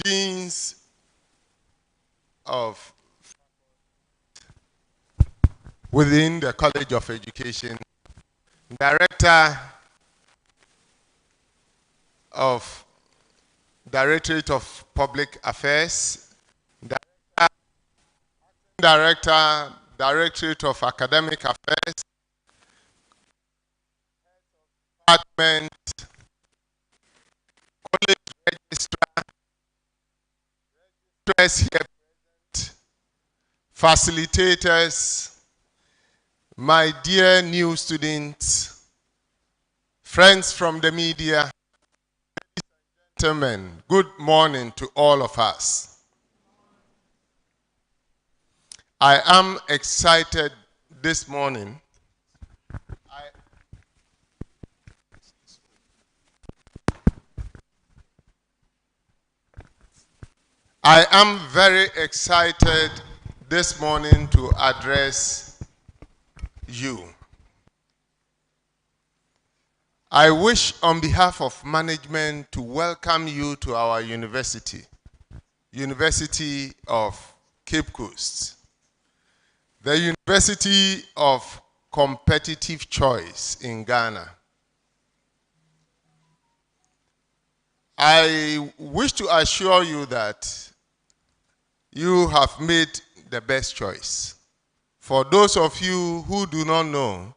deans of within the College of Education, Director of Directorate of Public Affairs, Director, Directorate of Academic Affairs, Department, College Registrar, here present, facilitators, my dear new students, friends from the media, ladies and gentlemen, good morning to all of us. I am excited this morning. I am very excited this morning to address you. I wish on behalf of management to welcome you to our university, University of Cape Coast, the University of Competitive Choice in Ghana. I wish to assure you that you have made the best choice. For those of you who do not know,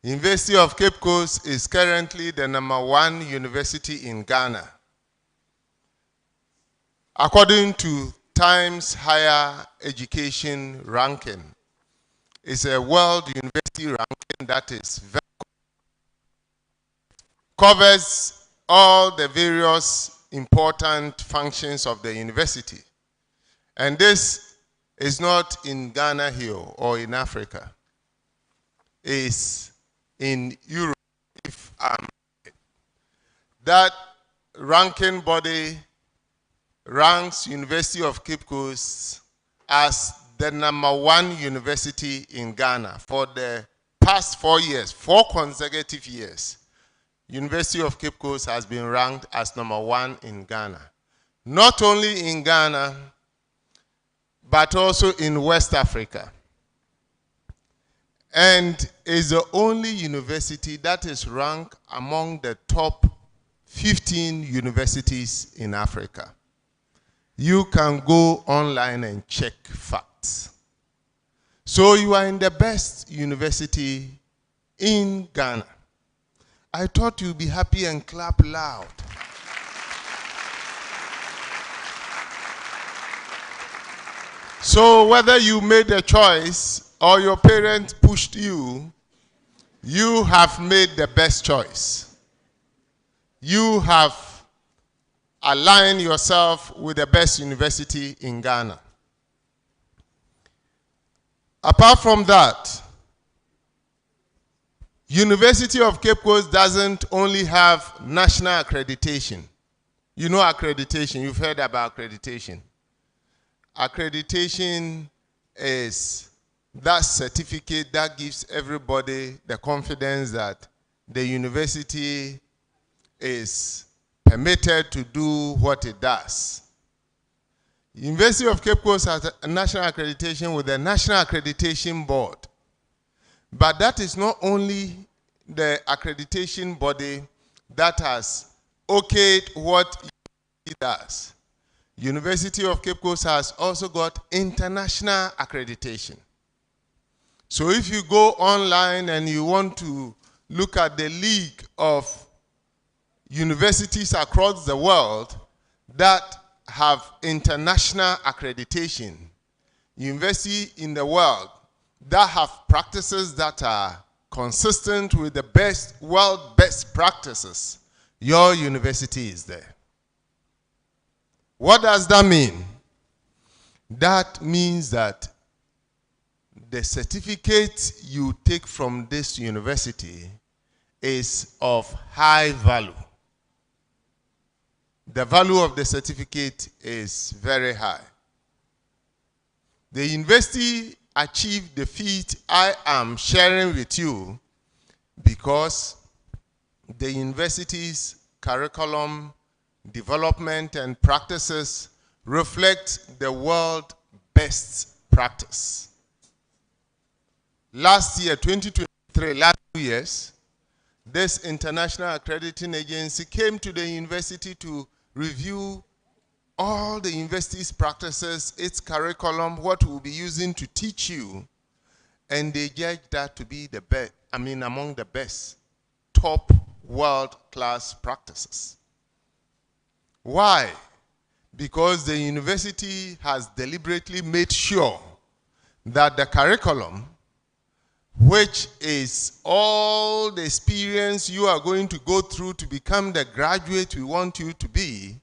University of Cape Coast is currently the #1 university in Ghana. According to Times Higher Education ranking, it's a world university ranking that is covers all the various important functions of the university. And this is not in Ghana here or in Africa. It's in Europe. That ranking body ranks University of Cape Coast as the #1 university in Ghana for the past 4 years, 4 consecutive years. University of Cape Coast has been ranked as #1 in Ghana. Not only in Ghana, but also in West Africa. And is the only university that is ranked among the top 15 universities in Africa. You can go online and check facts. So you are in the best university in Ghana. I thought you'd be happy and clap loud. So whether you made a choice or your parents pushed you, you have made the best choice. You have aligned yourself with the best university in Ghana. Apart from that, University of Cape Coast doesn't only have national accreditation. You know accreditation, you've heard about accreditation. Accreditation is that certificate that gives everybody the confidence that the university is permitted to do what it does. University of Cape Coast has a national accreditation with the National Accreditation Board. But that is not only the accreditation body that has okayed what it does. University of Cape Coast has also got international accreditation. So if you go online and you want to look at the league of universities across the world that have international accreditation, university in the world that have practices that are consistent with the world best practices, your university is there. What does that mean? That means that the certificate you take from this university is of high value. The value of the certificate is very high. The university achieved the feat I am sharing with you because the university's curriculum development and practices reflect the world best practice. Last year, 2023, last 2 years, this international accrediting agency came to the university to review all the university's practices, its curriculum, what we'll be using to teach you, and they judged that to be the best, among the best, top world-class practices. Why? Because the university has deliberately made sure that the curriculum, which is all the experience you are going to go through to become the graduate we want you to be,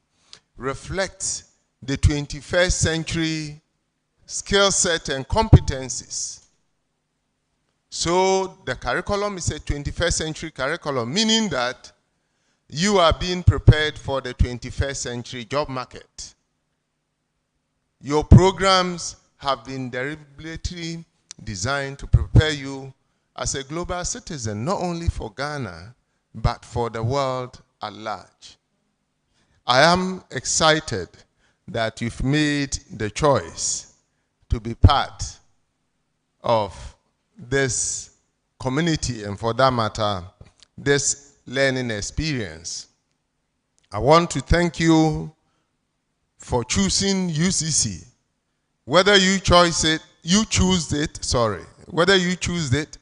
reflects the 21st century skill set and competencies. So the curriculum is a 21st century curriculum, meaning that you are being prepared for the 21st century job market. Your programs have been deliberately designed to prepare you as a global citizen, not only for Ghana, but for the world at large. I am excited that you've made the choice to be part of this community, and for that matter, this learning experience. I want to thank you for choosing UCC. Whether you choose it, whether you choose it,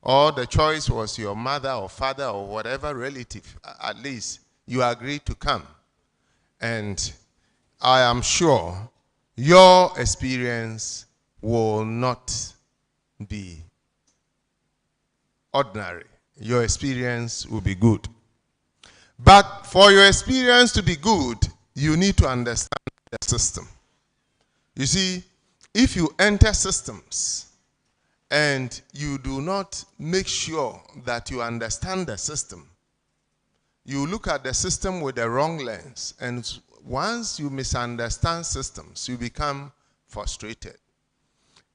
or the choice was your mother or father or whatever relative, at least you agreed to come. And I am sure your experience will not be ordinary. Your experience will be good. But for your experience to be good, you need to understand the system. You see, if you enter systems and you do not make sure that you understand the system, you look at the system with the wrong lens, and once you misunderstand systems, you become frustrated.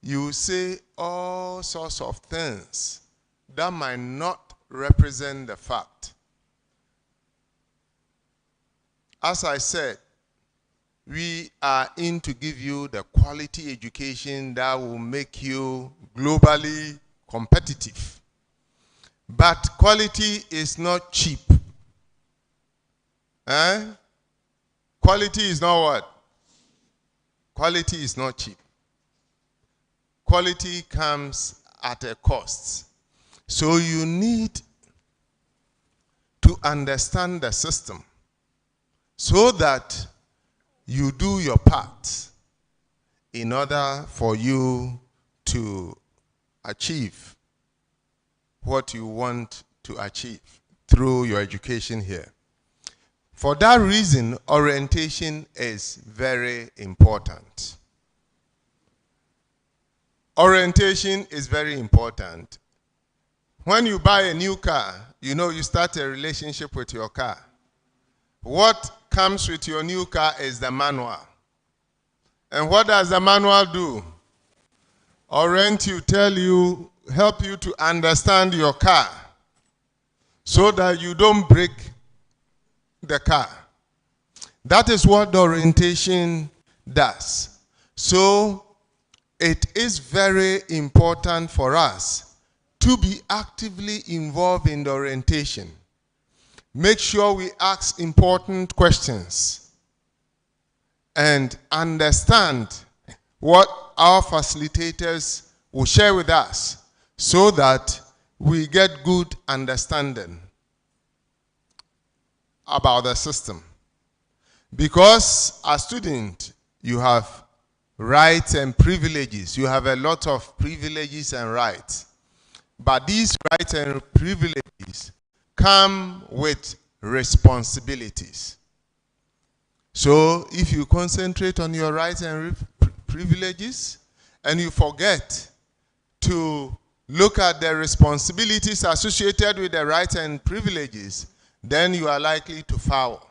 You say all sorts of things that might not represent the fact. As I said, we are in to give you the quality education that will make you globally competitive. But quality is not cheap. Quality is not what? Quality is not cheap. Quality comes at a cost. So you need to understand the system so that you do your part in order for you to achieve what you want to achieve through your education here. For that reason, orientation is very important. Orientation is very important. When you buy a new car, you start a relationship with your car. What comes with your new car is the manual. And what does the manual do? Orient you, tell you, help you to understand your car so that you don't break the car. That is what the orientation does. So it is very important for us to be actively involved in the orientation. Make sure we ask important questions and understand what our facilitators will share with us so that we get good understanding about the system. Because as a student, you have rights and privileges. You have a lot of privileges and rights. But these rights and privileges come with responsibilities. So if you concentrate on your rights and privileges and you forget to look at the responsibilities associated with the rights and privileges, then you are likely to foul.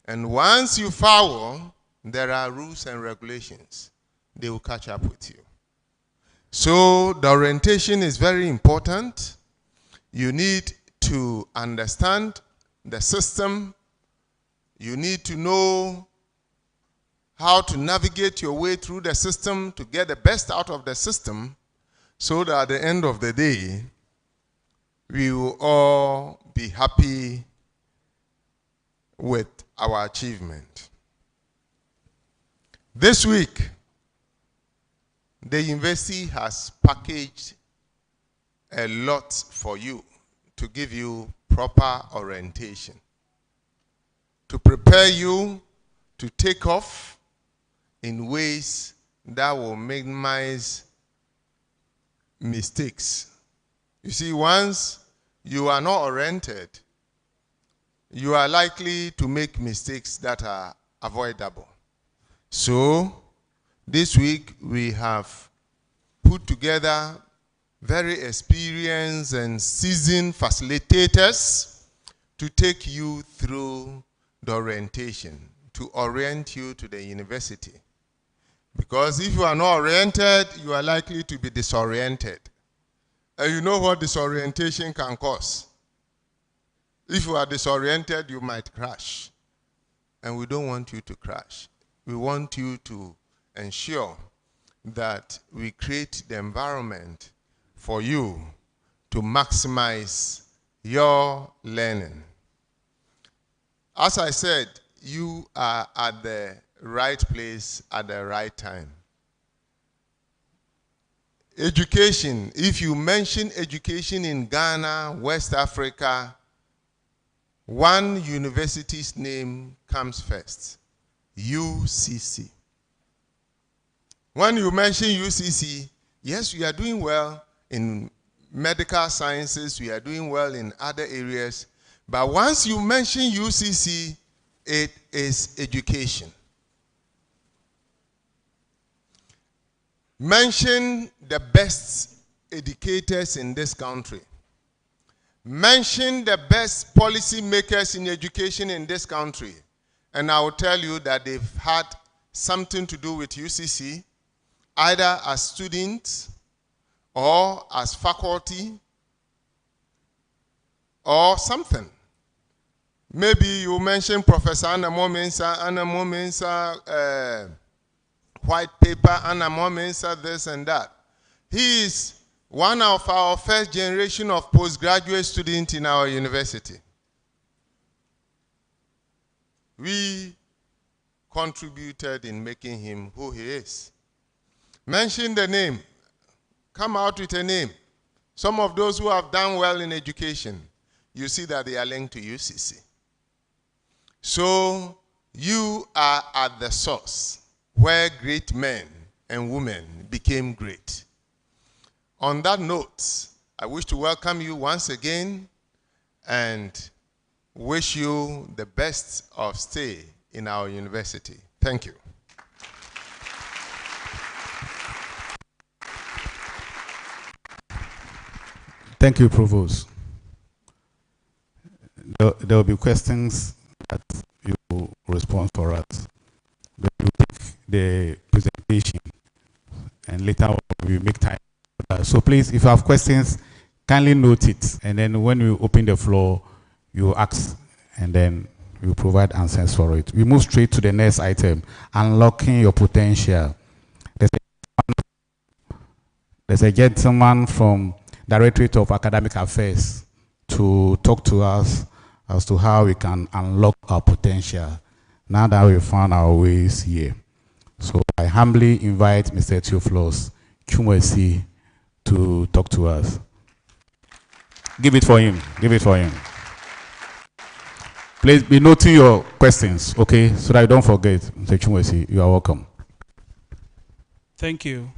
And once you foul, there are rules and regulations. They will catch up with you. So the orientation is very important. You need to understand the system. You need to know how to navigate your way through the system to get the best out of the system, so that at the end of the day, we will all be happy with our achievement. This week, the university has packaged a lot for you to give you proper orientation, to prepare you to take off in ways that will minimize mistakes. You see, once you are not oriented, you are likely to make mistakes that are avoidable. So, this week we have put together very experienced and seasoned facilitators to take you through the orientation, to orient you to the university. Because if you are not oriented, you are likely to be disoriented. And you know what disorientation can cause. If you are disoriented, you might crash. And we don't want you to crash. We want you to ensure that we create the environment for you to maximize your learning. As I said, you are at the right place at the right time. Education, if you mention education in Ghana, West Africa, one university's name comes first, UCC. When you mention UCC, yes, we are doing well in medical sciences, we are doing well in other areas, but once you mention UCC, it is education. Mention the best educators in this country. Mention the best policy makers in education in this country, and I will tell you that they've had something to do with UCC, either as students or as faculty or something. Maybe you mention Professor Anamo Mensah, white paper, Anamo Mensah, this and that. He is one of our first generation of postgraduate students in our university. We contributed in making him who he is. Mention the name. Come out with a name. Some of those who have done well in education, you see that they are linked to UCC. So you are at the source where great men and women became great. On that note, I wish to welcome you once again and wish you the best of stay in our university. Thank you. Thank you, Provost. There will be questions that you will respond for us. But we will take the presentation and later on we will make time for that. So please, if you have questions, kindly note it. And then when we open the floor, you ask and then we will provide answers for it. We move straight to the next item, unlocking your potential. There's a gentleman from Directorate of Academic Affairs to talk to us as to how we can unlock our potential now that we found our ways here. So I humbly invite Mr. Tvucc to talk to us. Give it for him. Give it for him. Please be noting your questions, okay, so that you don't forget. Mr. Tvucc, you are welcome. Thank you.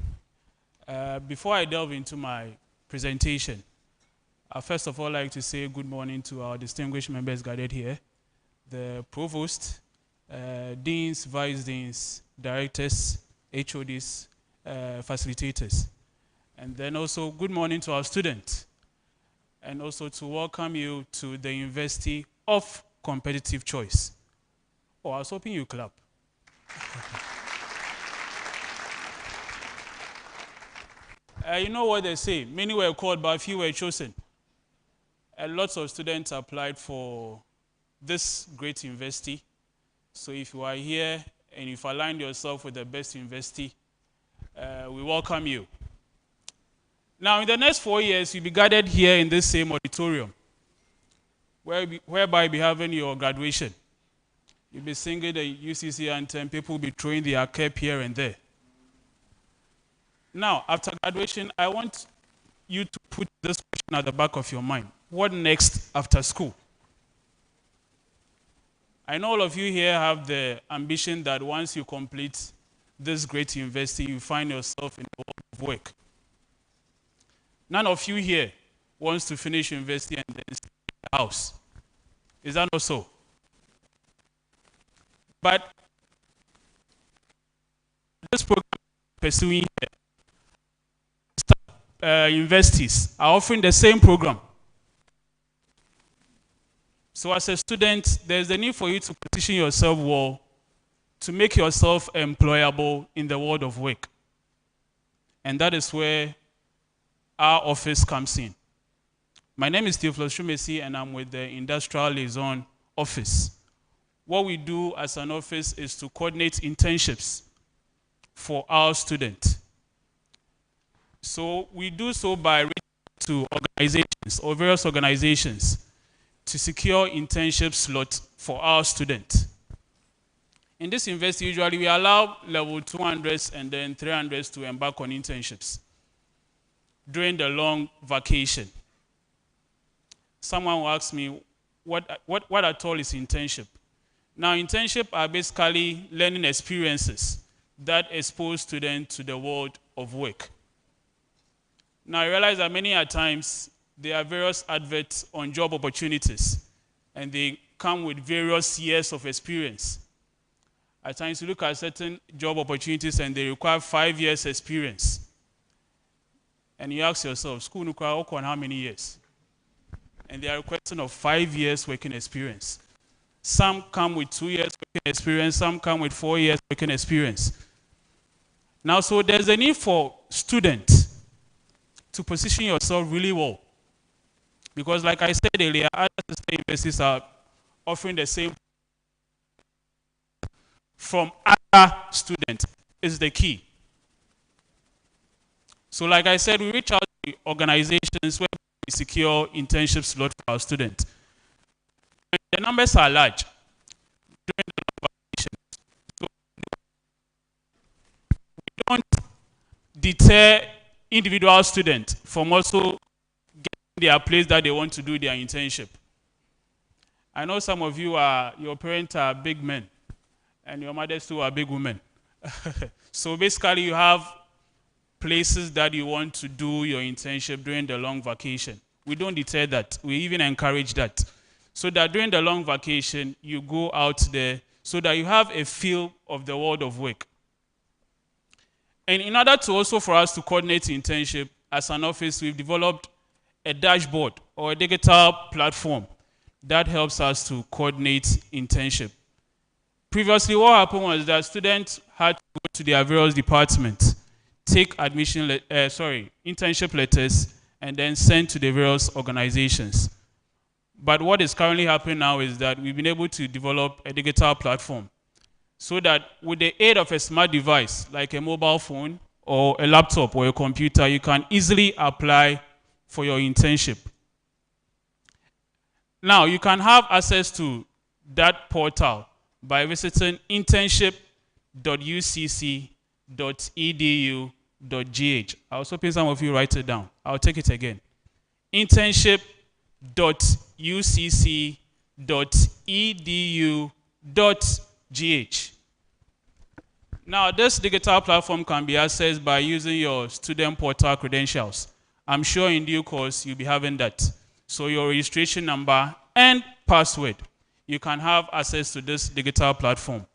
Before I delve into my presentation, I first of all like to say good morning to our distinguished members gathered here, the provost, deans, vice deans, directors, HODs, facilitators, and then also good morning to our students, and also to welcome you to the University of Competitive Choice. Oh, I was hoping you clap. You know what they say, many were called but few were chosen. Lots of students applied for this great university, So if you are here and you've aligned yourself with the best university, we welcome you. Now, in the next 4 years, you'll be gathered here in this same auditorium, whereby you'll be having your graduation. You'll be singing the UCC anthem, people will be throwing their cap here and there. Now, after graduation, I want you to put this question at the back of your mind. What next after school? I know all of you here have the ambition that once you complete this great university, you find yourself in the world of work. None of you here wants to finish university and then stay in the house. Is that not so? But this program pursuing here, universities are offering the same program. So as a student, there's the need for you to position yourself well to make yourself employable in the world of work. And that is where our office comes in. My name is Tvucc, and I'm with the Industrial Liaison Office. What we do as an office is to coordinate internships for our students. So we do so by reaching out to organizations or various organizations to secure internship slots for our students. In this university, usually we allow level 200s and then 300s to embark on internships during the long vacation. Someone will ask me, what at all is internship? Now, internship are basically learning experiences that expose students to the world of work. Now, I realize that many a times there are various adverts on job opportunities, and they come with various years of experience. At times, you look at certain job opportunities and they require 5 years experience. And you ask yourself, school require how many years? And they are requesting of 5 years working experience. Some come with 2 years working experience, some come with 4 years working experience. Now, so there's a need for students to position yourself really well. Because like I said earlier, other sister universities are offering the same from other students is the key. So like I said, we reach out to organizations where we secure internship slots for our students. The numbers are large during the vacation. So we don't deter individual students from also getting their place that they want to do their internship. I know some of you your parents are big men, and your mothers too are big women. So basically you have places that you want to do your internship during the long vacation. We don't deter that. We even encourage that. So that during the long vacation, you go out there so that you have a feel of the world of work. And in order to also for us to coordinate internship, as an office, we've developed a dashboard or a digital platform that helps us to coordinate internship. Previously, what happened was that students had to go to their various departments, take internship letters, and then send to the various organizations. But what is currently happening now is that we've been able to develop a digital platform so that with the aid of a smart device, like a mobile phone or a laptop or a computer, you can easily apply for your internship. Now, you can have access to that portal by visiting internship.ucc.edu.gh. I was hoping some of you write it down. I'll take it again. Internship.ucc.edu.gh. Now, this digital platform can be accessed by using your student portal credentials. I'm sure in due course you'll be having that. So your registration number and password, you can have access to this digital platform.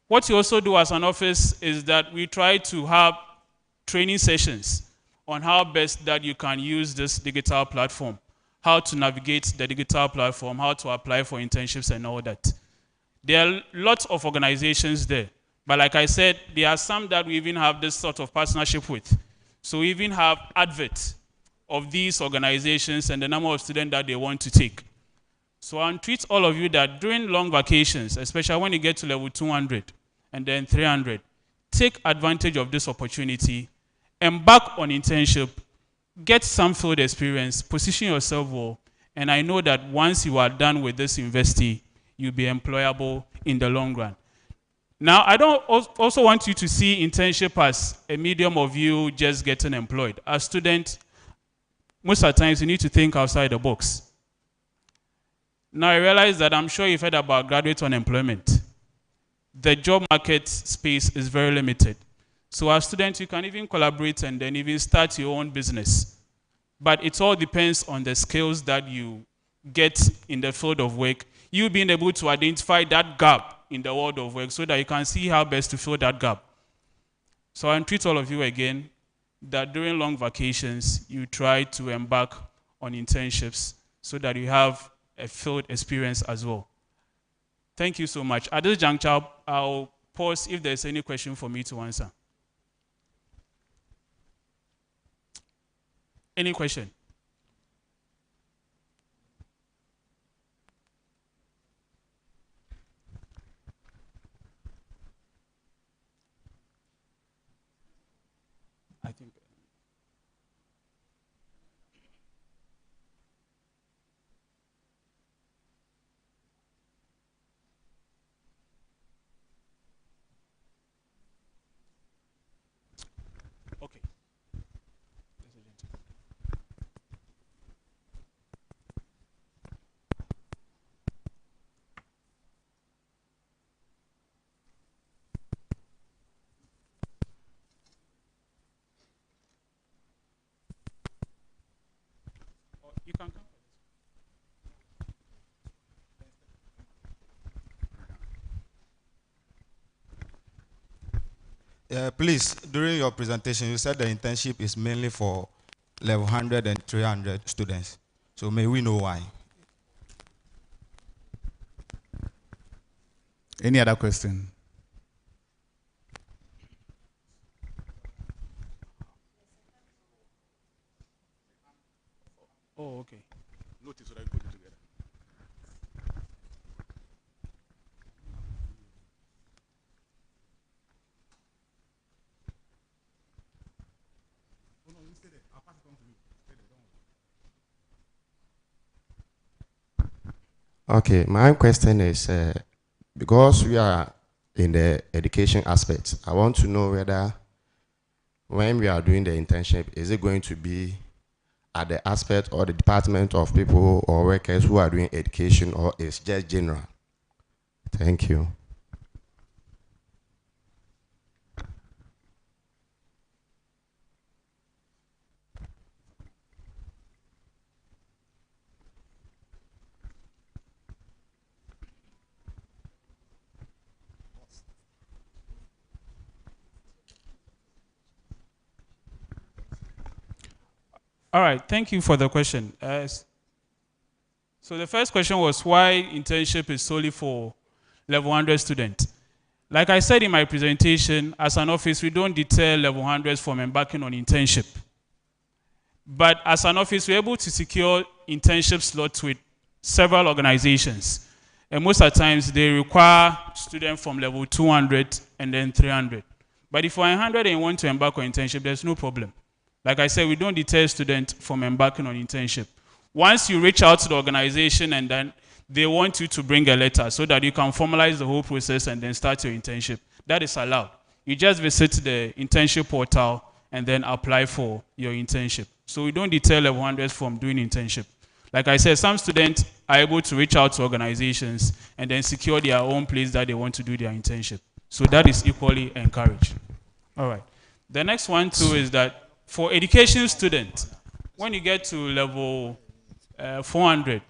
What you also do as an office is that we try to have training sessions on how best that you can use this digital platform, how to navigate the digital platform, how to apply for internships and all that. There are lots of organizations there. But like I said, there are some that we even have this sort of partnership with. So we even have adverts of these organizations and the number of students that they want to take. So I'll treat all of you that during long vacations, especially when you get to level 200 and then 300, take advantage of this opportunity, embark on internship, get some field experience, position yourself well, and I know that once you are done with this university, you'll be employable in the long run. Now, I don't also want you to see internship as a medium of you just getting employed. As students, most of the times you need to think outside the box. Now, I realize that I'm sure you've heard about graduate unemployment. The job market space is very limited. So as students, you can even collaborate and then even start your own business. But it all depends on the skills that you get in the field of work, you being able to identify that gap in the world of work so that you can see how best to fill that gap. So I entreat all of you again that during long vacations, you try to embark on internships so that you have a field experience as well. Thank you so much. At this juncture, I'll pause if there's any question for me to answer. Any question? I think. Okay. You can come. Please, during your presentation, you said the internship is mainly for level 100 and 300 students. So may we know why? Any other question? Oh, okay. Notice what I put it together. Okay, my question is, because we are in the education aspect, I want to know whether when we are doing the internship, is it going to be at the aspect or the department of people or workers who are doing education, or is just general? Thank you. All right, thank you for the question. So the first question was why internship is solely for level 100 students. Like I said in my presentation, as an office, we don't deter level 100s from embarking on internship. But as an office, we're able to secure internship slots with several organizations. And most of the times, they require students from level 200 and then 300. But if you're 100 and you want to embark on internship, there's no problem. Like I said, we don't deter students from embarking on internship. Once you reach out to the organization and then they want you to bring a letter so that you can formalize the whole process and then start your internship, that is allowed. You just visit the internship portal and then apply for your internship. So we don't deter level 100s from doing internship. Like I said, some students are able to reach out to organizations and then secure their own place that they want to do their internship. So that is equally encouraged. All right. The next one too is that for education students, when you get to level 400,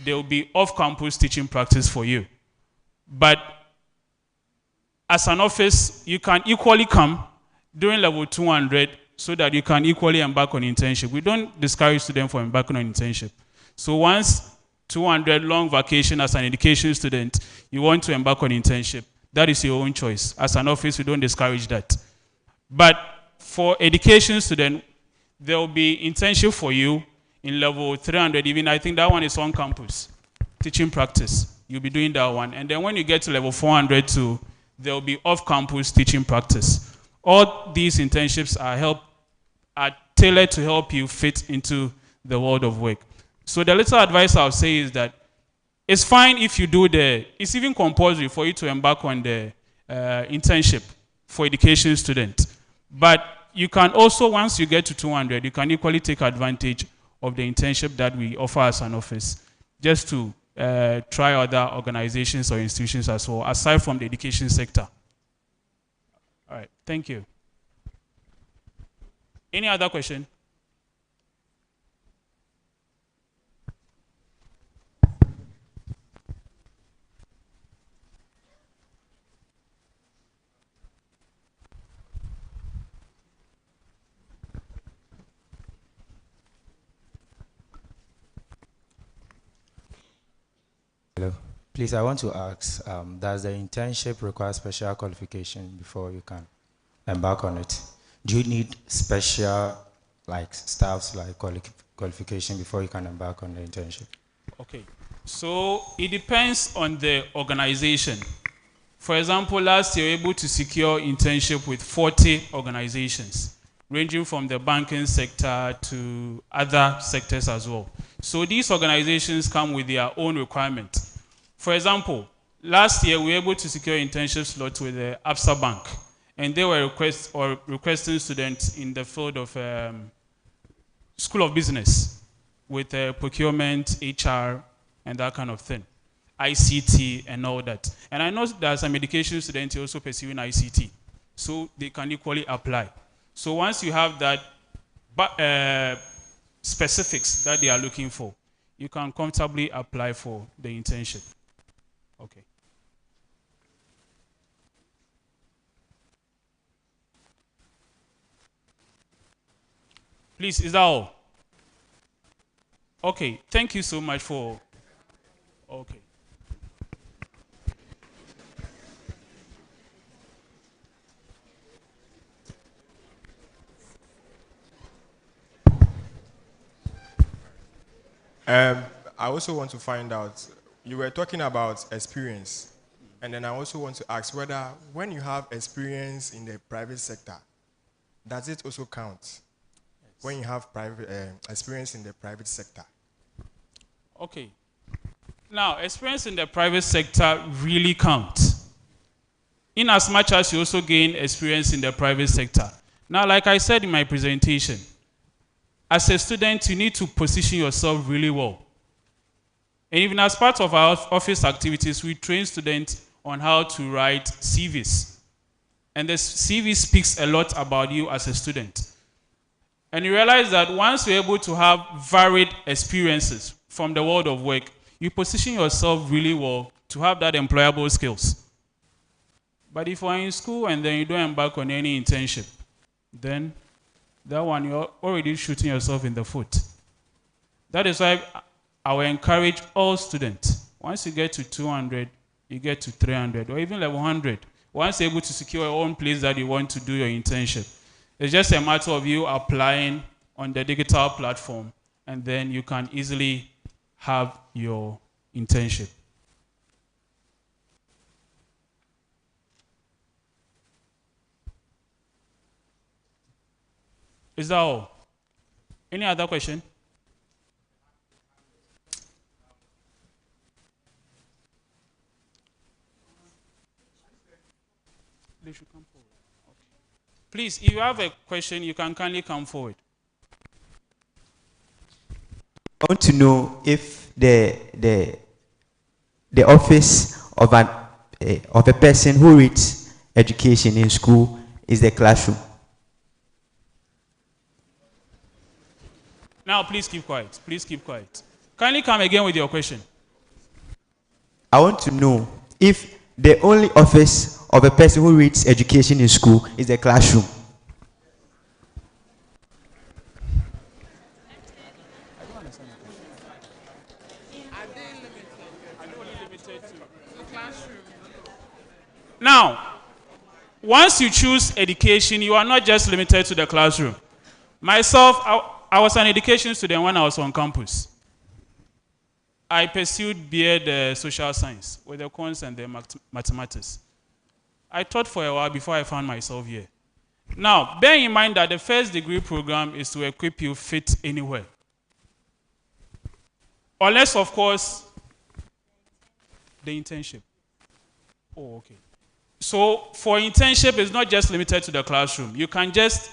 there will be off-campus teaching practice for you. But as an office, you can equally come during level 200 so that you can equally embark on internship. We don't discourage students from embarking on internship. So once 200 long vacation as an education student, you want to embark on internship, that is your own choice. As an office, we don't discourage that. But for education student, there will be internship for you in level 300, even I think that one is on campus. teaching practice. You'll be doing that one. And then when you get to level 402, there will be off-campus teaching practice. All these internships are tailored to help you fit into the world of work. So the little advice I'll say is that it's fine if you do it's even compulsory for you to embark on the internship for education students. But you can also, once you get to 200, you can equally take advantage of the internship that we offer as an office, just to try other organizations or institutions as well, aside from the education sector. All right, thank you. Any other question? Hello. Please, I want to ask, does the internship require special qualification before you can embark on it? Do you need special, like, staffs, like qualification before you can embark on the internship? Okay. So it depends on the organization. For example, last year we were able to secure internship with 40 organizations, ranging from the banking sector to other sectors as well. So these organizations come with their own requirements. For example, last year we were able to secure internship slots with the Absa Bank, and they were requesting students in the field of School of Business with procurement, HR, and that kind of thing, ICT and all that. And I know there are some education students also pursuing ICT, so they can equally apply. So once you have that specifics that they are looking for, you can comfortably apply for the internship. Okay. Please, is that all? Okay, thank you so much for, okay. I also want to find out, you were talking about experience, and then I also want to ask whether when you have experience in the private sector, does it also count? Yes. When you have experience in the private sector? Okay. Now, experience in the private sector really counts, in as much as you also gain experience in the private sector. Now, like I said in my presentation, as a student, you need to position yourself really well. And even as part of our office activities, we train students on how to write CVs. And the CV speaks a lot about you as a student. And you realize that once you're able to have varied experiences from the world of work, you position yourself really well to have that employable skills. But if you're in school and then you don't embark on any internship, then that one, you're already shooting yourself in the foot. That is why I will encourage all students, once you get to 200, you get to 300, or even level 100, once you're able to secure your own place that you want to do your internship, it's just a matter of you applying on the digital platform, and then you can easily have your internship. Is that all? Any other question? They should come forward. Okay. Please, if you have a question, you can kindly come forward. I want to know if the office of a person who reads education in school is the classroom. Now, please keep quiet. Please keep quiet. Kindly come again with your question. I want to know if the only office of a person who reads education in school is the classroom. Now, once you choose education, you are not just limited to the classroom. Myself, I was an education student when I was on campus. I pursued BA social science with the cons and the mathematics. I taught for a while before I found myself here. Now, bear in mind that the first degree program is to equip you fit anywhere. Unless, of course, the internship. Oh, okay. So for internship, it's not just limited to the classroom. You can just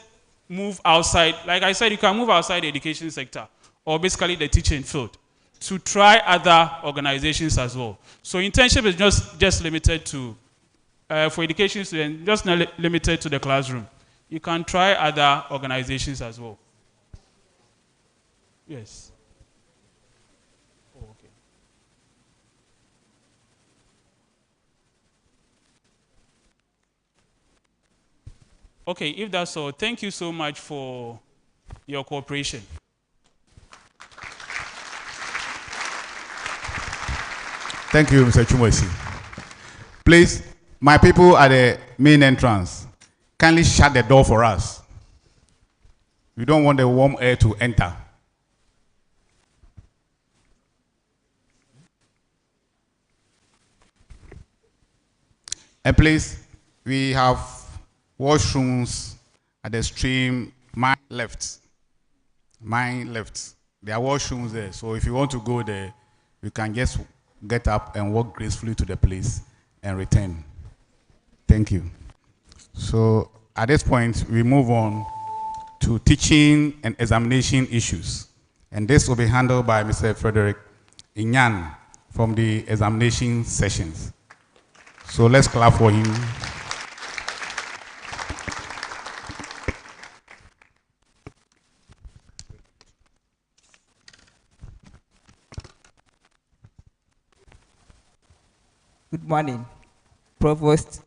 move outside. Like I said, you can move outside the education sector, or basically the teaching field, to try other organizations as well. So internship is just limited to, for education students, just not limited to the classroom. You can try other organizations as well. Yes. Oh, okay. Okay, if that's all, thank you so much for your cooperation. Thank you, Mr. Chumwesi. Please, my people at the main entrance, kindly shut the door for us. We don't want the warm air to enter. And please, we have washrooms at the stream, mine left. Mine left. There are washrooms there, so if you want to go there, you can just get up and walk gracefully to the place and return. Thank you. So at this point, we move on to teaching and examination issues. And this will be handled by Mr. Frederick Inyan from the examination sessions. So let's clap for him. Good morning, Provost.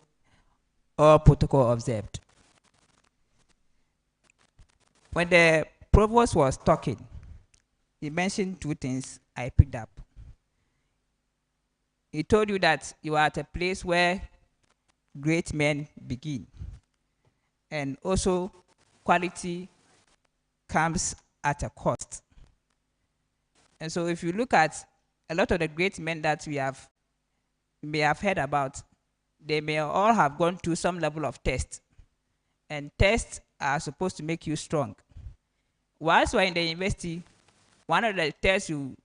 All protocol observed. When the Provost was talking, he mentioned two things I picked up. He told you that you are at a place where great men begin. And also, quality comes at a cost. And so if you look at a lot of the great men that we may have heard about, they may all have gone through some level of test. And tests are supposed to make you strong. Whilst we're in the university, one of the tests you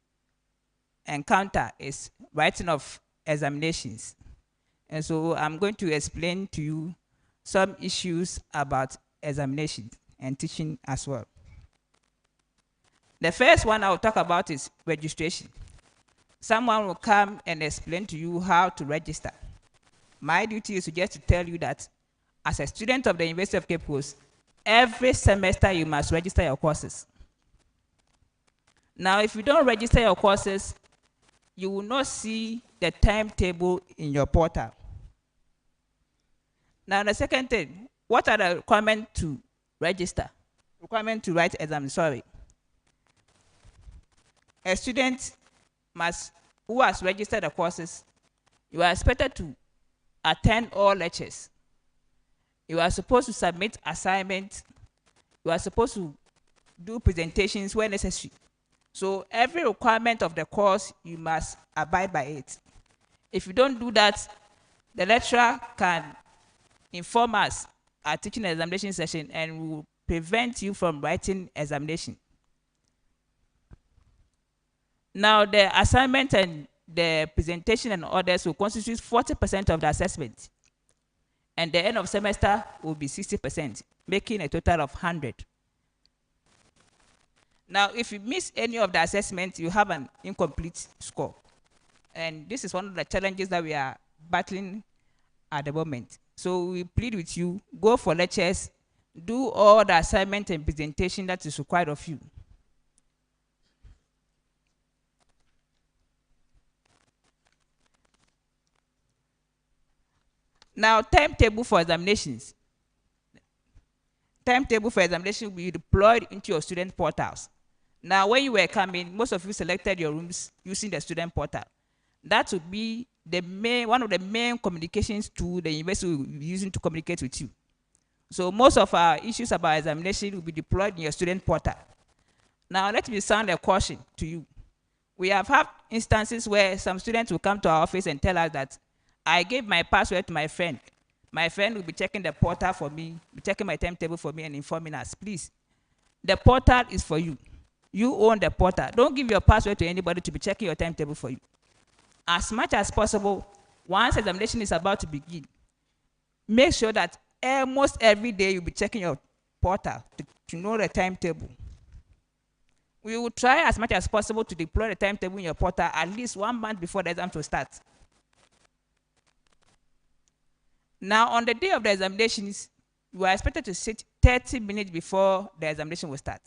encounter is writing of examinations. And so I'm going to explain to you some issues about examinations and teaching as well. The first one I'll talk about is registration. Someone will come and explain to you how to register. My duty is just to tell you that as a student of the University of Cape Coast, every semester you must register your courses. Now, if you don't register your courses, you will not see the timetable in your portal. Now, the second thing, what are the requirements to register? Requirement to write exam, sorry. A student who has registered the courses, you are expected to attend all lectures. You are supposed to submit assignments. You are supposed to do presentations where necessary. So every requirement of the course, you must abide by it. If you don't do that, the lecturer can inform us at teaching examination session and will prevent you from writing examination. Now, the assignment and the presentation and others will constitute 40% of the assessment. And the end of semester will be 60%, making a total of 100. Now, if you miss any of the assessments, you have an incomplete score. And this is one of the challenges that we are battling at the moment. So we plead with you, go for lectures, do all the assignment and presentation that is required of you. Now, timetable for examinations. Timetable for examination will be deployed into your student portals. Now, when you were coming, most of you selected your rooms using the student portal. That would be one of the main communications tools the university will be using to communicate with you. So most of our issues about examination will be deployed in your student portal. Now, let me sound a caution to you. We have had instances where some students will come to our office and tell us that I gave my password to my friend. My friend will be checking the portal for me, be checking my timetable for me and informing us. Please, the portal is for you. You own the portal. Don't give your password to anybody to be checking your timetable for you. As much as possible, once examination is about to begin, make sure that almost every day you'll be checking your portal to know the timetable. We will try as much as possible to deploy the timetable in your portal at least 1 month before the exam will start. Now, on the day of the examinations, you are expected to sit 30 minutes before the examination will start.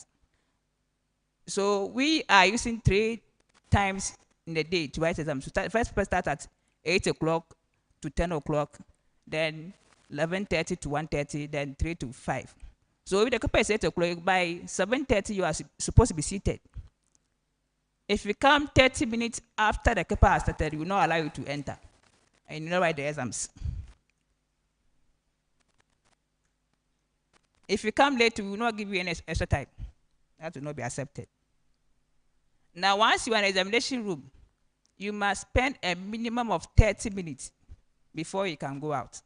So we are using 3 times in the day to write exams. So first paper starts at 8 o'clock to 10 o'clock, then 11:30 to 1:30, then 3 to 5. So if the paper is 8 o'clock, by 7:30 you are supposed to be seated. If you come 30 minutes after the paper has started, we will not allow you to enter, and you will not write the exams. If you come late, we will not give you any extra time. That will not be accepted. Now, once you are in the examination room, you must spend a minimum of 30 minutes before you can go out.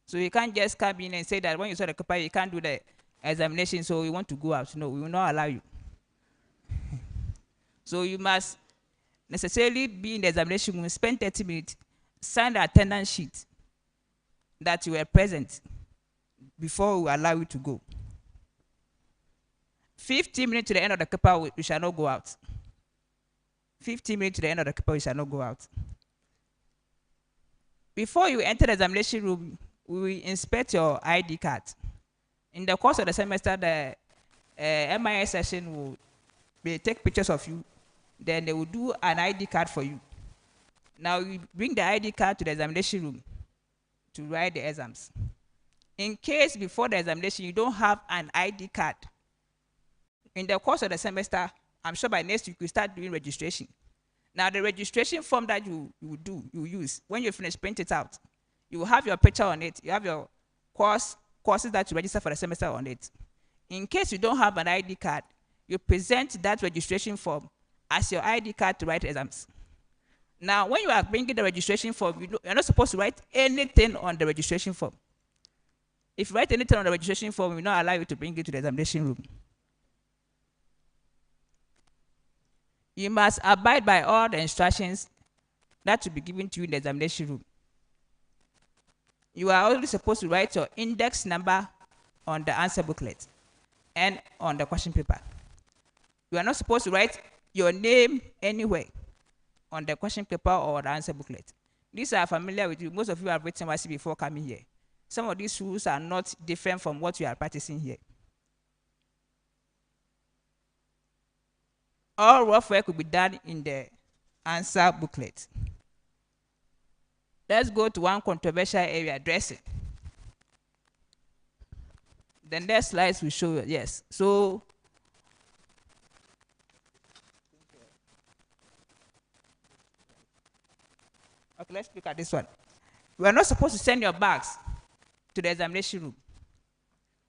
So you can't just come in and say that when you saw the paper, you can't do the examination, so you want to go out. No, we will not allow you. So you must necessarily be in the examination room, spend 30 minutes, sign the attendance sheet that you were present before we allow you to go. 15 minutes to the end of the paper, we shall not go out. 15 minutes to the end of the paper, we shall not go out. Before you enter the examination room, we will inspect your ID card. In the course of the semester, the MIS session will take pictures of you. Then they will do an ID card for you. Now you bring the ID card to the examination room to write the exams. In case before the examination you don't have an ID card, in the course of the semester, I'm sure by next week you start doing registration. Now the registration form that you use, when you finish, print it out. You will have your picture on it. You have your courses that you register for the semester on it. In case you don't have an ID card, you present that registration form as your ID card to write exams. Now, when you are bringing the registration form, you're not supposed to write anything on the registration form. If you write anything on the registration form, we will not allow you to bring it to the examination room. You must abide by all the instructions that will be given to you in the examination room. You are only supposed to write your index number on the answer booklet and on the question paper. You are not supposed to write your name anywhere on the question paper or the answer booklet. These are familiar with you. Most of you have written YC before coming here. Some of these rules are not different from what you are practicing here. All rough work will be done in the answer booklet. Let's go to one controversial area, dressing. The next slides will show you, yes. So, okay, let's look at this one. We are not supposed to send your bags to the examination room.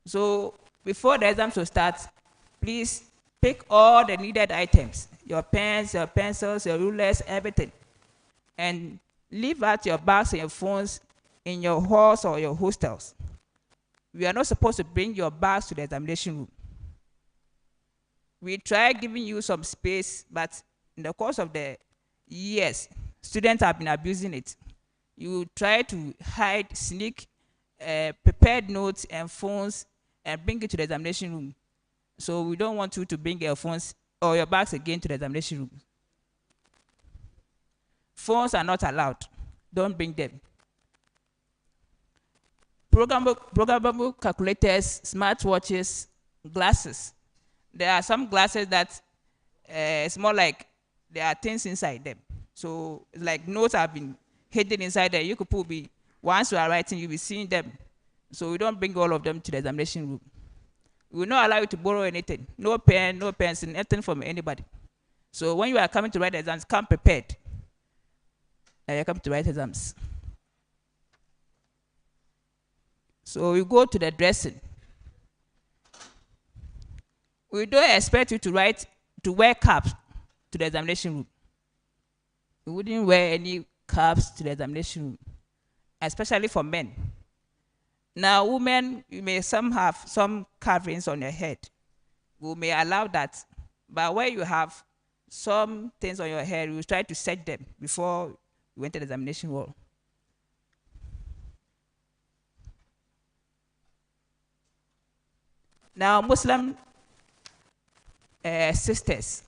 So, before the exams will start, please pick all the needed items, your pens, your pencils, your rulers, everything, and leave out your bags and your phones in your halls or your hostels. We are not supposed to bring your bags to the examination room. We try giving you some space, but in the course of the years, students have been abusing it. You try to hide, sneak prepared notes and phones and bring it to the examination room. So we don't want you to bring your phones or your bags again to the examination room. Phones are not allowed. Don't bring them. Programmable calculators, smartwatches, glasses. There are some glasses that it's more like there are things inside them. So it's like notes have been hidden inside there. You could put once you are writing, you'll be seeing them. So we don't bring all of them to the examination room. We will not allow you to borrow anything. No pen, no pencil, nothing from anybody. So when you are coming to write exams, come prepared. You come to write exams. So we go to the dressing. We don't expect you to wear caps to the examination room. we wouldn't wear any caps to the examination room, especially for men. Now, women, you may some have some coverings on your head. We may allow that. But where you have some things on your head, we will try to set them before you enter the examination hall. Now, Muslim sisters,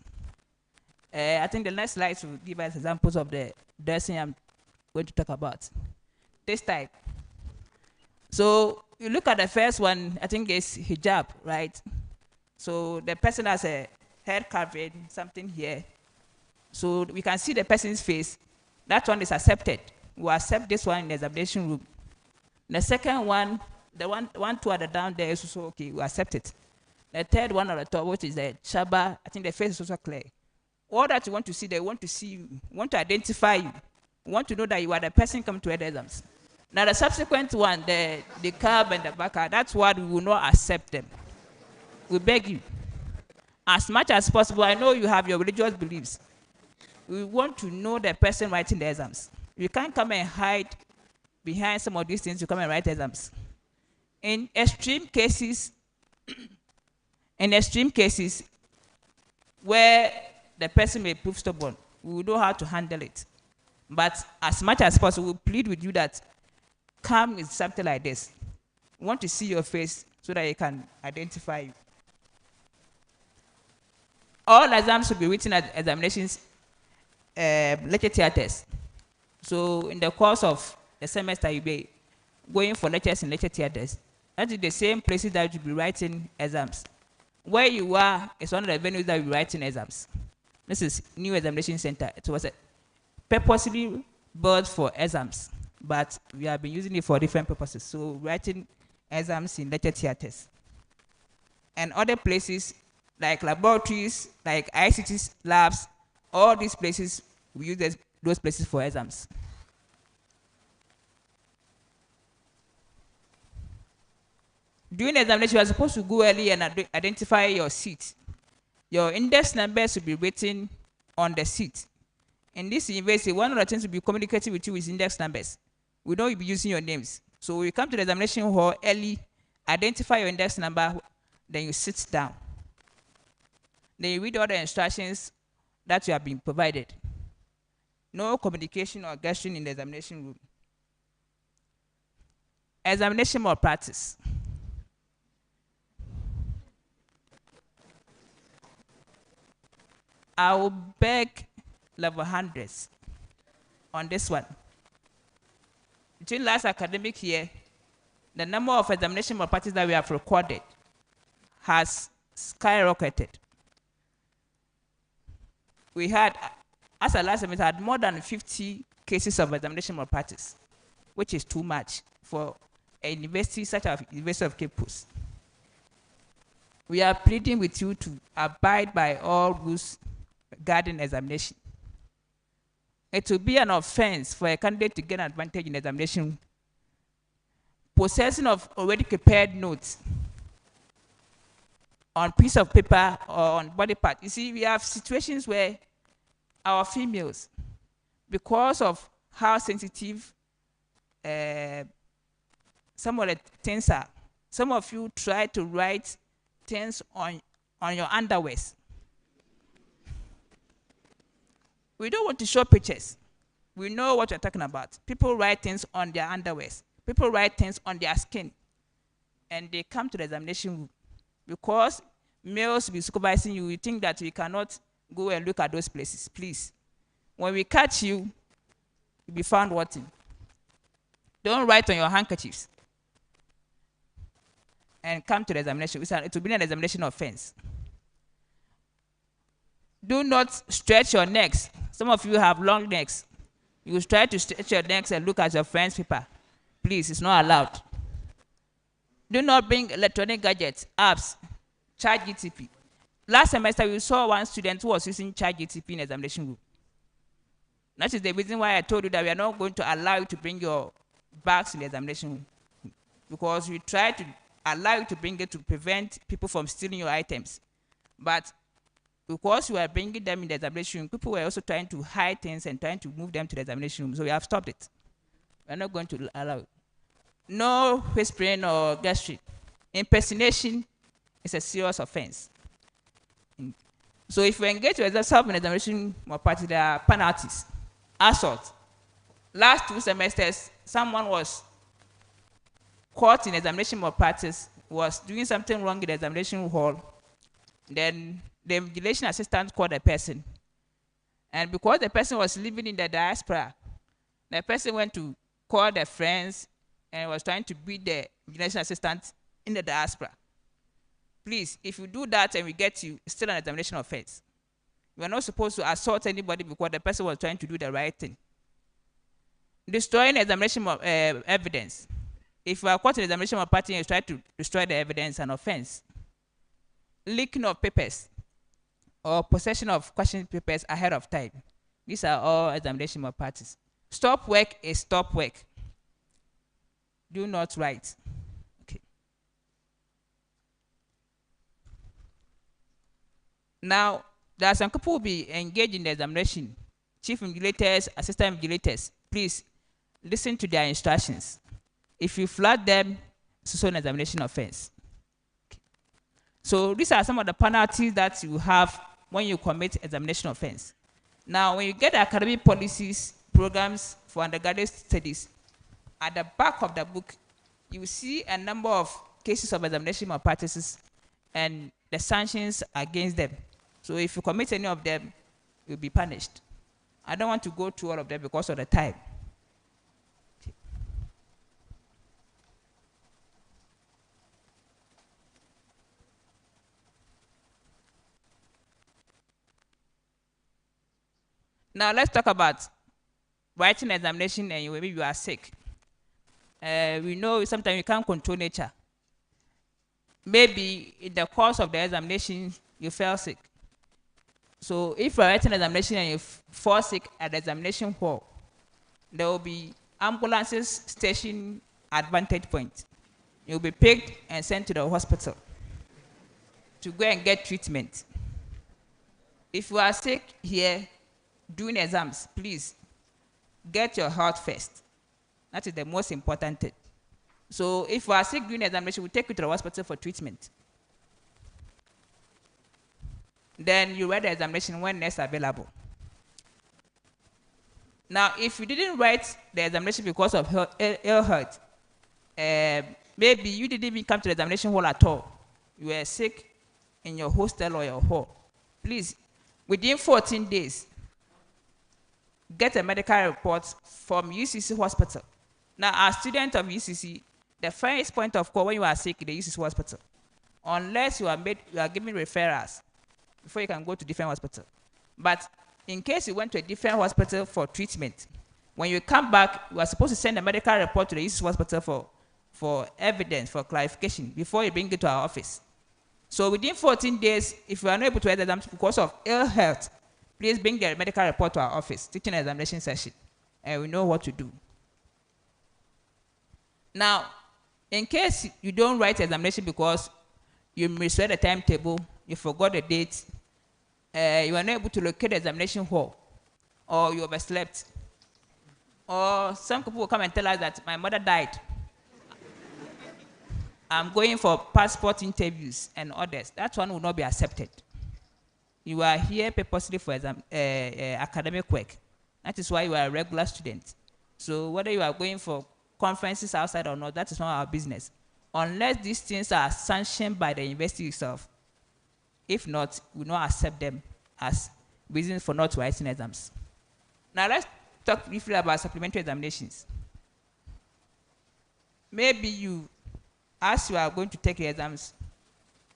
I think the next slide will give us examples of the dressing I'm going to talk about. This type. So you look at the first one, I think it's hijab, right? So the person has a head covering, something here. So we can see the person's face. That one is accepted. We accept this one in the examination room. The second one, the one two at the down there is also okay, we accept it. The third one at the top, which is the chaba, I think the face is also clear. All that you want to see, they want to see you, want to identify you, want to know that you are the person coming to the exams. Now the subsequent one, the curb and the backer, that's what we will not accept them. We beg you, as much as possible, I know you have your religious beliefs. We want to know the person writing the exams. You can't come and hide behind some of these things to come and write exams. In extreme cases, where the person may prove stubborn, we will know how to handle it. But as much as possible, we plead with you that come is something like this. We want to see your face so that you can identify you. All exams will be written at examinations, lecture theatres. So in the course of the semester, you'll be going for lectures in lecture theatres. That is the same places that you'll be writing exams. Where you are is one of the venues that you'll be writing exams. This is New Examination Center. It was purposely built for exams, but we have been using it for different purposes. So writing exams in lecture theatres. And other places like laboratories, like ICT labs, all these places, we use those places for exams. During the examination, you are supposed to go early and identify your seat. Your index numbers will be written on the seat. In this university, one of the things will be communicating with you is index numbers. We know you'll be using your names. So when you come to the examination hall early, identify your index number, then you sit down. Then you read all the instructions that you have been provided. No communication or gesturing in the examination room. Examination malpractice. I will beg level 100s on this one. Between last academic year, the number of examination malpractice that we have recorded has skyrocketed. We had, as a last semester, had more than 50 cases of examination malpractice, which is too much for a university such as University of Cape Coast. We are pleading with you to abide by all rules regarding examination. It will be an offense for a candidate to gain advantage in examination. Possessing of already prepared notes on piece of paper or on body part. You see, we have situations where our females, because of how sensitive some of the things are, some of you try to write things on your underwears. We don't want to show pictures. We know what you're talking about. People write things on their underwears. People write things on their skin. And they come to the examination room. Because males will be supervising you, you think that we cannot go and look at those places. Please. When we catch you, you'll be found wanting. Don't write on your handkerchiefs. And come to the examination. It will be an examination offense. Do not stretch your necks. Some of you have long necks. You try to stretch your necks and look at your friend's paper. Please, it's not allowed. Do not bring electronic gadgets, apps, ChatGTP. Last semester, we saw one student who was using ChatGTP in examination room. That is the reason why I told you that we are not going to allow you to bring your bags in the examination room. Because we try to allow you to bring it to prevent people from stealing your items. But because we were bringing them in the examination room, people were also trying to hide things and trying to move them to the examination room. So we have stopped it. We're not going to allow it. No whispering or gesturing. Impersonation is a serious offense. So if we engage with yourself in examination malpractice, there are penalties. Assault. Last 2 semesters, someone was caught in examination malpractice, was doing something wrong in the examination hall. Then the vigilation assistant called the person. And because the person was living in the diaspora, the person went to call their friends and was trying to beat the vigilation assistant in the diaspora. Please, if you do that and we get you, it's still an examination offense. You are not supposed to assault anybody because the person was trying to do the right thing. Destroying examination evidence. If you are caught in examination malpractice and you try to destroy the evidence, an offense. Leaking of papers or possession of question papers ahead of time. These are all examination malpractice. Stop work is stop work. Do not write. Okay. Now, there are some people who will be engaged in the examination. Chief invigilators, assistant invigilators, please listen to their instructions. If you flood them, it's also an examination offense. Okay. So these are some of the penalties that you have when you commit examination offense. Now, when you get academic policies, programs for undergraduate studies, at the back of the book, you will see a number of cases of examination malpractices and the sanctions against them. So if you commit any of them, you'll be punished. I don't want to go through all of them because of the time. Now let's talk about writing examination and maybe you are sick. We know sometimes you can't control nature. Maybe in the course of the examination, you fell sick. So if you're writing examination and you fall sick at the examination hall, there will be ambulances stationed at vantage point. You'll be picked and sent to the hospital to go and get treatment. If you are sick here doing exams, please get your health first. That is the most important thing. So if you are sick during examination, we'll take you to the hospital for treatment. Then you write the examination when next available. Now, if you didn't write the examination because of ill health, maybe you didn't even come to the examination hall at all. You were sick in your hostel or your hall. Please, within 14 days, get a medical report from UCC hospital. Now, as student of UCC, the first point of call when you are sick in the UCC hospital, unless you are given referrals before you can go to different hospital. But in case you went to a different hospital for treatment, when you come back, you are supposed to send a medical report to the UCC hospital for evidence, for clarification, before you bring it to our office. So within 14 days, if you are not able to write exams because of ill health, please bring the medical report to our office, teaching and examination session, and we know what to do. Now, in case you don't write examination because you misread the timetable, you forgot the date, you are not able to locate the examination hall, or you overslept, or some people will come and tell us that my mother died. I'm going for passport interviews and others. That one will not be accepted. You are here purposely for academic work. That is why you are a regular student. So whether you are going for conferences outside or not, that is not our business. Unless these things are sanctioned by the university itself. If not, we will not accept them as reasons for not writing exams. Now let's talk briefly about supplementary examinations. Maybe you, as you are going to take the exams,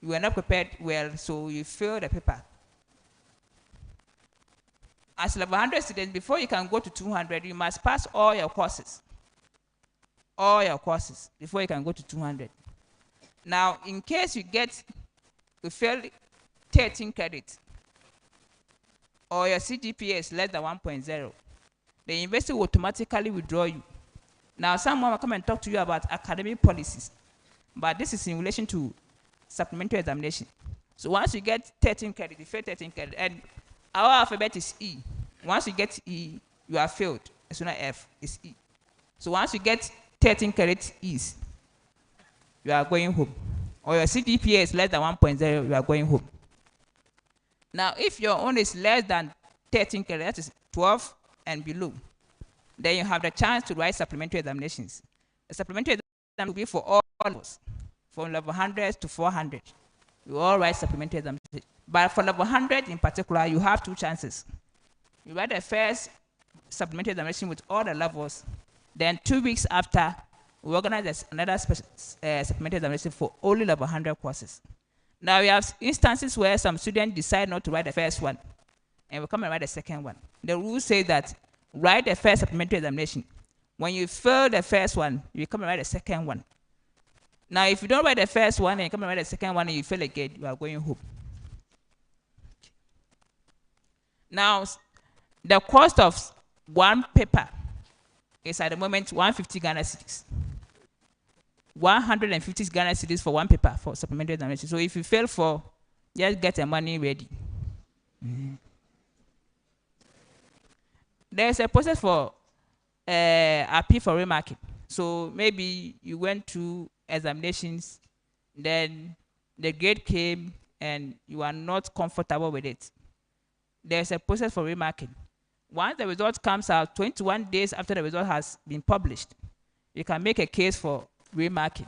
you were not prepared well, so you failed the paper. As level 100 students, before you can go to 200, you must pass all your courses. All your courses before you can go to 200. Now, in case you fail 13 credits, or your CGPA is less than 1.0, the university will automatically withdraw you. Now, someone will come and talk to you about academic policies, but this is in relation to supplementary examination. So once you get 13 credit, you fail 13 credit. And our alphabet is E. Once you get E, you are failed. As soon as F is E. So once you get 13 credit E's, you are going home. Or your CGPA is less than 1.0, you are going home. Now, if your own is less than 13 credit, that is 12 and below, then you have the chance to write supplementary examinations. The supplementary exam will be for all levels, from level 100 to 400. You all write supplementary examinations. But for level 100 in particular, you have two chances. You write the first supplementary examination with all the levels. Then 2 weeks after, we organize another supplementary examination for only level 100 courses. Now we have instances where some students decide not to write the first one, and will come and write the second one. The rule says that write the first supplementary examination. When you fail the first one, you come and write the second one. Now, if you don't write the first one and you come and write the second one and you fail again, you are going home. Now, the cost of one paper is at the moment 150 Ghana cedis. 150 Ghana cedis for one paper for supplementary examination. So if you fail for, just get the money ready. There's a process for appeal for remarking. So maybe you went to examinations, then the grade came and you are not comfortable with it. There's a process for remarking. Once the result comes out, 21 days after the result has been published, you can make a case for remarking.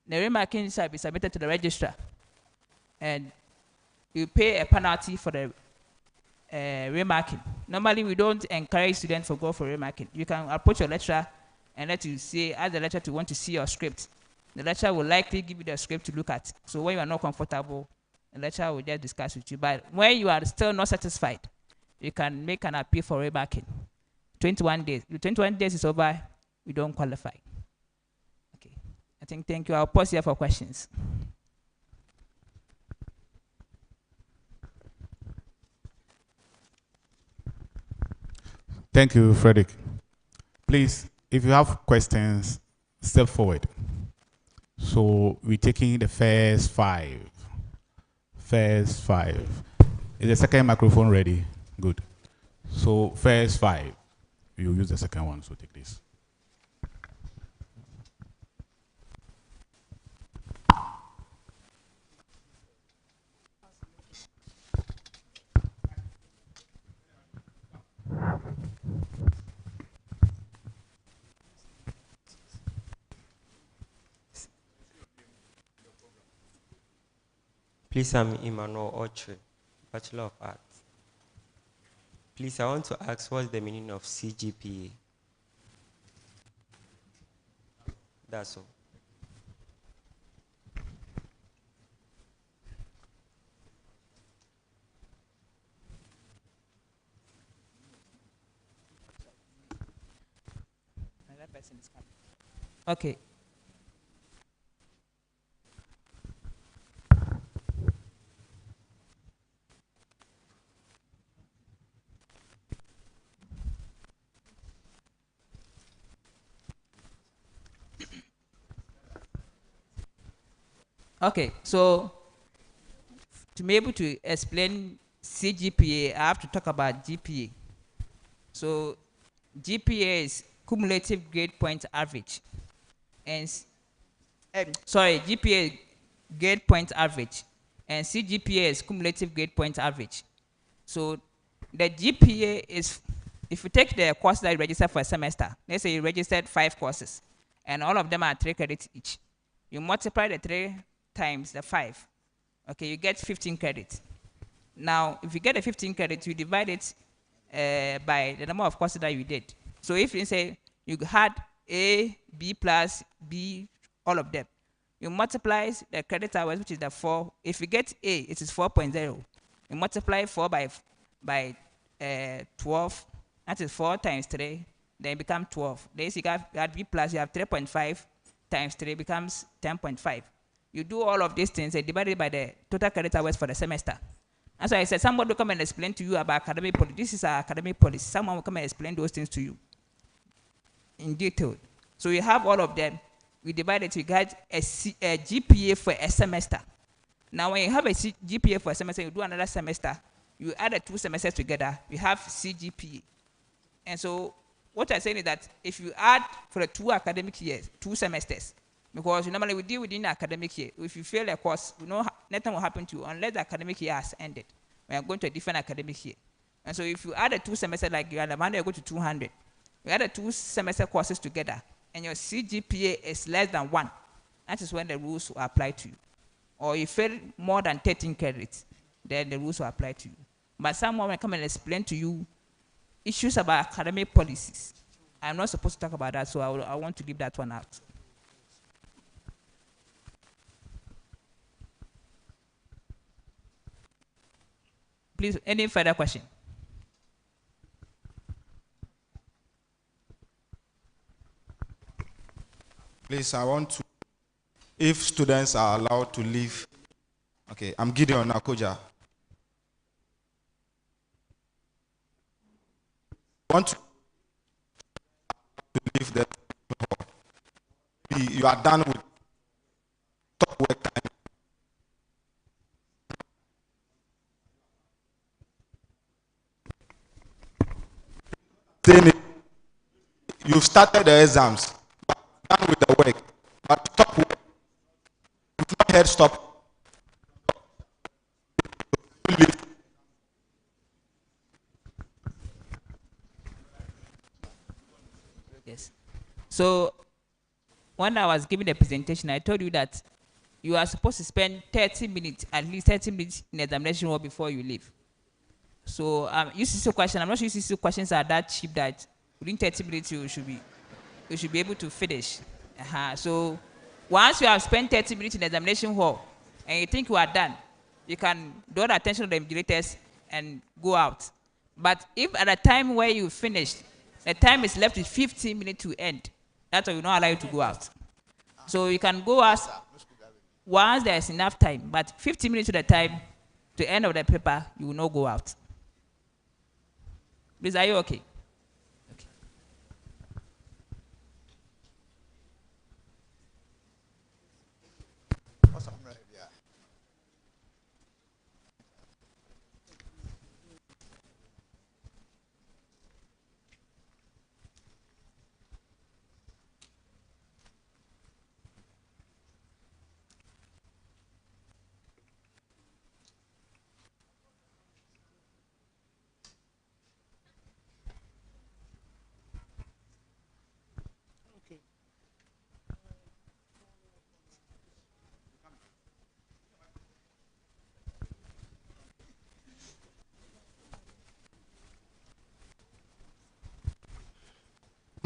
The remarking shall be submitted to the registrar, and you pay a penalty for the remarking. Normally, we don't encourage students to go for remarking. You can approach your lecturer and let you say, ask the lecturer to want to see your script. The lecturer will likely give you the script to look at. So when you are not comfortable, the lecturer will just discuss with you. But when you are still not satisfied, you can make an appeal for remarking. 21 days. If 21 days is over, we don't qualify. Okay. Thank you. I'll pause here for questions. Thank you, Frederick. Please, if you have questions, step forward. So we're taking the first five. First five. Is the second microphone ready? Good. So first five. You use the second one, so take this. Please, I'm Emmanuel Oche, Bachelor of Arts. Please, I want to ask what's the meaning of CGPA? That's all. Another person is coming. Okay. Okay, so to be able to explain CGPA, I have to talk about GPA. So GPA is cumulative grade point average. And GPA is grade point average. And CGPA is cumulative grade point average. So the GPA is, if you take the course that you registered for a semester, let's say you registered 5 courses, and all of them are 3 credits each. You multiply the 3 times the 5. Okay, you get 15 credits. Now, if you get the 15 credits, you divide it by the number of courses that you did. So if you say you had A, B plus, B, all of them, you multiply the credit hours, which is the 4. If you get A, it is 4.0. You multiply 4 by 12. That is 4 times 3. Then it becomes 12. Then you have B plus, you have 3.5 times 3 becomes 10.5. You do all of these things and divide it by the total credit hours for the semester. That's why I said somebody will come and explain to you about academic policy. This is our academic policy. Someone will come and explain those things to you in detail. So you have all of them. We divide it. We get a GPA for a semester. Now, when you have a GPA for a semester, you do another semester, you add the 2 semesters together, you have CGPA. And so what I'm saying is that if you add for the 2 academic years, 2 semesters, because normally we deal within the academic year. If you fail a course, you know nothing will happen to you unless the academic year has ended. We are going to a different academic year. And so if you add the 2 semesters, like you are the man, you go to 200. You add the 2 semester courses together, and your CGPA is less than 1. That is when the rules will apply to you. Or you fail more than 13 credits, then the rules will apply to you. But someone will come and explain to you issues about academic policies. I'm not supposed to talk about that, so I want to leave that one out. Please, any further question? Please, I want to, if students are allowed to leave, okay, I'm Gideon Nakoja. I want to leave the hall. You are done with top work time. You've started the exams, done with the work, but stop work. You've not heard stop. Yes. So when I was giving the presentation, I told you that you are supposed to spend 30 minutes, at least 30 minutes in the examination hall before you leave. So UCC question, I'm not sure UCC questions are that cheap that within 30 minutes you should be able to finish. So once you have spent 30 minutes in the examination hall and you think you are done, you can draw the attention of the invigilators and go out. But if at the time where you finished, the time is left with 15 minutes to end, that's why we don't allow you to go out. So you can go out once there is enough time, but 15 minutes to the time, to the end of the paper, you will not go out. Please, are you okay? Okay.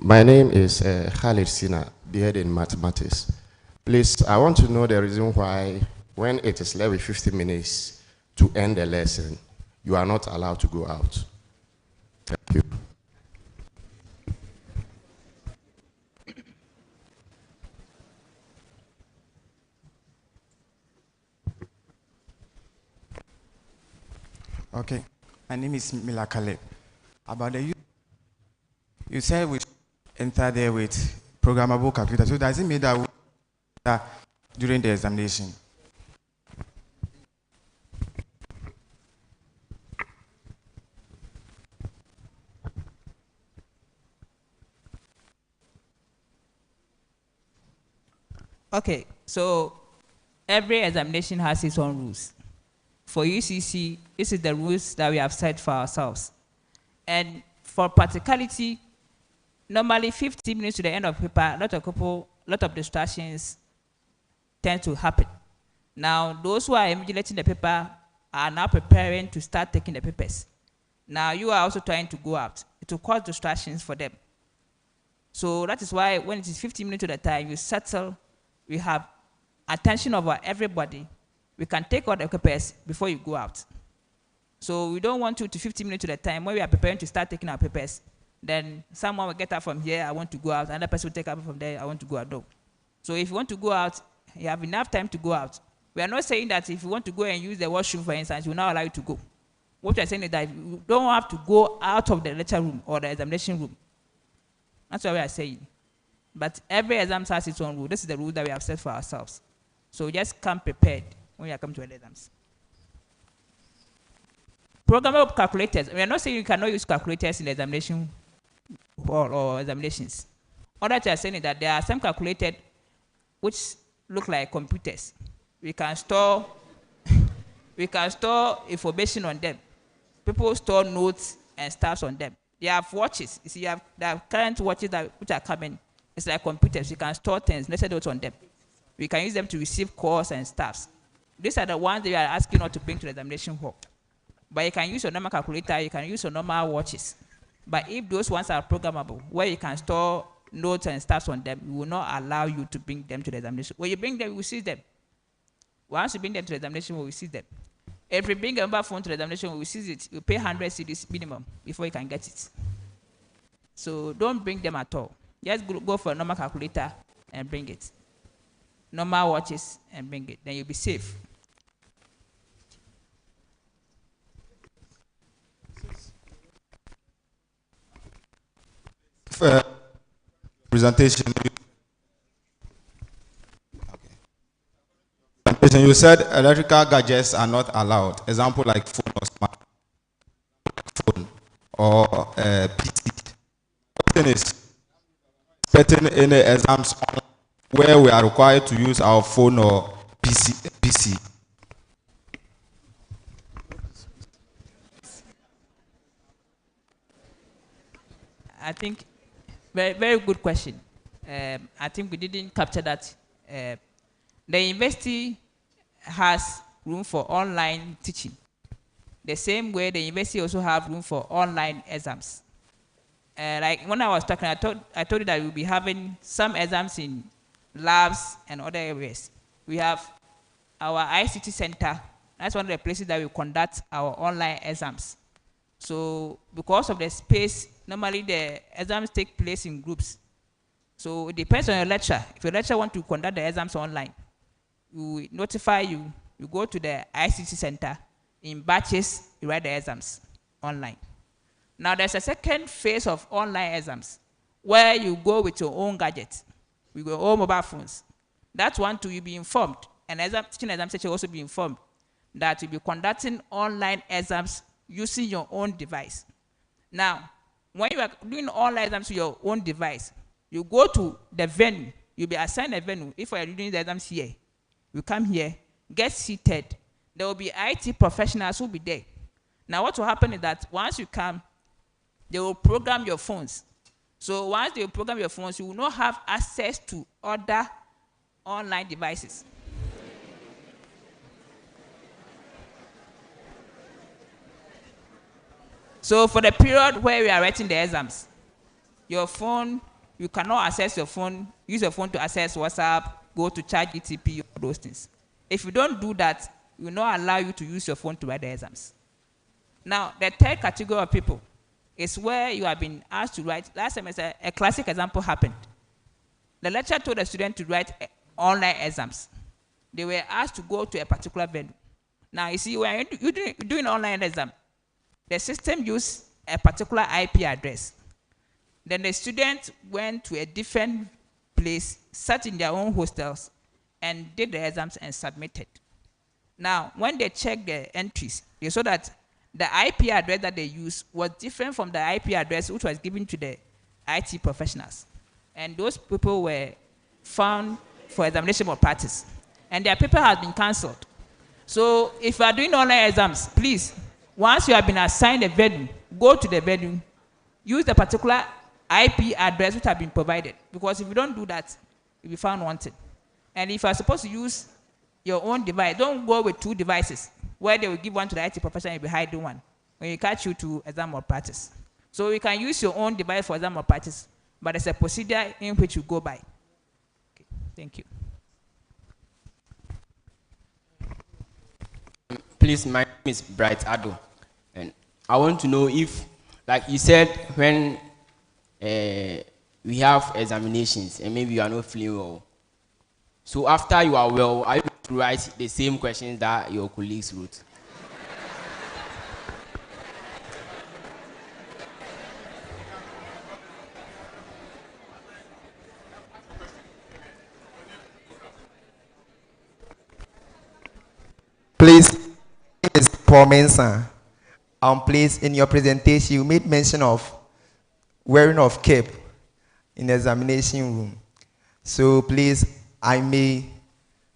My name is Khalid Sina, BEd in Mathematics. Please, I want to know the reason why when it is left with 50 minutes to end the lesson, you are not allowed to go out. Thank you. Okay, my name is Mila Caleb. About the you said we enter there with programmable computer. So does it mean that we during the examination? Okay, so every examination has its own rules. For UCC, this is the rules that we have set for ourselves. And for practicality, normally 15 minutes to the end of paper, lot of distractions tend to happen. Now, those who are invigilating the paper are now preparing to start taking the papers. Now, you are also trying to go out. It will cause distractions for them. So that is why when it is 15 minutes to the time, you settle, we have attention over everybody. We can take all the papers before you go out. So we don't want you to 15 minutes to the time when we are preparing to start taking our papers. Then someone will get up from here, I want to go out. Another person will take up from there, I want to go out. No. So if you want to go out, you have enough time to go out. We are not saying that if you want to go and use the washroom, for instance, we will not allow you to go. What we are saying is that you don't have to go out of the lecture room or the examination room. That's what we are saying. But every exam has its own rule. This is the rule that we have set for ourselves. So just come prepared when you come to exams. Programmable calculators. We are not saying you cannot use calculators in the examination or examinations. All that you are saying is that there are some calculators which look like computers. We can store information on them. People store notes and stuff on them. You have watches. You see, you have the current watches which are coming. It's like computers. You can store things, necessary notes on them. We can use them to receive calls and stuff. These are the ones that we are asking not to bring to the examination hall. But you can use your normal calculator, you can use your normal watches. But if those ones are programmable, where you can store notes and stuff on them, we will not allow you to bring them to the examination. When you bring them, we will see them. Once you bring them to the examination, we will see them. If you bring a mobile phone to the examination, we will see it. You pay 100 cedis minimum before you can get it. So don't bring them at all. Just go for a normal calculator and bring it. Normal watches and bring it. Then you'll be safe. Presentation. Okay. You said electrical gadgets are not allowed. Example like phone or smartphone or PC. Question is, expecting any exams where we are required to use our phone or PC. I think very, very good question. I think we didn't capture that. The university has room for online teaching. The same way the university also have room for online exams. Like when I was talking, I told you that we'll be having some exams in labs and other areas. We have our ICT center. That's one of the places that we conduct our online exams. So because of the space, normally the exams take place in groups. So it depends on your lecturer. If your lecturer wants to conduct the exams online, we will notify you. You go to the ICT center. In batches, you write the exams online. Now there's a second phase of online exams where you go with your own gadget, with your own mobile phones. That one too, you'll be informed. And teaching exam teacher will also be informed that you'll be conducting online exams using your own device. Now, when you are doing online exams with your own device, you go to the venue. You'll be assigned a venue. If you are doing the exams here, you come here, get seated. There will be IT professionals who will be there. Now, what will happen is that once you come, they will program your phones. So once they program your phones, you will not have access to other online devices. So for the period where we are writing the exams, your phone, you cannot access your phone, use your phone to access WhatsApp, go to ChatGPT, all those things. If you don't do that, we will not allow you to use your phone to write the exams. Now, the third category of people is where you have been asked to write. Last semester, a classic example happened. The lecturer told the student to write online exams. They were asked to go to a particular venue. Now, you see, when you're doing online exam, the system used a particular IP address. Then the student went to a different place, sat in their own hostels, and did the exams and submitted. Now, when they checked the entries, they saw that the IP address that they used was different from the IP address which was given to the IT professionals. And those people were found for examination malpractice. And their paper has been cancelled. So if you are doing online exams, please, once you have been assigned a venue, go to the venue, use the particular IP address which has been provided. Because if you don't do that, you'll be found wanted. And if you are supposed to use your own device, don't go with two devices, where they will give one to the IT professional and you'll be hiding one when you catch you to exam malpractice. So you can use your own device for exam malpractice, but there's a procedure in which you go by. Okay, thank you. Please, my name is Bright Ado, and I want to know if, like you said, when we have examinations and maybe you are not feeling well, so after you are well, are you going to write the same questions that your colleagues wrote? Please, it's Paul Mensah. Please, in your presentation, you made mention of wearing of cap in the examination room. So please, I may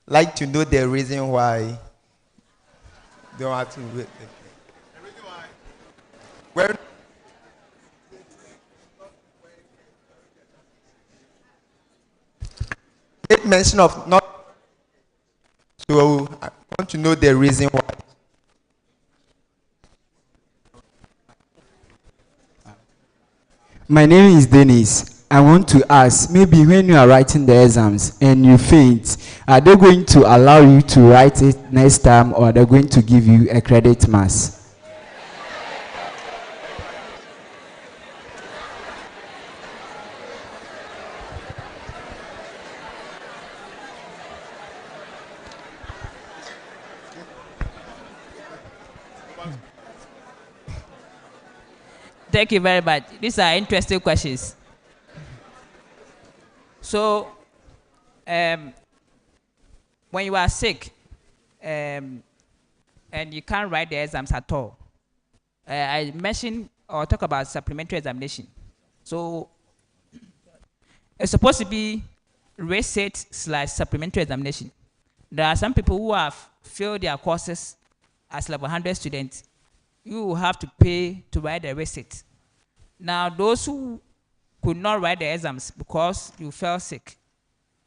like to know the reason why. Don't have to wait. The reason why? Wearing made mention of not. So I want to know the reason why. My name is Dennis. I want to ask, maybe when you are writing the exams and you faint, are they going to allow you to write it next time, or are they going to give you a credit mass? Thank you very much. These are interesting questions. So, when you are sick and you can't write the exams at all, I mentioned or talk about supplementary examination. So, it's supposed to be reset/supplementary examination. There are some people who have failed their courses as level 100 students. You will have to pay to write the receipt. Now, those who could not write the exams because you fell sick,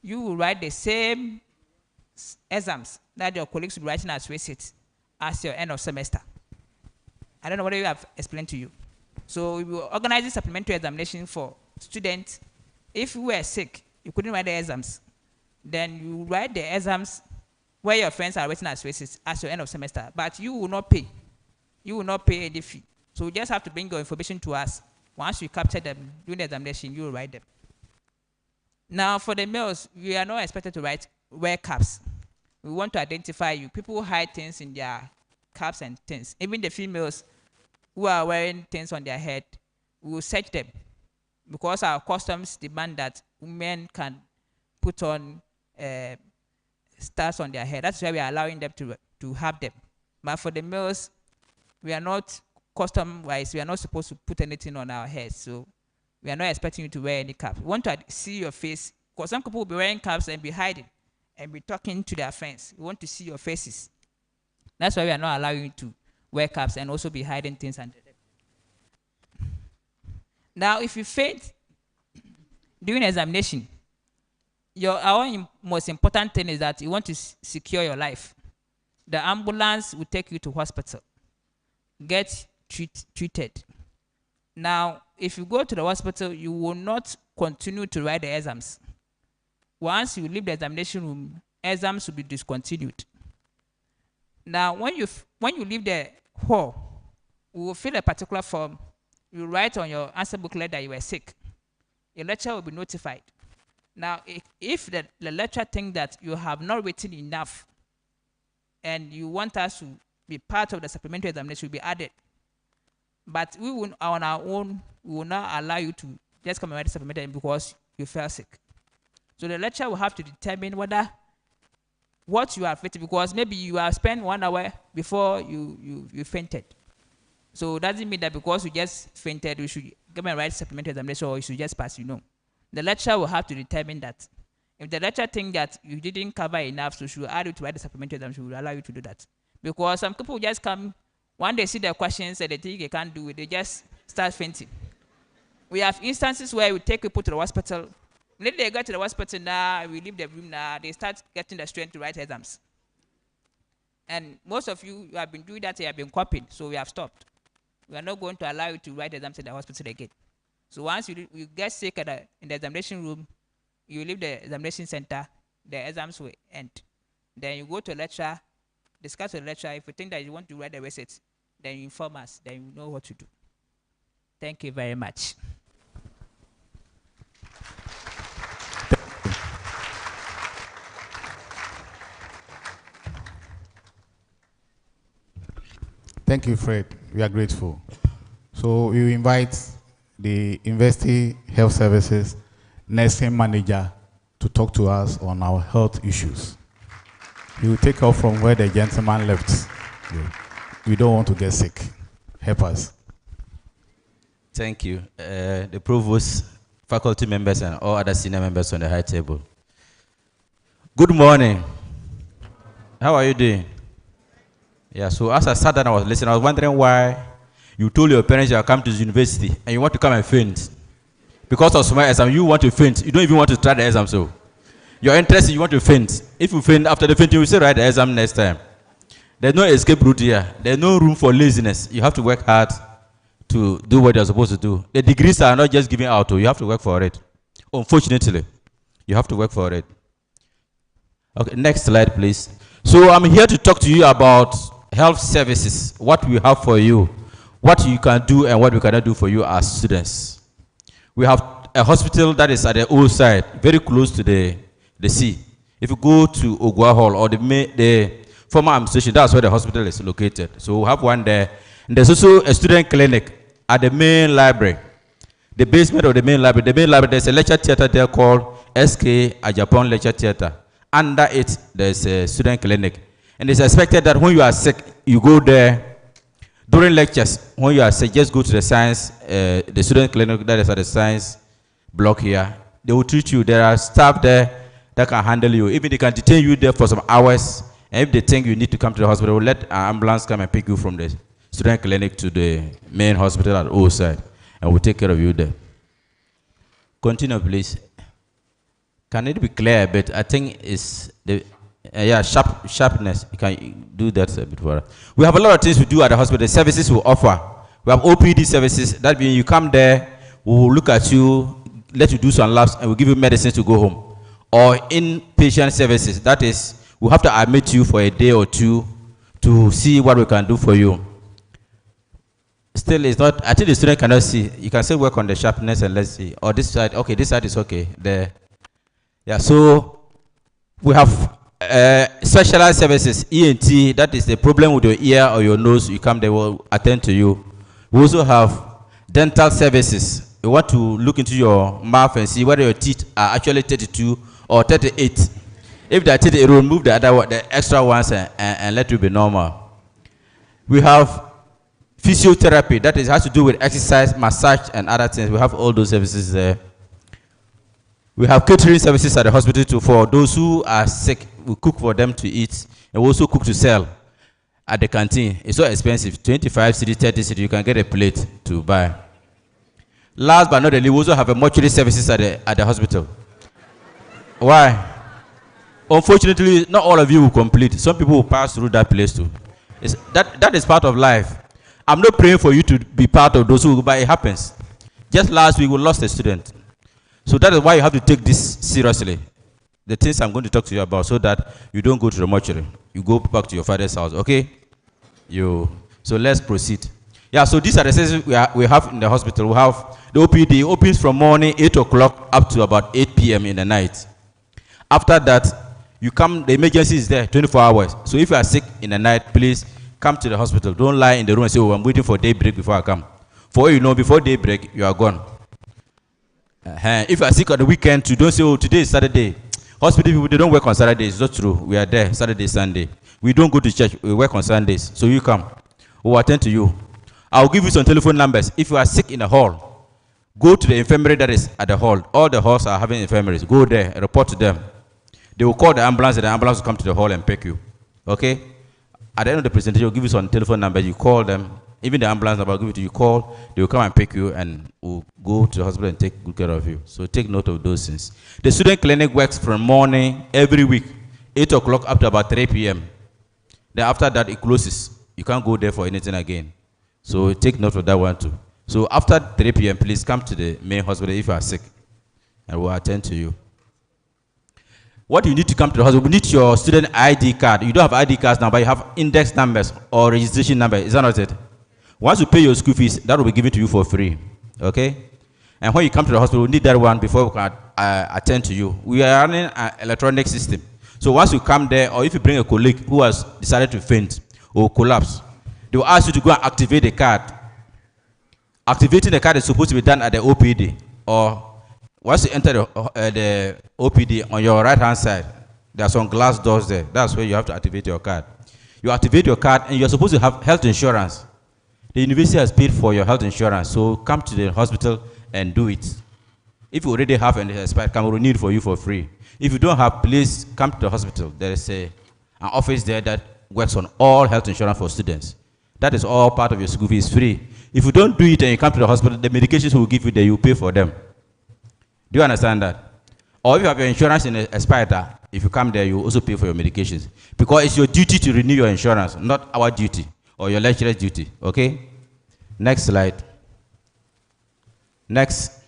you will write the same exams that your colleagues will be writing as receipt as your end of semester. I don't know whether you have explained to you. So we will organize a supplementary examination for students. If you were sick, you couldn't write the exams, then you write the exams where your friends are writing as receipts as your end of semester, but you will not pay. You will not pay any fee. So you just have to bring your information to us. Once you capture them during the examination, you will write them. Now, for the males, we are not expected to wear caps. We want to identify you. People hide things in their caps and things. Even the females who are wearing things on their head, we will search them because our customs demand that women can put on stars on their head. That's why we are allowing them to have them. But for the males, we are not custom-wise. We are not supposed to put anything on our heads. So we are not expecting you to wear any cap. We want to see your face, because some people will be wearing caps and be hiding and be talking to their friends. We want to see your faces. That's why we are not allowing you to wear caps and also be hiding things under them. Now, if you faint during examination, our most important thing is that you want to secure your life. The ambulance will take you to hospital. Get treated. Now, if you go to the hospital, you will not continue to write the exams. Once you leave the examination room, exams will be discontinued. Now, when you leave the hall, we will fill a particular form. You write on your answer booklet that you were sick. Your lecturer will be notified. Now, if the lecturer thinks that you have not written enough and you want us to be part of the supplementary examination, will be added. But we will, on our own, we will not allow you to just come and write the supplementary because you fell sick. So the lecturer will have to determine whether what you have written, because maybe you have spent 1 hour before you fainted. So it doesn't mean that because you just fainted, you should come and write supplementary examination or you should just pass, The lecturer will have to determine that. If the lecturer thinks that you didn't cover enough, so she will add you to write the supplementary examination, she will allow you to do that. Because some people just come, when they see the questions and they think they can't do it, they just start fainting. We have instances where we take people to the hospital. When they get to the hospital now, we leave the room now, they start getting the strength to write exams. And most of you have been doing that, you have been copying, so we have stopped. We are not going to allow you to write exams in the hospital again. So once you get sick in the examination room, you leave the examination center, the exams will end. Then you go to a lecturer, discuss with the lecturer. If you think that you want to write the receipt, then you inform us, then you know what to do. Thank you very much. Thank you, Fred. We are grateful. So we invite the University Health Services Nursing Manager to talk to us on our health issues. You will take off from where the gentleman left. Yeah. We don't want to get sick. Help us. Thank you. The provost, faculty members, and all other senior members on the high table. Good morning. How are you doing? Yeah, so as I sat down, I was listening. I was wondering why you told your parents you have come to the university and you want to come and faint. Because of small exam, you want to faint. You don't even want to try the exam, so you're interested, you want to faint. If you faint, after the faint, you will still write the exam next time. There's no escape route here. There's no room for laziness. You have to work hard to do what you're supposed to do. The degrees are not just given out, you have to work for it. Unfortunately, you have to work for it. Okay, next slide, please. So I'm here to talk to you about health services, what we have for you, what you can do and what we cannot do for you as students. We have a hospital that is at the old side, very close to the sea. If you go to Ogwa Hall or the former administration, that's where the hospital is located. So we have one there. And there's also a student clinic at the main library. The basement of the main library, there's a lecture theater there called SK Ajapon Lecture Theater. Under it, there's a student clinic. And it's expected that when you are sick, you go there. During lectures, when you are sick, just go to the science, the student clinic that is at the science block here. They will treat you. There are staff there that can handle you. Even they can detain you there for some hours. And if they think you need to come to the hospital, we'll let an ambulance come and pick you from the student clinic to the main hospital at the old side. And we'll take care of you there. Continue, please. Can it be clear a bit? I think it's the sharpness. You can do that a bit for us. We have a lot of things we do at the hospital. The services we offer. We have OPD services. That means you come there, we will look at you, let you do some labs, and we'll give you medicines to go home. Or inpatient services. That is, we have to admit you for a day or two to see what we can do for you. Still, it's not. I think the student cannot see. You can still work on the sharpness and let's see. Or this side. Okay, this side is okay. There. Yeah. So we have specialized services, ENT. That is the problem with your ear or your nose. You come, they will attend to you. We also have dental services. You want to look into your mouth and see whether your teeth are actually 32 or 38. If they are 38, remove the extra ones and let you be normal. We have physiotherapy, that is, has to do with exercise, massage, and other things. We have all those services there. We have catering services at the hospital too. For those who are sick, we cook for them to eat, and we also cook to sell at the canteen. It's so expensive, 25 cedi, 30 cedi, you can get a plate to buy. Last but not the least, we also have a mortuary services at the hospital. Why? Unfortunately, not all of you will complete. Some people will pass through that place too. That is part of life. I'm not praying for you to be part of those who, but it happens. Just last week, we lost a student. So that is why you have to take this seriously. The things I'm going to talk to you about, so that you don't go to the mortuary. You go back to your father's house, okay? So let's proceed. Yeah, so these are the services we have in the hospital. We have the OPD, opens from morning 8 o'clock up to about 8 p.m. in the night. After that, you come, the emergency is there 24 hours. So if you are sick in the night, please come to the hospital. Don't lie in the room and say, oh, I'm waiting for daybreak before I come. For all you know, before daybreak, you are gone. If you are sick on the weekend, you don't say, oh, today is Saturday. Hospital people, they don't work on Saturdays. It's not true. We are there Saturday, Sunday. We don't go to church. We work on Sundays. So you come. We'll attend to you. I'll give you some telephone numbers. If you are sick in a hall, go to the infirmary that is at the hall. All the halls are having infirmaries. Go there and report to them. They will call the ambulance, and the ambulance will come to the hall and pick you. Okay? At the end of the presentation, we'll give you some telephone numbers. You call them. Even the ambulance number, I'll give it to you. Call. They will come and pick you, and we'll go to the hospital and take good care of you. So take note of those things. The student clinic works from morning every week, 8 o'clock up to about 3 p.m. Then after that, it closes. You can't go there for anything again. So take note of that one too. So after 3 p.m., please come to the main hospital if you are sick, and we'll attend to you. What you need to come to the hospital, we need your student ID card. You don't have ID cards now, but you have index numbers or registration number. Is that not it? Once you pay your school fees, that will be given to you for free. Okay? And when you come to the hospital, we need that one before we can attend to you. We are running an electronic system. So once you come there, or if you bring a colleague who has decided to faint or collapse, they will ask you to go and activate the card. Activating the card is supposed to be done at the OPD, or once you enter the OPD on your right-hand side, There are some glass doors there. That's where you have to activate your card. You activate your card, and you're supposed to have health insurance. The university has paid for your health insurance, so come to the hospital and do it. If you already have an expired card, we'll need for you for free. If you don't have, please come to the hospital. There is an office there that works on all health insurance for students. That is all part of your school fee. It's free. If you don't do it and you come to the hospital, the medications we'll give you there, you pay for them. Do you understand that? Or if you have your insurance in expired, if you come there, you also pay for your medications. Because it's your duty to renew your insurance, not our duty or your lecturer's duty. Okay? Next slide. Next.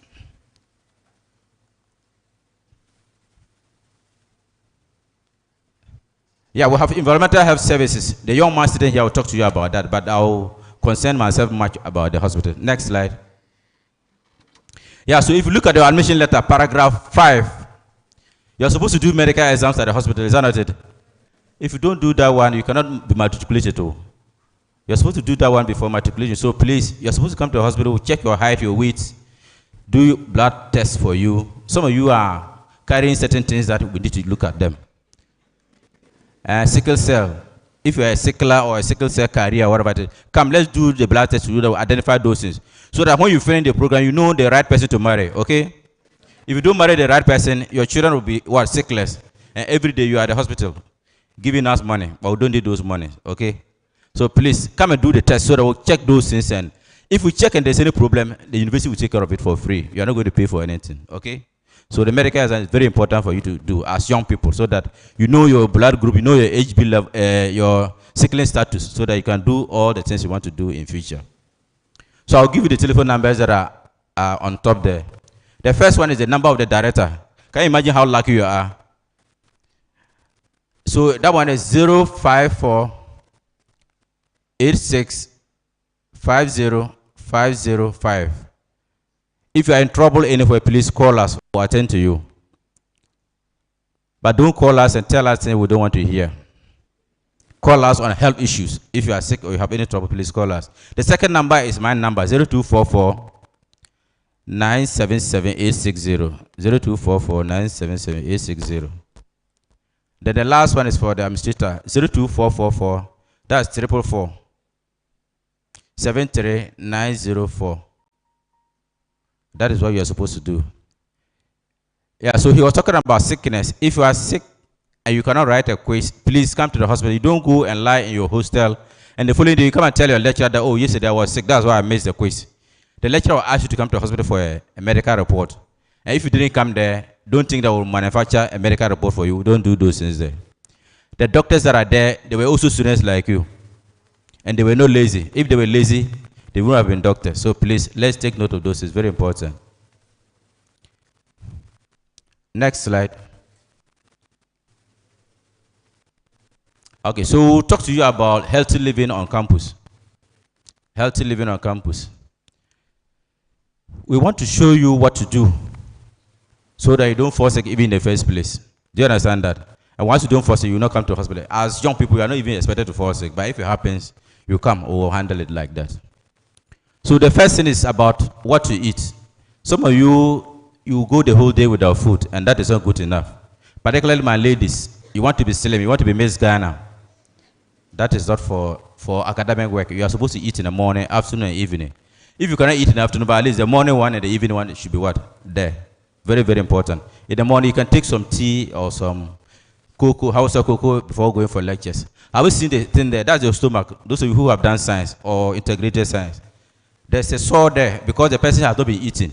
Yeah, we have environmental health services. The young man sitting here will talk to you about that, but I'll concern myself much about the hospital. Next slide. Yeah, so if you look at the admission letter, paragraph 5, you're supposed to do medical exams at the hospital, is that not it? If you don't do that one, you cannot be matriculated. You're supposed to do that one before matriculation. So please, you're supposed to come to the hospital, check your height, your weight, do blood tests for you. Some of you are carrying certain things that we need to look at them. Sickle cell. If you're a sickler or a sickle cell carrier or whatever it is, come, let's do the blood test to identify those things. So that when you finish the program, you know the right person to marry, okay? If you don't marry the right person, your children will be, what, sickless. And every day you are at the hospital giving us money, but we don't need those money, okay? So please, come and do the test so that we'll check those things. And if we check and there's any problem, the university will take care of it for free. You are not going to pay for anything, okay? So the medical exam is very important for you to do as young people so that you know your blood group, you know your HB level, your sickling status, so that you can do all the things you want to do in future. So I'll give you the telephone numbers that are on top there. The first one is the number of the director. Can you imagine how lucky you are? So that one is 054 86 50 505. If you are in trouble anywhere, please call us. We'll attend to you. But don't call us and tell us things we don't want to hear. Call us on health issues. If you are sick or you have any trouble, please call us. The second number is my number, 0244 977 860. 0244 977 860. Then the last one is for the administrator, 02444. That's 444 73904. That is what you are supposed to do. Yeah, so he was talking about sickness. If you are sick and you cannot write a quiz, please come to the hospital. You don't go and lie in your hostel. And the following day, you come and tell your lecturer that, oh, yesterday I was sick. That's why I missed the quiz. The lecturer will ask you to come to the hospital for a medical report. And if you didn't come there, don't think that will manufacture a medical report for you. Don't do those things there. The doctors that are there, they were also students like you. And they were not lazy. If they were lazy, they wouldn't have been doctors. So please, let's take note of those. It's very important. Next slide. Okay, so we'll talk to you about healthy living on campus. Healthy living on campus. We want to show you what to do so that you don't fall sick even in the first place. Do you understand that? And once you don't fall sick, you will not come to the hospital. As young people, you are not even expected to fall sick. But if it happens, you come or we'll handle it like that. So the first thing is about what to eat. Some of you go the whole day without food, and that is not good enough. Particularly my ladies, you want to be slim, you want to be Miss Ghana. That is not for academic work. You are supposed to eat in the morning, afternoon, and evening. If you cannot eat in the afternoon, but at least the morning one and the evening one should be what? There. Very, very important. In the morning, you can take some tea or some cocoa, house of cocoa, before going for lectures. Have you seen the thing there? That's your stomach. Those of you who have done science or integrated science. There's a sore there because the person has not been eating.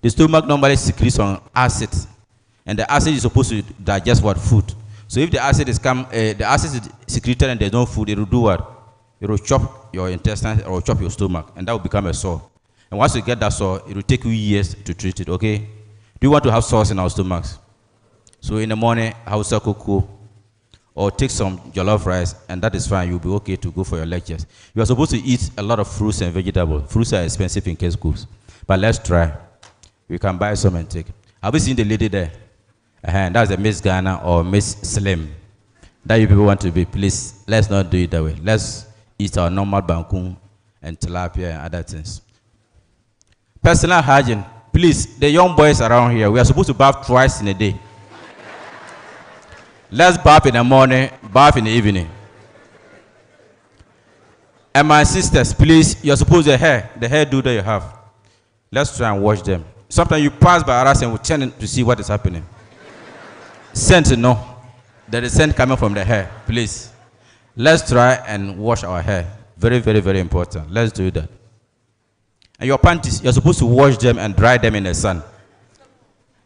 The stomach normally secretes on acid, and the acid is supposed to digest what? Food. So if the acid is secreted and there's no food, it will do what? It will chop your intestines or chop your stomach, and that will become a sore. And once you get that sore, it will take you years to treat it, okay? Do you want to have sores in our stomachs? So in the morning, have some cocoa, or take some jollof rice, and that is fine. You'll be okay to go for your lectures. You are supposed to eat a lot of fruits and vegetables. Fruits are expensive in case schools, but let's try. We can buy some and take. Have you seen the lady there? That's a Miss Ghana or Miss Slim. That you people want to be. Please, let's not do it that way. Let's eat our normal bangkun and tilapia and other things. Personal hygiene. Please, the young boys around here, we are supposed to bath twice in a day. Let's bath in the morning, bath in the evening. And my sisters, please, you're supposed to the hairdo that you have. Let's try and wash them. Sometimes you pass by us and we turn to see what is happening. Scent, no. There is scent coming from the hair. Please. Let's try and wash our hair. Very, very, very important. Let's do that. And your panties, you're supposed to wash them and dry them in the sun.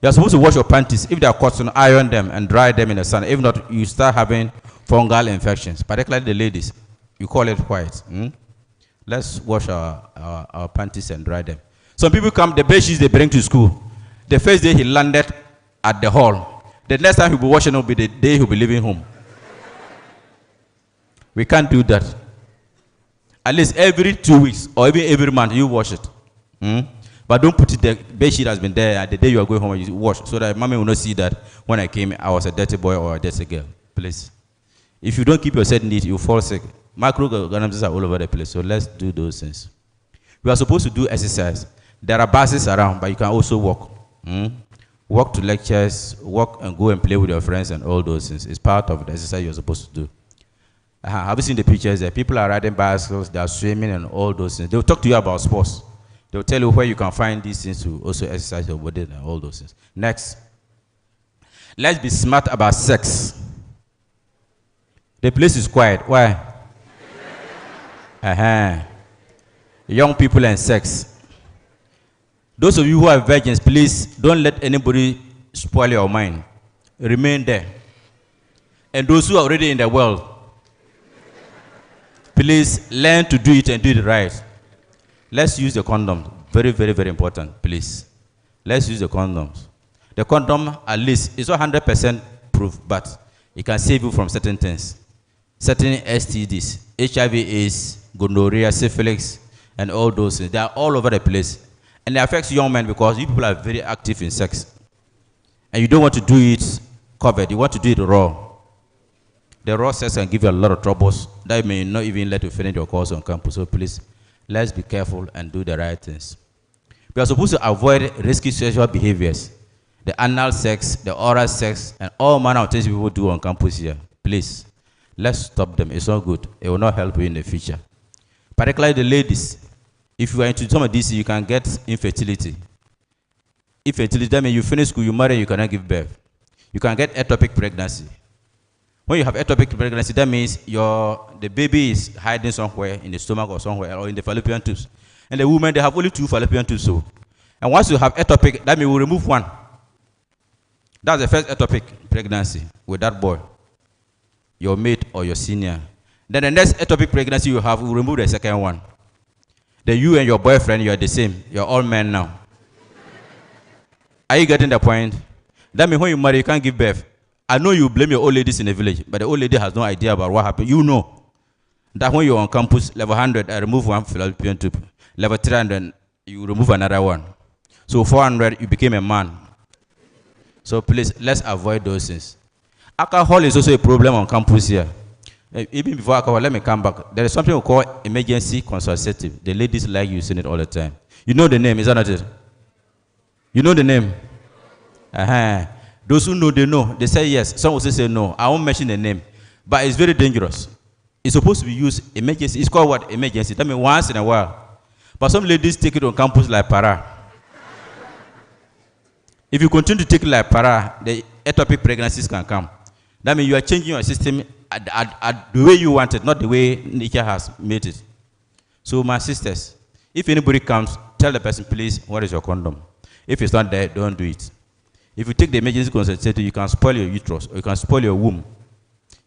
You're supposed to wash your panties. If they are cotton, iron them and dry them in the sun. If not, you start having fungal infections, particularly the ladies. You call it white. Let's wash our panties and dry them. Some people come, the bed sheets they bring to school. The first day he landed at the hall. The next time he'll be washing will be the day he'll be leaving home. We can't do that. At least every 2 weeks or even every month you wash it. But don't put it the bed sheet has been there and the day you are going home you wash so that mommy will not see that when I came I was a dirty boy or a dirty girl. Please. If you don't keep yourself neat, you fall sick. Microorganisms are all over the place, so let's do those things. We are supposed to do exercise. There are buses around, but you can also walk. Walk to lectures, walk and go and play with your friends and all those things. It's part of the exercise you're supposed to do. Have you seen the pictures there? People are riding bicycles, they are swimming and all those things. They'll talk to you about sports. They'll tell you where you can find these things to also exercise your body and all those things. Next. Let's be smart about sex. The place is quiet. Why? Young people and sex. Those of you who are virgins, please don't let anybody spoil your mind. Remain there. And those who are already in the world, please learn to do it and do it right. Let's use the condom. Very, very, very important, please. Let's use the condoms. The condom, at least, is not 100% proof, but it can save you from certain things. Certain STDs, HIV AIDS, gonorrhea, syphilis, and all those things. They are all over the place. And it affects young men because you people are very active in sex. And you don't want to do it covered. You want to do it raw. The raw sex can give you a lot of troubles that may not even let you finish your course on campus. So please, let's be careful and do the right things. We are supposed to avoid risky sexual behaviors. The anal sex, the oral sex, and all manner of things people do on campus here. Please, let's stop them. It's not good. It will not help you in the future. Particularly the ladies. If you are into some of these, you can get infertility. Infertility, that means you finish school, you marry, you cannot give birth. You can get ectopic pregnancy. When you have ectopic pregnancy, that means the baby is hiding somewhere in the stomach or somewhere or in the fallopian tubes. And the women, they have only 2 fallopian tubes. So. And once you have ectopic, that means we remove one. That's the first ectopic pregnancy with that boy, your mate or your senior. Then the next ectopic pregnancy you have, we remove the second one. Then you and your boyfriend, you are the same. You're all men now. Are you getting the point? That means when you marry, you can't give birth. I know you blame your old ladies in the village, but the old lady has no idea about what happened. You know that when you're on campus, level 100, I remove one fallopian tube. Level 300, you remove another one. So 400, you became a man. So please, let's avoid those things. Alcohol is also a problem on campus here. Even before alcohol, let me come back. There is something we call emergency contraceptive. The ladies like using it all the time. You know the name, is that not it? You know the name? Those who know, they know. They say yes. Some will say no. I won't mention the name. But it's very dangerous. It's supposed to be used emergency. It's called what? Emergency. That means once in a while. But some ladies take it on campus like para. If you continue to take it like para, the ectopic pregnancies can come. That means you are changing your system at the way you want it, not the way nature has made it. So my sisters, if anybody comes, tell the person, please, what is your condom? If it's not there, don't do it. If you take the emergency contraceptive, you can spoil your uterus, or you can spoil your womb.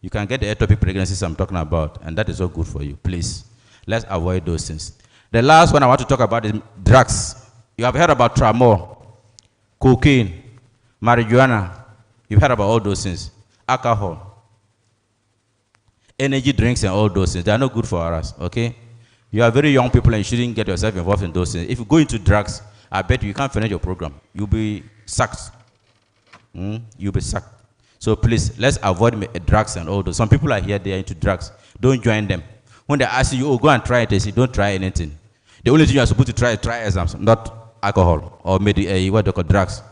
You can get the ectopic pregnancies I'm talking about, and that is not good for you. Please, let's avoid those things. The last one I want to talk about is drugs. You have heard about tramol, cocaine, marijuana. You've heard about all those things. Alcohol, energy drinks, and all those things. They are not good for us, okay? You are very young people and you shouldn't get yourself involved in those things. If you go into drugs, I bet you can't finish your program. You'll be sacked. You'll be sacked. So please, let's avoid drugs and all those. Some people are here, they are into drugs. Don't join them. When they ask you, oh, go and try it, they say, don't try anything. The only thing you are supposed to try is try exams, not alcohol or maybe what they call drugs.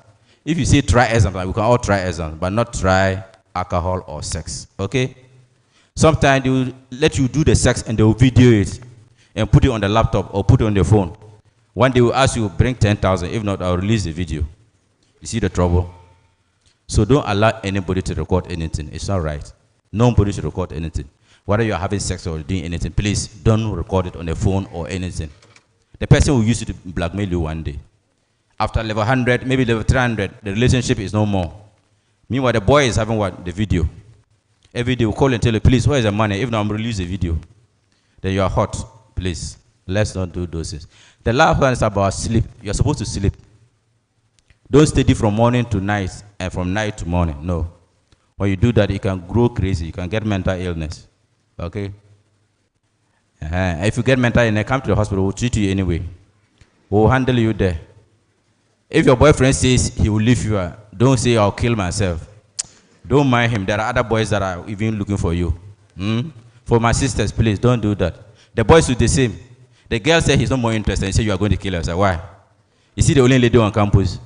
If you say try exams, we can all try exams, but not try alcohol, or sex. Okay? Sometimes they will let you do the sex and they will video it and put it on the laptop or put it on the phone. One day will ask you, bring 10,000. If not, I'll release the video. You see the trouble? So don't allow anybody to record anything. It's not right. Nobody should record anything. Whether you're having sex or doing anything, please don't record it on the phone or anything. The person will use it to blackmail you one day. After level 100, maybe level 300, the relationship is no more. Meanwhile, the boy is having what? The video. Every day we call and tell you, please, where is the money? If not, I'm release the video. Then you are hot. Please, let's not do those things. The last one is about sleep. You're supposed to sleep. Don't steady from morning to night and from night to morning. No. When you do that, you can grow crazy. You can get mental illness. Okay? If you get mental illness, come to the hospital. We'll treat you anyway. We'll handle you there. If your boyfriend says he will leave you, don't say, I'll kill myself. Don't mind him. There are other boys that are even looking for you. For my sisters, please, don't do that. The boys do the same. The girl said he's not more interested and say you are going to kill yourself. Why? You see the only lady on campus.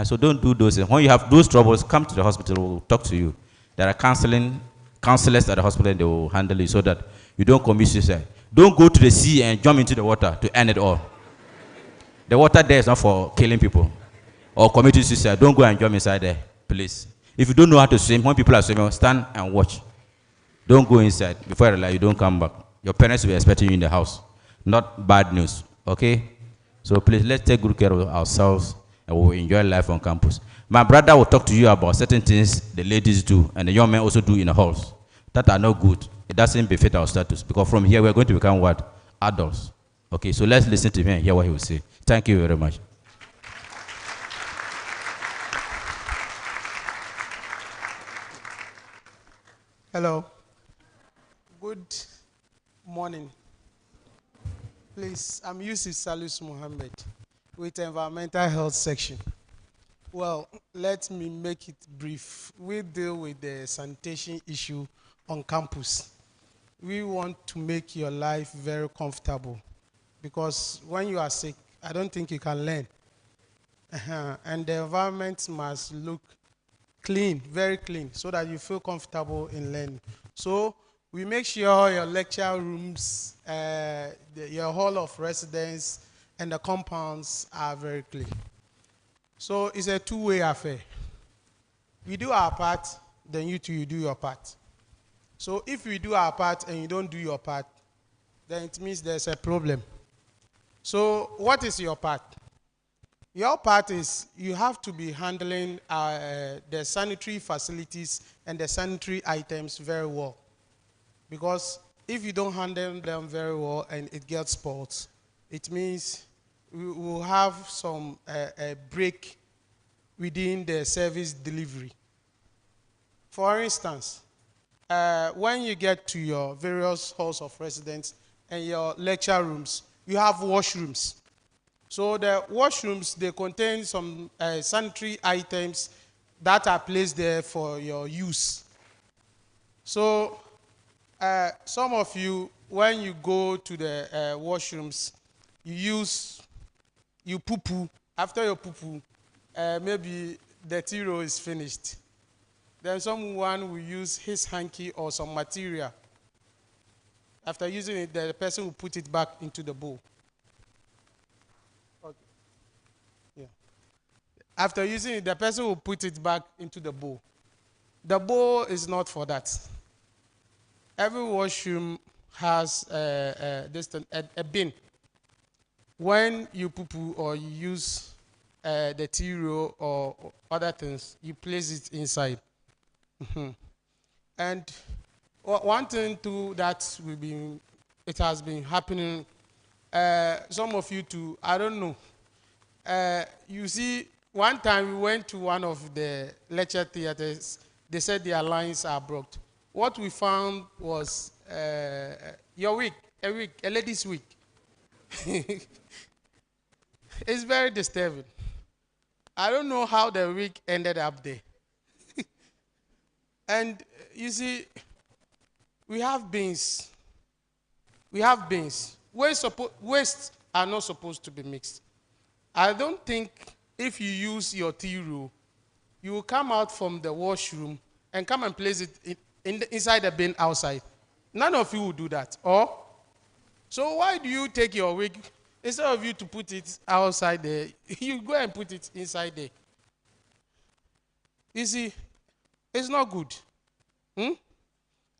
So don't do those things. When you have those troubles, come to the hospital. We'll talk to you. There are counselors at the hospital, and they will handle you so that you don't commit suicide. Don't go to the sea and jump into the water to end it all. The water there is not for killing people or committing suicide. Don't go and jump inside there, please. If you don't know how to swim, when people are swimming, stand and watch. Don't go inside. Before I realize you don't come back. Your parents will be expecting you in the house. Not bad news, okay? So please, let's take good care of ourselves and we'll enjoy life on campus. My brother will talk to you about certain things the ladies do and the young men also do in the halls that are not good. It doesn't befit our status because from here we're going to become what? Adults. Okay, so let's listen to him and hear what he will say. Thank you very much. Hello. Good morning. Please, I'm Yusuf Salus Mohammed with Environmental Health Section. Well, let me make it brief. We deal with the sanitation issue on campus. We want to make your life very comfortable because when you are sick, I don't think you can learn. And the environment must look clean, very clean, so that you feel comfortable in learning. So we make sure your lecture rooms, your hall of residence, and the compounds are very clean. So it's a two-way affair. We do our part, then you do your part. So if we do our part and you don't do your part, then it means there's a problem. So what is your part? Your part is you have to be handling the sanitary facilities and the sanitary items very well. Because if you don't handle them very well and it gets spoiled, it means we will have some break within the service delivery. For instance, when you get to your various halls of residence and your lecture rooms, you have washrooms. So the washrooms, they contain some sanitary items that are placed there for your use. So some of you, when you go to the washrooms, you poo-poo. After your poo-poo, maybe the tiro is finished. Then someone will use his hanky or some material. After using it, the person will put it back into the bowl. Okay. Yeah. After using it, the person will put it back into the bowl. The bowl is not for that. Every washroom has a bin. When you poo-poo or you use the tiro or other things, you place it inside. And one thing too that it has been happening, some of you too, I don't know. You see, one time we went to one of the lecture theaters, they said their lines are blocked. What we found was a ladies' week. It's very disturbing. I don't know how the week ended up there. And you see, we have bins. Waste are not supposed to be mixed. I don't think if you use your tea roll, you will come out from the washroom and come and place it inside the bin outside. None of you will do that. Or, so why do you take your wig, instead of you to put it outside there, you go and put it inside there? You see, it's not good.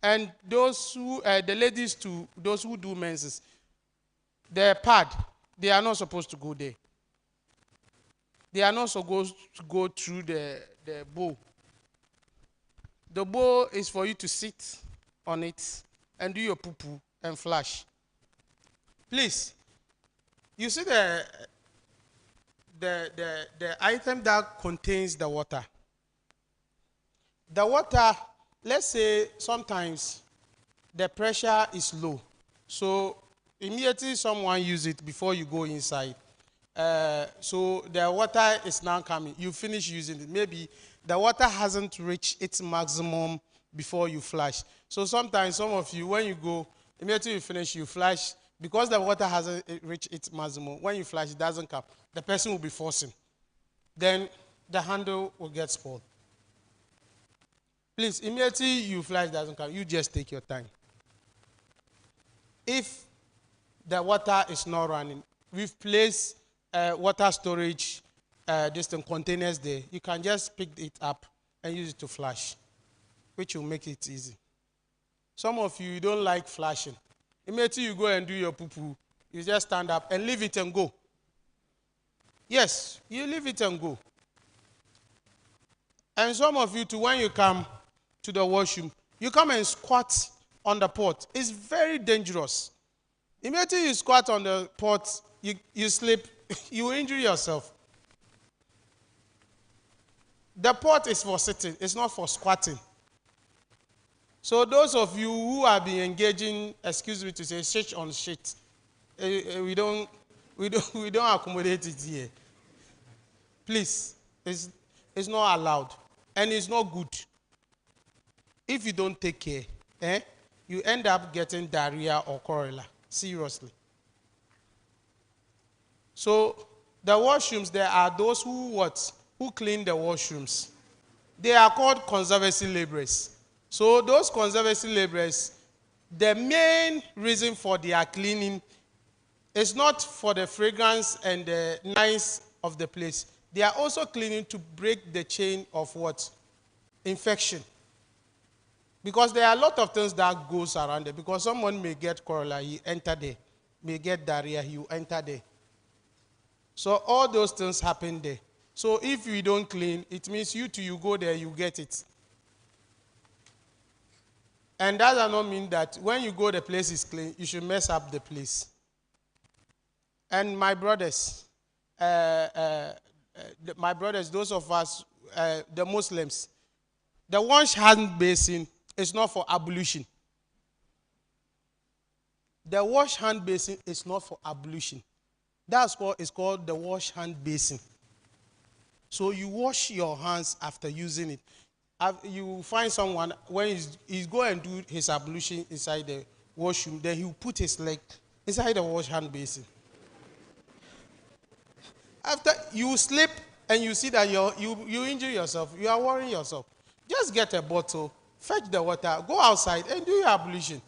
And those who, the ladies to those who do menses, their pad, they are not supposed to go there. They are not supposed to go through the bowl. The bowl is for you to sit on it and do your poo-poo and flush. Please, you see the item that contains the water. The water, let's say sometimes the pressure is low. So immediately someone use it before you go inside. So the water is now coming. You finish using it. Maybe the water hasn't reached its maximum before you flush. So sometimes some of you, when you go, immediately you finish, you flush. Because the water hasn't reached its maximum, when you flush, it doesn't come. The person will be forcing. Then the handle will get spoiled. Please, immediately you flush, doesn't come. You just take your time. If the water is not running, we've placed water storage containers there. You can just pick it up and use it to flush, which will make it easy. Some of you don't like flushing. Immediately you go and do your poo-poo, you just stand up and leave it and go. Yes, you leave it and go. And some of you too, when you come to the washroom, you come and squat on the pot. It's very dangerous. Immediately you squat on the pot, you slip, you injure yourself. The pot is for sitting, it's not for squatting. So those of you who have been engaging, excuse me to say, shit on shit, we don't accommodate it here. Please, it's not allowed, and it's not good. If you don't take care, you end up getting diarrhea or cholera. Seriously. So the washrooms, there are those who clean the washrooms. They are called conservancy laborers. So those conservancy laborers, the main reason for their cleaning is not for the fragrance and the nice of the place. They are also cleaning to break the chain of what? Infection. Because there are a lot of things that goes around there. Because someone may get cholera, he enter there. May get diarrhea, he will enter there. So all those things happen there. So if you don't clean, it means you go there, you get it. And that does not mean that when you go, the place is clean, you should mess up the place. And my brothers, those of us, the Muslims, the wash hand basin is not for ablution. The wash hand basin is not for ablution. It's called the wash hand basin. So you wash your hands after using it. You find someone, when he's go and do his ablution inside the washroom, then he'll put his leg inside the wash hand basin. After you slip and you see that you injure yourself, you are worrying yourself. Just get a bottle, fetch the water, go outside and do your ablution.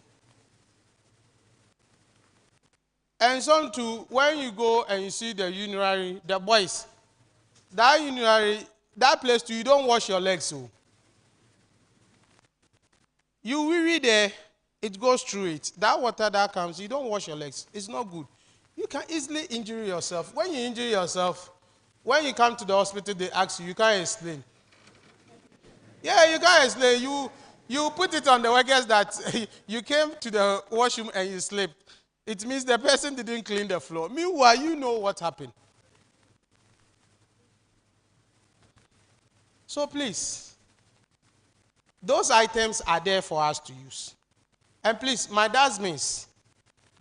And some too, when you go and you see the urinary, the boys, that urinary, that place too, you don't wash your legs so. You weary there, it goes through it. That water that comes, you don't wash your legs. It's not good. You can easily injure yourself. When you injure yourself, when you come to the hospital, they ask you, you can't explain. Yeah, you can't explain. You put it on the workers that you came to the washroom and you slept. It means the person didn't clean the floor. Meanwhile, you know what happened. So please, those items are there for us to use. And please, my dustbins,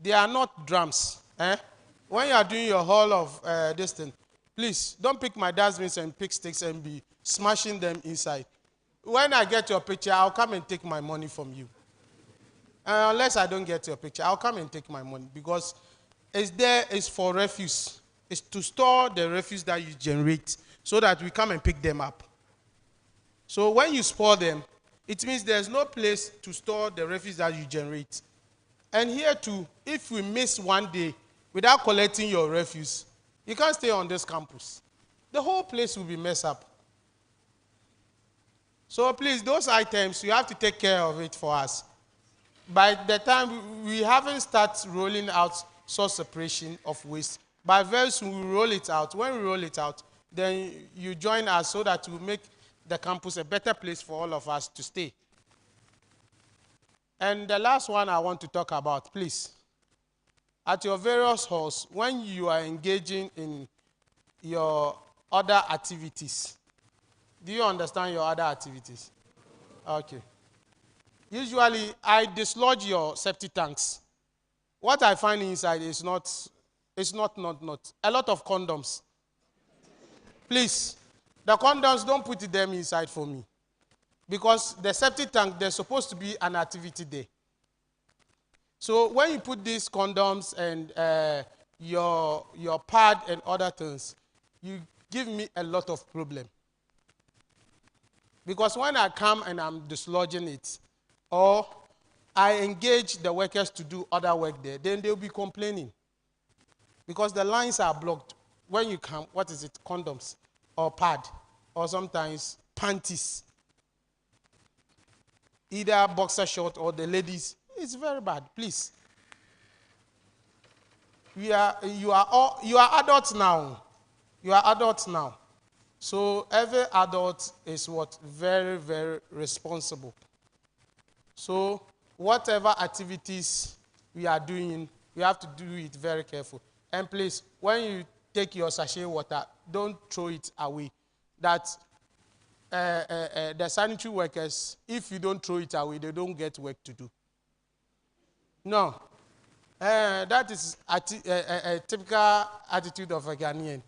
they are not drums. When you are doing your haul of this thing, please don't pick my dustbins and pick sticks and be smashing them inside. When I get your picture, I'll come and take my money from you. Unless I don't get your picture, I'll come and take my money because it's for refuse. It's to store the refuse that you generate so that we come and pick them up. So when you spoil them, It means there's no place to store the refuse that you generate. And here too, if we miss one day without collecting your refuse, you can't stay on this campus. The whole place will be messed up. So please, those items, you have to take care of it for us. By the time we haven't started rolling out source separation of waste, but very soon we roll it out. When we roll it out, then you join us so that we make the campus a better place for all of us to stay. And the last one I want to talk about, please. At your various halls, when you are engaging in your other activities, do you understand your other activities? Okay. Usually, I dislodge your septic tanks. What I find inside is not a lot of condoms. Please, the condoms, don't put them inside for me. Because the septic tank, there's supposed to be an activity there. So when you put these condoms and your pad and other things, you give me a lot of problem. Because when I come and I'm dislodging it, or I engage the workers to do other work there, then they'll be complaining. Because the lines are blocked. When you come, what is it? Condoms or pad, or sometimes panties. Either boxer short or the ladies. It's very bad. Please. You are adults now. You are adults now. So every adult is what? Very, very responsible. So whatever activities we are doing, we have to do it very careful. And please, when you take your sachet water, don't throw it away. That the sanitary workers, if you don't throw it away, they don't get work to do. No. That is a typical attitude of a Ghanaian.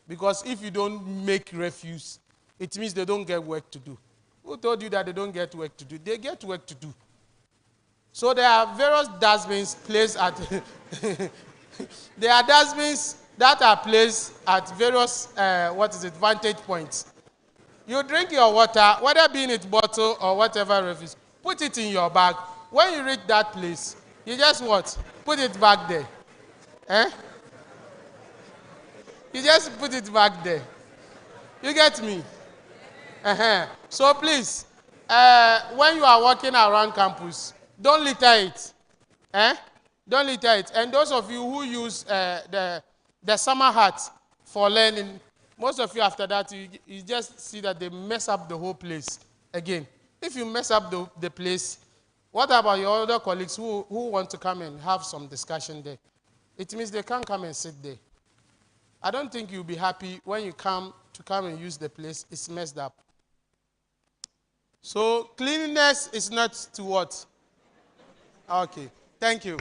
Because if you don't make refuse, it means they don't get work to do. Who told you that they don't get work to do? They get work to do. So there are various dustbins placed at there are dustbins that are placed at various vantage points. You drink your water, whether be in its bottle or whatever refuse, put it in your bag. When you reach that place, you just what? Put it back there. Eh? You just put it back there. You get me? So please, when you are walking around campus, don't litter it. Don't litter it. And those of you who use the summer hat for learning, most of you after that, you just see that they mess up the whole place again. If you mess up the place, what about your other colleagues who want to come and have some discussion there? It means they can't come and sit there. I don't think you'll be happy when you come and use the place. It's messed up. So cleanliness is not to what? Okay. Thank you.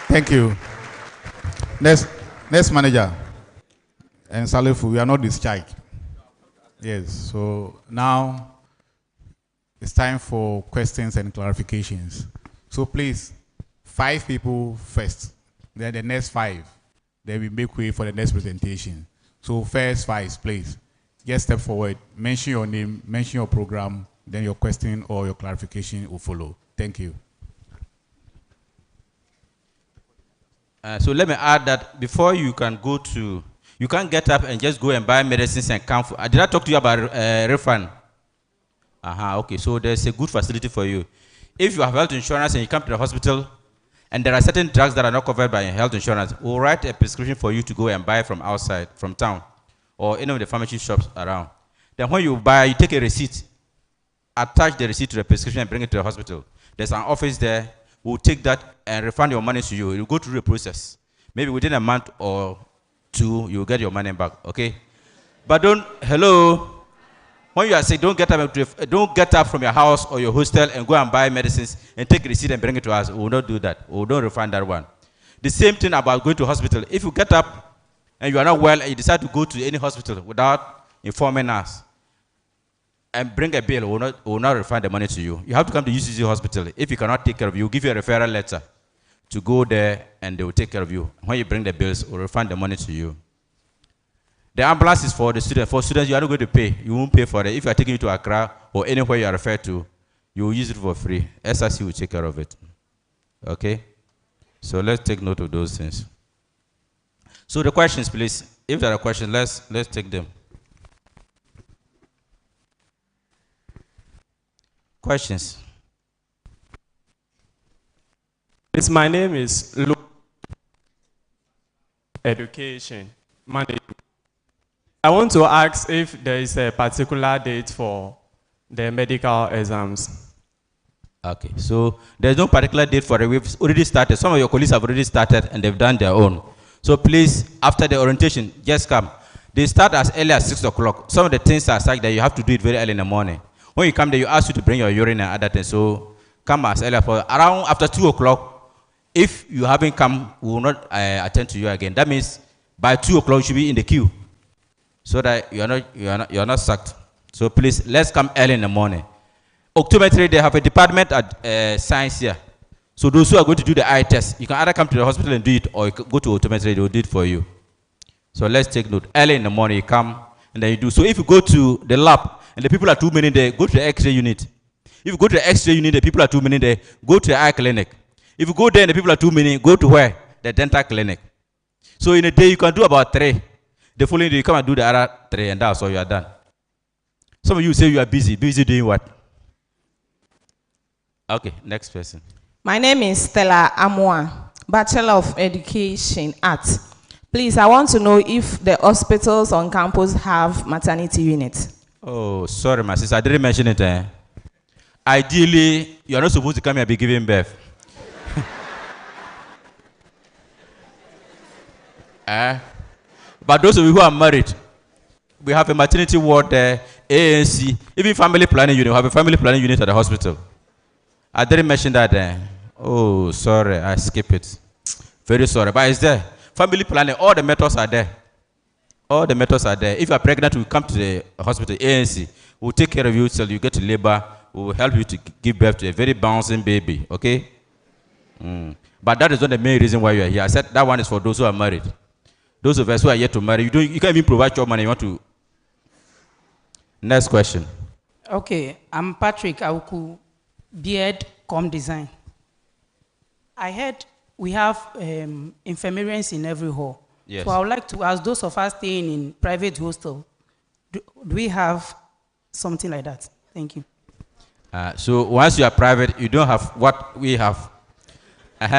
Thank you. Next manager. And Salifu, we are not discharged. Yes, so now it's time for questions and clarifications. So please, 5 people first, then the next 5, then we make way for the next presentation. So first 5, please, just step forward, mention your name, mention your program, then your question or your clarification will follow. Thank you. So let me add that before you can go to, you can't get up and just go and buy medicines and come. Did I talk to you about refund? Okay, so there's a good facility for you. If you have health insurance and you come to the hospital and there are certain drugs that are not covered by health insurance, we'll write a prescription for you to go and buy from outside, from town, or any of the pharmacy shops around. Then when you buy, you take a receipt, attach the receipt to the prescription and bring it to the hospital. There's an office there. We'll take that and refund your money to you. You'll go through the process. Maybe within a month or 2, you'll get your money back, okay? But when you are sick, don't get up from your house or your hostel and go and buy medicines and take a receipt and bring it to us. We will not do that. We will not refund that one. The same thing about going to hospital. If you get up and you are not well and you decide to go to any hospital without informing us and bring a bill, we will not refund the money to you. You have to come to UCC hospital. If you cannot take care of you, we'll give you a referral letter to go there and they will take care of you. When you bring the bills, we'll refund the money to you. The ambulance is for the student. For students, you are not going to pay. You won't pay for it. If you are taking it to Accra or anywhere you are referred to, you will use it for free. SRC will take care of it. Okay? So let's take note of those things. So the questions, please. If there are questions, let's take them. Questions? Yes, my name is Luke. Education Management. I want to ask if there is a particular date for the medical exams. Okay, so there's no particular date for it. We've already started. Some of your colleagues have already started and they've done their own. So please, after the orientation, just come. They start as early as 6 o'clock. Some of the things are such that you have to do it very early in the morning. When you come there, you ask you to bring your urine and other things. So come as early as around after 2 o'clock. If you haven't come, we will not attend to you again. That means by 2 o'clock you should be in the queue, so that you are not sacked. So please, let's come early in the morning. Optometry, they have a department at science here. So those who are going to do the eye test, you can either come to the hospital and do it, or you can go to optometry, they will do it for you. So let's take note. Early in the morning, you come and then you do. So if you go to the lab and the people are too many there, go to the X-ray unit. If you go to the X-ray unit, the people are too many there, go to the eye clinic. If you go there and the people are too many, go to where? The dental clinic. So in a day, you can do about 3. The following day, you come and do the other 3, and that's all you are done. Some of you say you are busy. Busy doing what? Okay, next person. My name is Stella Amwa, Bachelor of Education Arts. Please, I want to know if the hospitals on campus have maternity units. Oh, sorry, my sister. I didn't mention it. Ideally, you are not supposed to come here and be giving birth. But those of you who are married, we have a maternity ward there, ANC, even family planning unit. We have a family planning unit at the hospital. I didn't mention that there. Oh, sorry, I skip it. Very sorry, but it's there. Family planning, all the methods are there. All the methods are there. If you are pregnant, we come to the hospital, ANC. We'll take care of you till you get to labor. We will help you to give birth to a very bouncing baby, okay? But that is not the main reason why you are here. I said that one is for those who are married. Those of us who are yet to marry, you can't even provide your money. You want to. Next question. Okay, I'm Patrick Auku, Beard Com Design. I heard we have infirmarians in every hall. Yes. So I would like to ask those of us staying in private hostel, do we have something like that? Thank you. So once you are private, you don't have what we have.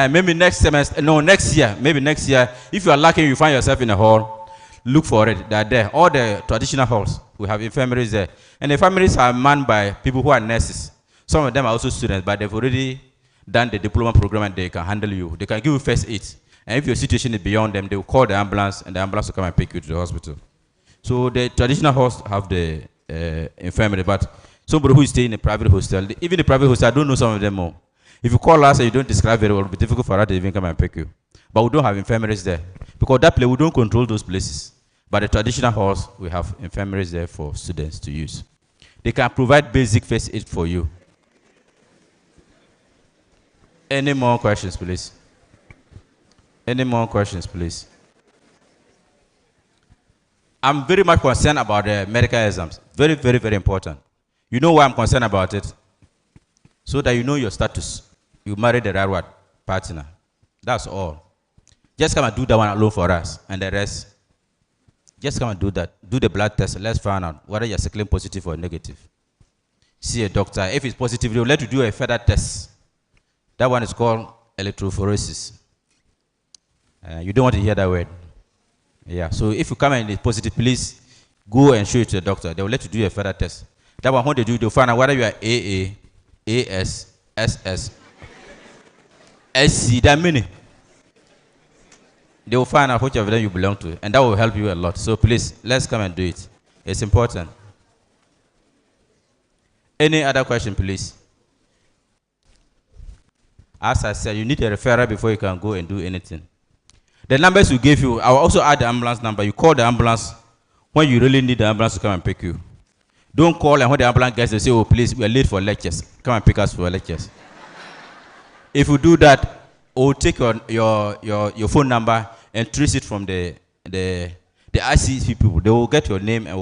Maybe next semester, no, next year, maybe next year, if you are lucky, you find yourself in a hall, look for it. They are there. All the traditional halls, we have infirmaries there. And the infirmaries are manned by people who are nurses. Some of them are also students, but they've already done the diploma program and they can handle you. They can give you first aid. And if your situation is beyond them, they will call the ambulance and the ambulance will come and pick you to the hospital. So the traditional halls have the infirmary, but somebody who is staying in a private hostel, even the private hostel, I don't know some of them more. If you call us and you don't describe very well, it will be difficult for us to even come and pick you. But we don't have infirmaries there. Because that place, we don't control those places. But the traditional halls, we have infirmaries there for students to use. They can provide basic first aid for you. Any more questions, please? Any more questions, please? I'm very much concerned about the medical exams. Very, very, very important. You know why I'm concerned about it? So that you know your status. You married the right partner. That's all. Just come and do that one alone for us. And the rest, just come and do that. Do the blood test. Let's find out whether you're cycling positive or negative. See a doctor. If it's positive, they'll let you do a further test. That one is called electrophoresis. You don't want to hear that word. Yeah. So if you come and it's positive, please go and show it to the doctor. They will let you do a further test. That one, what they do, they'll find out whether you are AA, AS, SS, SC, there are many. They will find out which of them you belong to, and that will help you a lot. So please, let's come and do it. It's important. Any other question, please? As I said, you need a referral before you can go and do anything. The numbers we gave you, I will also add the ambulance number. You call the ambulance when you really need the ambulance to come and pick you. Don't call and when the ambulance gets there, say, oh, please, we are late for lectures. Come and pick us for lectures. If you do that, we'll take your phone number and trace it from the The ICC people, they will get your name and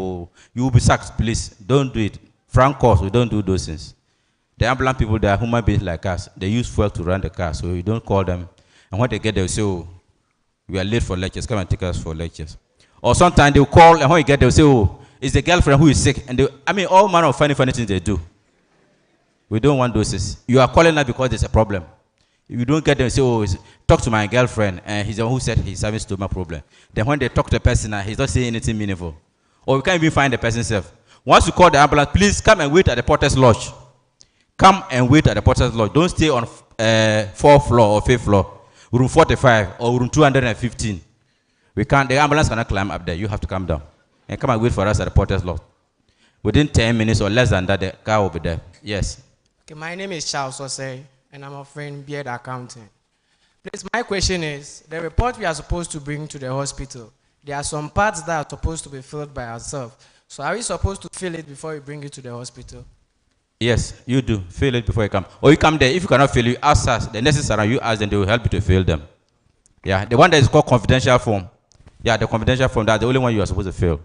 you will be sacked. Please, don't do it. Frank course, we don't do those things. The ambulance people, they are human beings like us. They use fuel to run the car, so you don't call them. And when they get there, they say, oh, we are late for lectures. Come and take us for lectures. Or sometimes they will call, and when you get there, they say, oh, it's the girlfriend who is sick. And they, I mean, all manner of funny things they do. We don't want those things. You are calling her because there's a problem. If you don't get them, say, oh, talk to my girlfriend, and he's the one who said he's having stomach problem. Then when they talk to the person, he's not saying anything meaningful. Or you can't even find the person self. Once you call the ambulance, please come and wait at the porter's lodge. Come and wait at the porter's lodge. Don't stay on 4th floor or 5th floor, room 45 or room 215. We can't. The ambulance cannot climb up there. You have to come down and come and wait for us at the porter's lodge. Within 10 minutes or less than that, the car will be there. Yes. Okay, my name is Charles Osei, and I'm a friend Beard Accounting. Please, my question is, the report we are supposed to bring to the hospital, there are some parts that are supposed to be filled by ourselves. So are we supposed to fill it before we bring it to the hospital? Yes, you do. Fill it before you come. Or you come there. If you cannot fill, you ask us. The nurses around, you ask them, they will help you to fill them. Yeah, the one that is called confidential form. Yeah, the confidential form, that's the only one you are supposed to fill.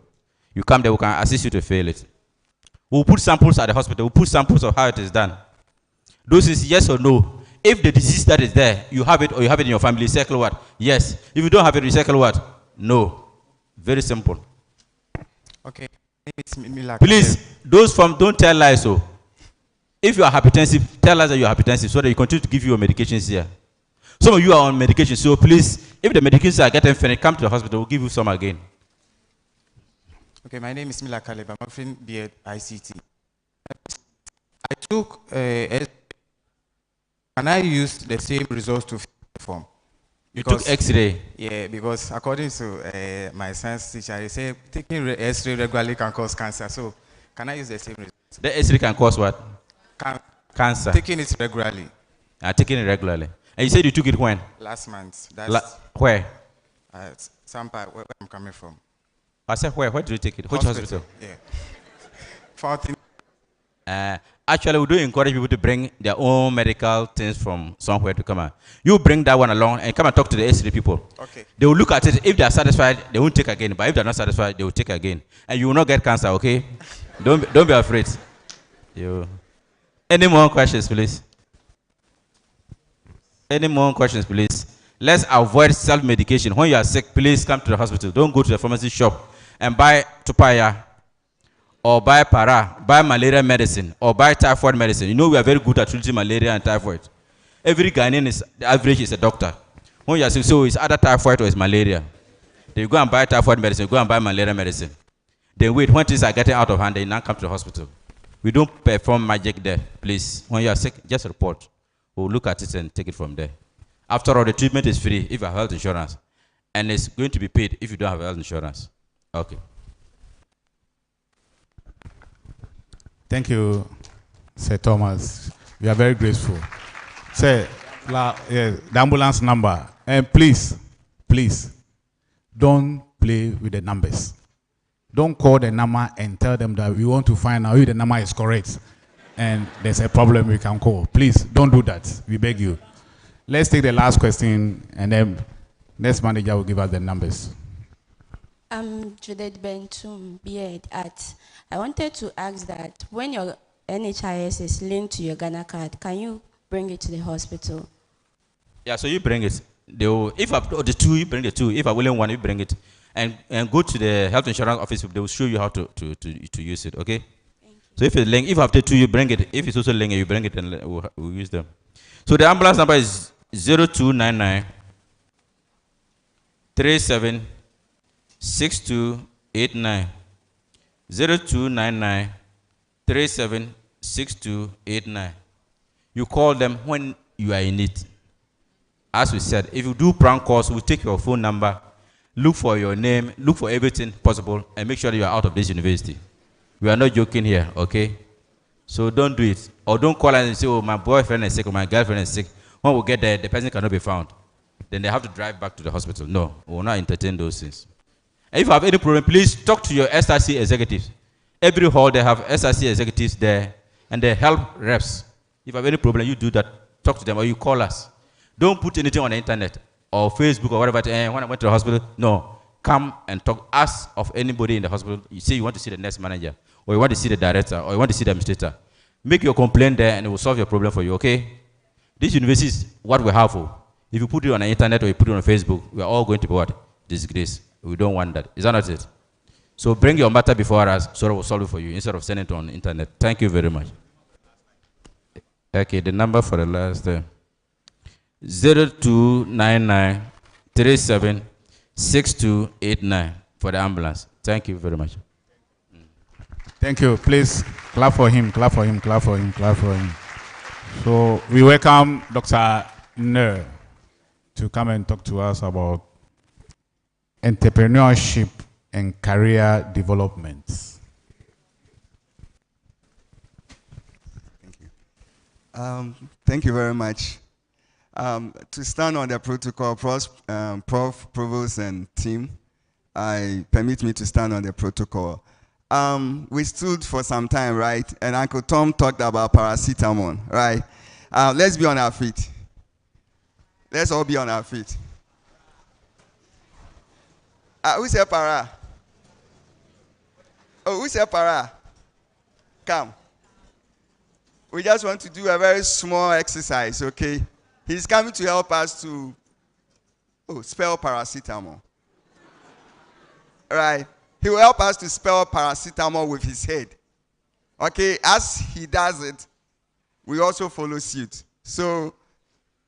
You come there, we can assist you to fill it. We'll put samples at the hospital. We'll put samples of how it is done. Those is yes or no. If the disease that is there, you have it or you have it in your family, circle what? Yes. If you don't have it, you circle what? No. Very simple. Okay. Please, those from don't tell lies. So, if you are hypertensive, tell us that you are hypertensive so that you continue to give you your medications here. Some of you are on medication, so please, if the medications are getting finished, come to the hospital. We'll give you some again. Okay, my name is Mila Caleb. I'm a friend Beard ICT. I took and I used the same results to fill the form. You took X-ray? Yeah, because according to my science teacher, he said taking X-ray regularly can cause cancer. So, can I use the same results? The X-ray can cause what? Cancer. Taking it regularly. Taking it regularly. And you said you took it when? Last month. That's where? Some part where I'm coming from. I said where? Where did you take it? Which hospital? Yeah. 14. Actually, we do encourage people to bring their own medical things from somewhere to come out. You bring that one along and come and talk to the S3 people. Okay. They will look at it. If they are satisfied, they won't take again. But if they are not satisfied, they will take again. And you will not get cancer, okay? Don't be afraid. Any more questions, please? Any more questions, please? Let's avoid self-medication. When you are sick, please come to the hospital. Don't go to the pharmacy shop and buy tupaya or buy para, buy malaria medicine or buy typhoid medicine. You know we are very good at treating malaria and typhoid. Every Ghanaian is, the average is a doctor. When you are sick, so it's either typhoid or it's malaria. Then you go and buy typhoid medicine, you go and buy malaria medicine. Then wait, when things are getting out of hand, then you now come to the hospital. We don't perform magic there, please. When you are sick, just report. We'll look at it and take it from there. After all, the treatment is free if you have health insurance. And it's going to be paid if you don't have health insurance. Okay. Thank you, Sir Thomas. We are very grateful. Sir, the ambulance number. And please, don't play with the numbers. Don't call the number and tell them that we want to find out if the number is correct. And there's a problem we can call. Please, don't do that. We beg you. Let's take the last question, and then next manager will give us the numbers. I'm Judith Bentum, Beard at. I wanted to ask that when your NHIS is linked to your Ghana card, can you bring it to the hospital? Yeah, so you bring it. If the two, you bring the two. If I willing one, you bring it. And go to the health insurance office. They will show you how to use it, okay? So if it's linked, if after two, you bring it. If it's also linked, you bring it and we'll use them. So the ambulance number is 0299 37 6289. 0299 37 6289. You call them when you are in it. As we said, if you do prank calls, we'll take your phone number, look for your name, look for everything possible, and make sure that you are out of this university. We are not joking here, okay? So don't do it. Or don't call and say, oh, my boyfriend is sick or my girlfriend is sick. When we get there, the person cannot be found. Then they have to drive back to the hospital. No, we will not entertain those things. And if you have any problem, please talk to your SRC executives. Every hall, they have SRC executives there, and they help reps. If you have any problem, you do that. Talk to them, or you call us. Don't put anything on the internet or Facebook or whatever. When I went to the hospital, no. come and talk. Ask of anybody in the hospital. You say you want to see the nurse manager, or you want to see the director, or you want to see the administrator. Make your complaint there, and it will solve your problem for you. Okay? This university is what we have for. If you put it on the internet or you put it on Facebook, we are all going to be what? Disgrace. We don't want that. Is that not it? So bring your matter before us, so we'll solve it for you instead of sending it on the internet. Thank you very much. Okay, the number for the last 0299376289 for the ambulance. Thank you very much. Thank you. Please clap for him, clap for him, clap for him, clap for him. So we welcome Dr. Ner to come and talk to us about entrepreneurship and career development. Thank you very much. To stand on the protocol, Prof, Provost, and team, permit me to stand on the protocol. We stood for some time, right? And Uncle Tom talked about paracetamol, right? Let's be on our feet. Let's all be on our feet. Who said para? Oh, who said para? Come. We just want to do a very small exercise, okay? He's coming to help us to spell paracetamol. Right? He will help us to spell paracetamol with his head. Okay? As he does it, we also follow suit. So,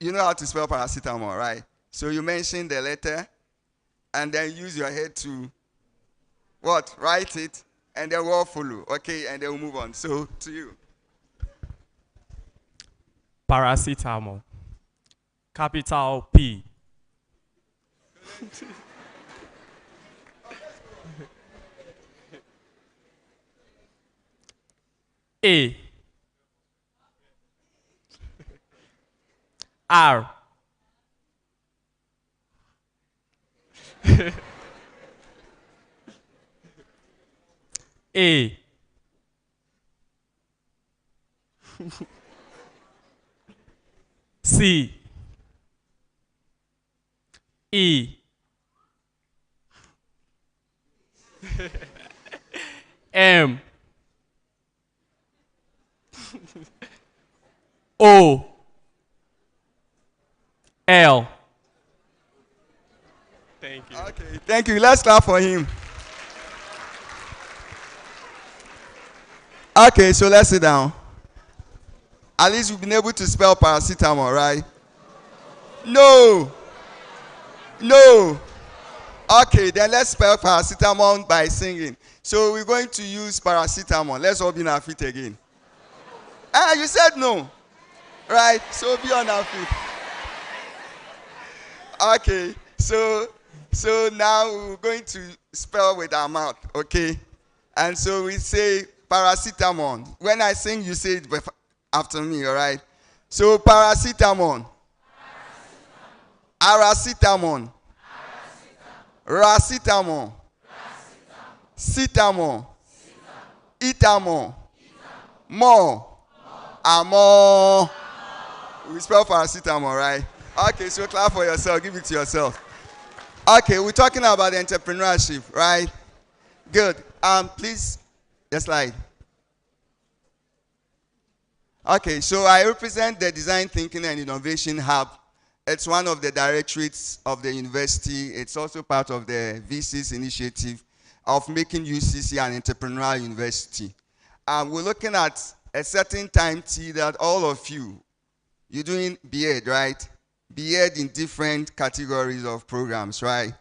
you know how to spell paracetamol, right? So you mention the letter, and then use your head to what? Write it, and then we'll all follow. Okay? And then we'll move on. So, to you. Paracetamol. Capital P. A. R. A. C. E. M. O. L. Thank you. Okay, thank you. Let's clap for him. Okay, so let's sit down. At least we've been able to spell paracetamol, right? No. No. Okay, then let's spell paracetamol by singing. So we're going to use paracetamol. Let's all be on our feet again. You said no. Right? So be on our feet. Okay, so now we're going to spell with our mouth, okay? And so we say paracetamol. When I sing, you say it after me, all right? So paracetamol. Aracetamol. Racetamol. Cetamol. Etamol. More. Amor. We spell paracetamol, right? Okay, so clap for yourself. Give it to yourself. Okay, we're talking about entrepreneurship, right? Good. Please, the slide. Okay, so I represent the Design Thinking and Innovation Hub. It's one of the directorates of the university. It's also part of the VC's initiative of making UCC an entrepreneurial university. We're looking at a certain time T that all of you, you're doing BEd, right? BEd in different categories of programs, right?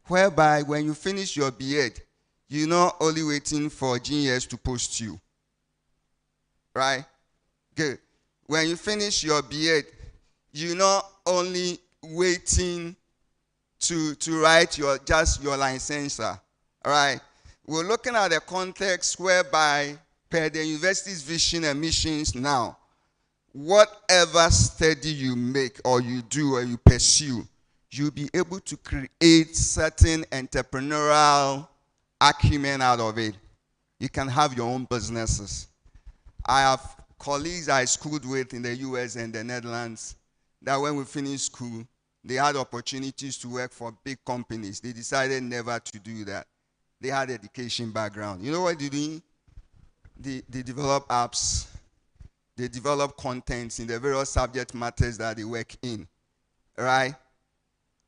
Whereby when you finish your BEd, you're not only waiting for juniors to post you, right? Good. When you finish your BEd, you're not only waiting to write your licensure, all right? We're looking at a context whereby, per the university's vision and missions now, whatever study you make or you do or you pursue, you'll be able to create certain entrepreneurial acumen out of it. You can have your own businesses. I have colleagues I schooled with in the US and the Netherlands that when we finish school, they had opportunities to work for big companies. They decided never to do that. They had education background. You know what they do? They develop apps. They develop contents in the various subject matters that they work in, right?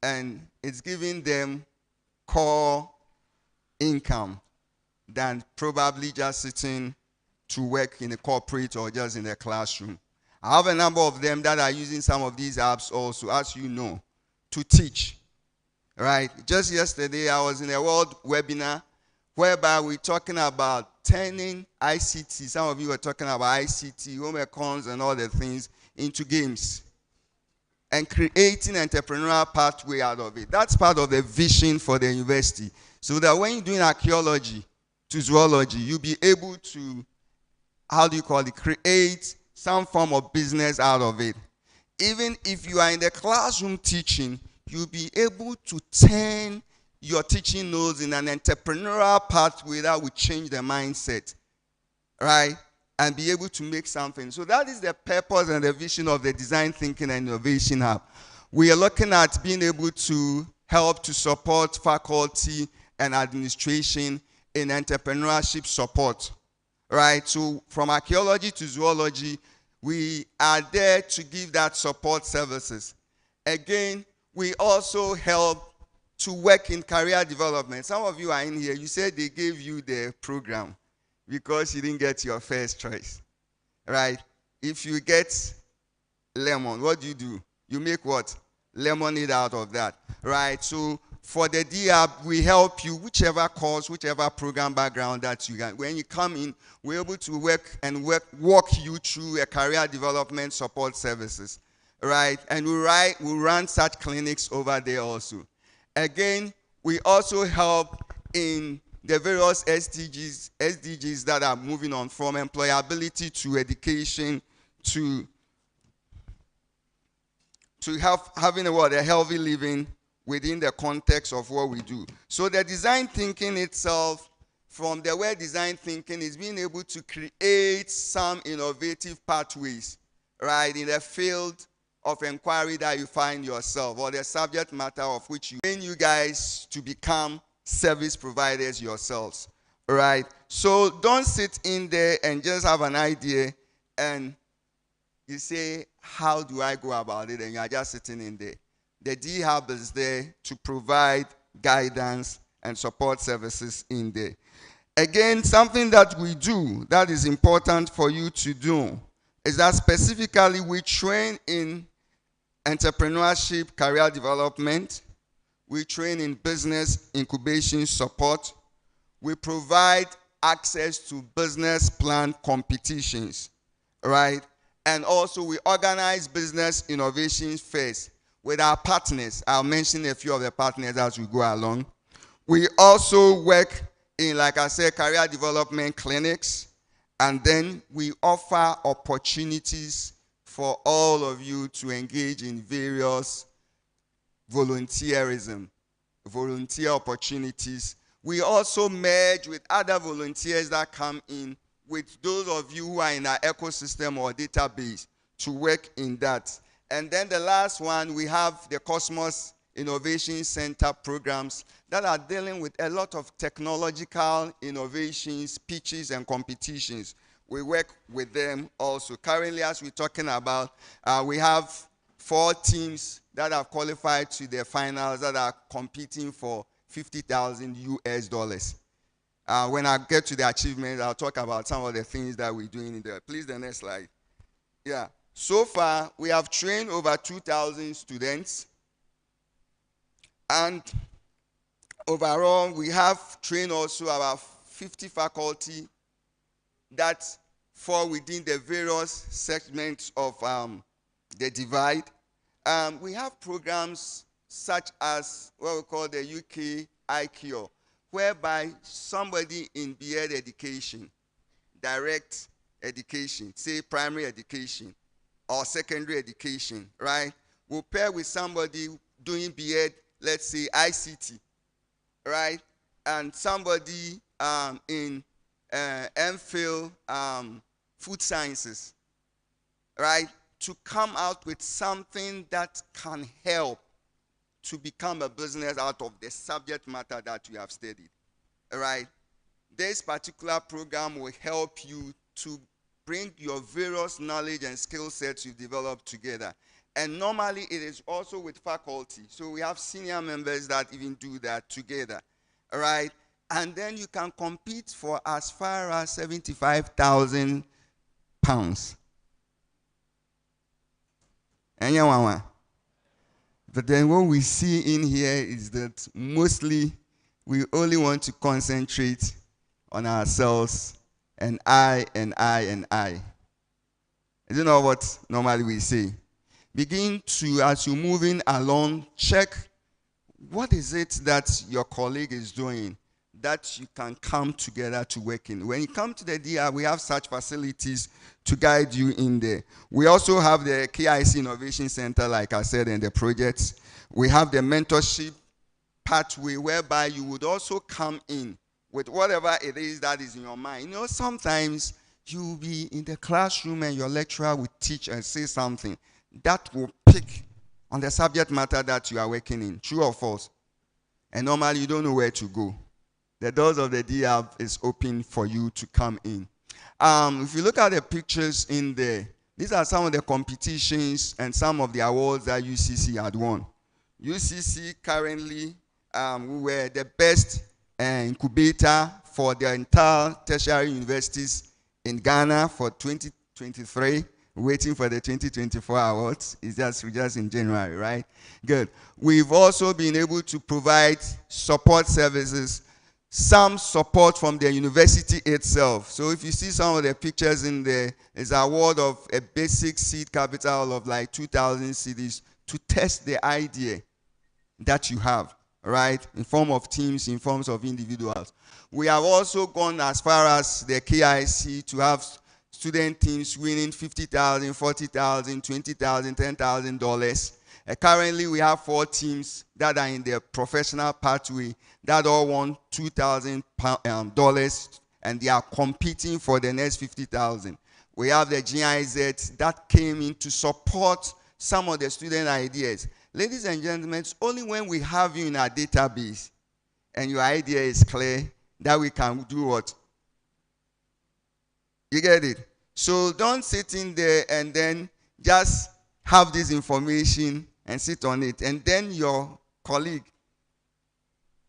And it's giving them core income than probably just sitting to work in a corporate or just in a classroom. I have a number of them that are using some of these apps also, as you know, to teach, right? Just yesterday, I was in a world webinar whereby we're talking about turning ICT, some of you were talking about ICT, home econs and all the things, into games and creating an entrepreneurial pathway out of it. That's part of the vision for the university. So that when you're doing archaeology to zoology, you'll be able to, create some form of business out of it. Even if you are in the classroom teaching, you'll be able to turn your teaching notes in an entrepreneurial pathway that will change the mindset, right? And be able to make something. So that is the purpose and the vision of the Design Thinking and Innovation Hub. We are looking at being able to help to support faculty and administration in entrepreneurship support, right? So from archaeology to zoology, we are there to give that support services. Again, we also help to work in career development. Some of you are in here, you said they gave you the program because you didn't get your first choice, right? If you get lemon, what do? You make what? Lemonade out of that, right? So for the DAB, we help you, whichever course, whichever program background that you got. When you come in, we're able to walk you through a career development support services, right? And we run such clinics over there also. Again, we also help in the various SDGs that are moving on from employability to education to having a healthy living within the context of what we do. So the design thinking itself, from the word design thinking, is being able to create some innovative pathways, right, in the field of inquiry that you find yourself, or the subject matter of which you train you guys to become service providers yourselves, right? So don't sit in there and just have an idea and you say, how do I go about it? And you are just sitting in there. The D-Hub is there to provide guidance and support services in there. Again, something that we do that is important for you to do is that specifically we train in entrepreneurship, career development. We train in business incubation support. We provide access to business plan competitions, right? And also we organize business innovation fairs with our partners. I'll mention a few of the partners as we go along. We also work in, like I said, career development clinics. And then we offer opportunities for all of you to engage in various volunteerism, volunteer opportunities. We also merge with other volunteers that come in with those of you who are in our ecosystem or database to work in that. And then the last one, we have the Cosmos Innovation Center programs that are dealing with a lot of technological innovations, pitches, and competitions. We work with them also. Currently, as we're talking about, we have 4 teams that have qualified to the finals that are competing for $50,000 US. When I get to the achievements, I'll talk about some of the things that we're doing in there. Please, the next slide. Yeah. So far, we have trained over 2,000 students. And overall, we have trained also about 50 faculty that fall within the various segments of the divide. We have programs such as what we call the UK ICure, whereby somebody in BEd education, direct education, say primary education or secondary education, right, will pair with somebody doing BEd, let's say ICT, right, and somebody in MPhil food sciences, right, to come out with something that can help to become a business out of the subject matter that you have studied. All right? This particular program will help you to bring your various knowledge and skill sets you've developed together. And normally it is also with faculty. So we have senior members that even do that together. All right? And then you can compete for as far as £75,000. But then what we see in here is that mostly we only want to concentrate on ourselves and I and I and I. Is it not what normally we say? Begin to, as you're moving along, check what is it that your colleague is doing that you can come together to work in. When you come to the DR, we have such facilities to guide you in there. We also have the KIC Innovation Center, like I said, in the projects. We have the mentorship pathway whereby you would also come in with whatever it is that is in your mind. You know, sometimes you'll be in the classroom and your lecturer will teach and say something that will pick on the subject matter that you are working in. True or false? And normally you don't know where to go. The doors of the DR is open for you to come in. If you look at the pictures in there, these are some of the competitions and some of the awards that UCC had won. UCC currently, we were the best incubator for the entire tertiary universities in Ghana for 2023. Waiting for the 2024 awards. It's just in January, right? Good. We've also been able to provide support services, some support from the university itself. So if you see some of the pictures in there, there's an award of a basic seed capital of like 2,000 cedis to test the idea that you have, right? In form of teams, in forms of individuals. We have also gone as far as the KIC to have student teams winning $50,000, $40,000, $20,000, $10,000. Currently, we have 4 teams that are in the professional pathway that all won $2,000, and they are competing for the next $50,000. We have the GIZ that came in to support some of the student ideas. Ladies and gentlemen, it's only when we have you in our database and your idea is clear that we can do what? You get it? So don't sit in there and then just have this information and sit on it. And then your colleague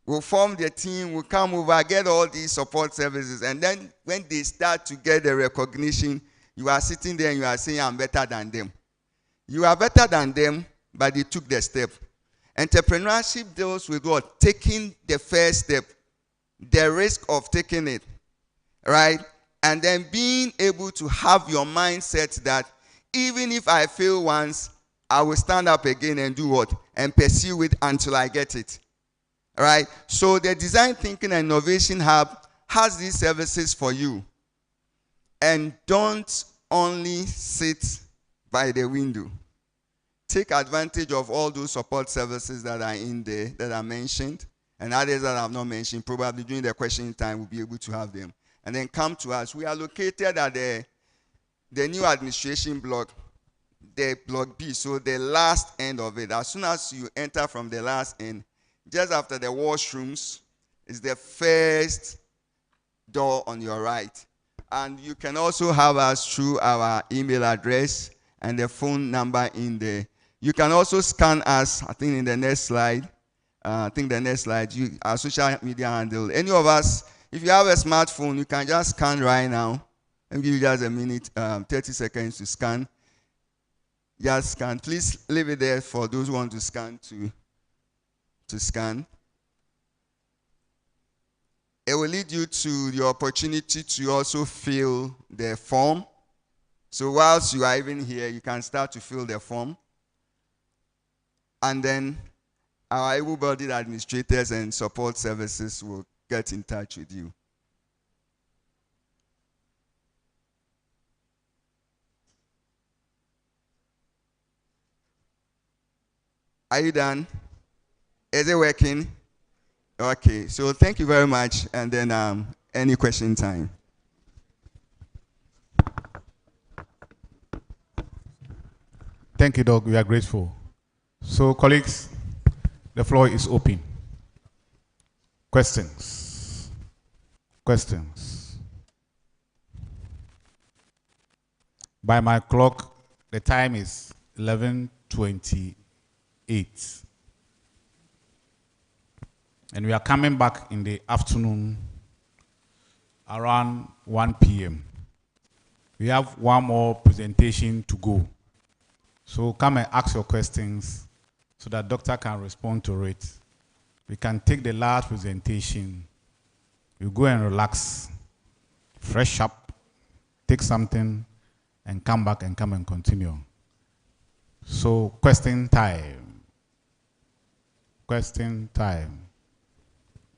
will form the team, will come over, get all these support services. And then when they start to get the recognition, you are sitting there and you are saying, I'm better than them. You are better than them, but they took the step. Entrepreneurship deals with what? Taking the first step, the risk of taking it, right? And then being able to have your mindset that even if I fail once, I will stand up again and do what? And pursue it until I get it. All right? So the Design Thinking and Innovation Hub has these services for you. And don't only sit by the window. Take advantage of all those support services that are in there, that are mentioned, and others that I have not mentioned. Probably during the question time, we'll be able to have them. And then come to us. We are located at the new administration block, the block B, so the last end of it. As soon as you enter from the last end, just after the washrooms, is the first door on your right. And you can also have us through our email address and the phone number in there. You can also scan us, I think in the next slide. Our social media handle. Any of us, if you have a smartphone, you can just scan right now. I'll give you just a minute, 30 seconds to scan. Just scan. Please leave it there for those who want to scan to scan. It will lead you to the opportunity to also fill the form. So whilst you are even here, you can start to fill the form. And then our able-bodied administrators and support services will get in touch with you. Are you done? Is it working? Okay, so thank you very much. And then any question time. Thank you, Doug. We are grateful. So, colleagues, The floor is open. Questions? Questions? By my clock, the time is 11:28. And we are coming back in the afternoon around 1 p.m. We have one more presentation to go. So come and ask your questions so that doctor can respond to it. We can take the last presentation. You go and relax, fresh up, take something, and come back and come and continue. So question time. Question time.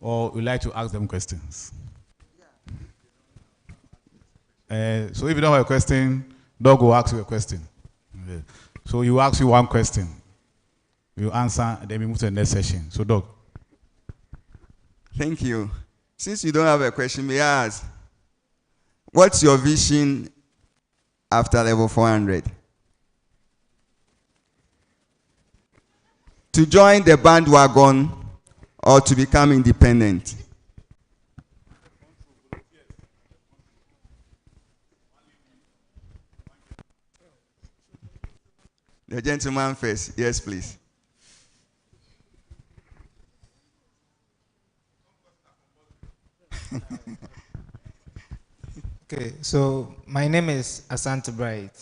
Or we like to ask them questions. So if you don't have a question, Doug will ask you a question. Okay. So you ask you one question. You answer, then we move to the next session. So Doug. Thank you. Since you don't have a question, may I ask, what's your vision after level 400? To join the bandwagon or to become independent? The gentleman first. Yes, please. Okay, so my name is Asante Bright.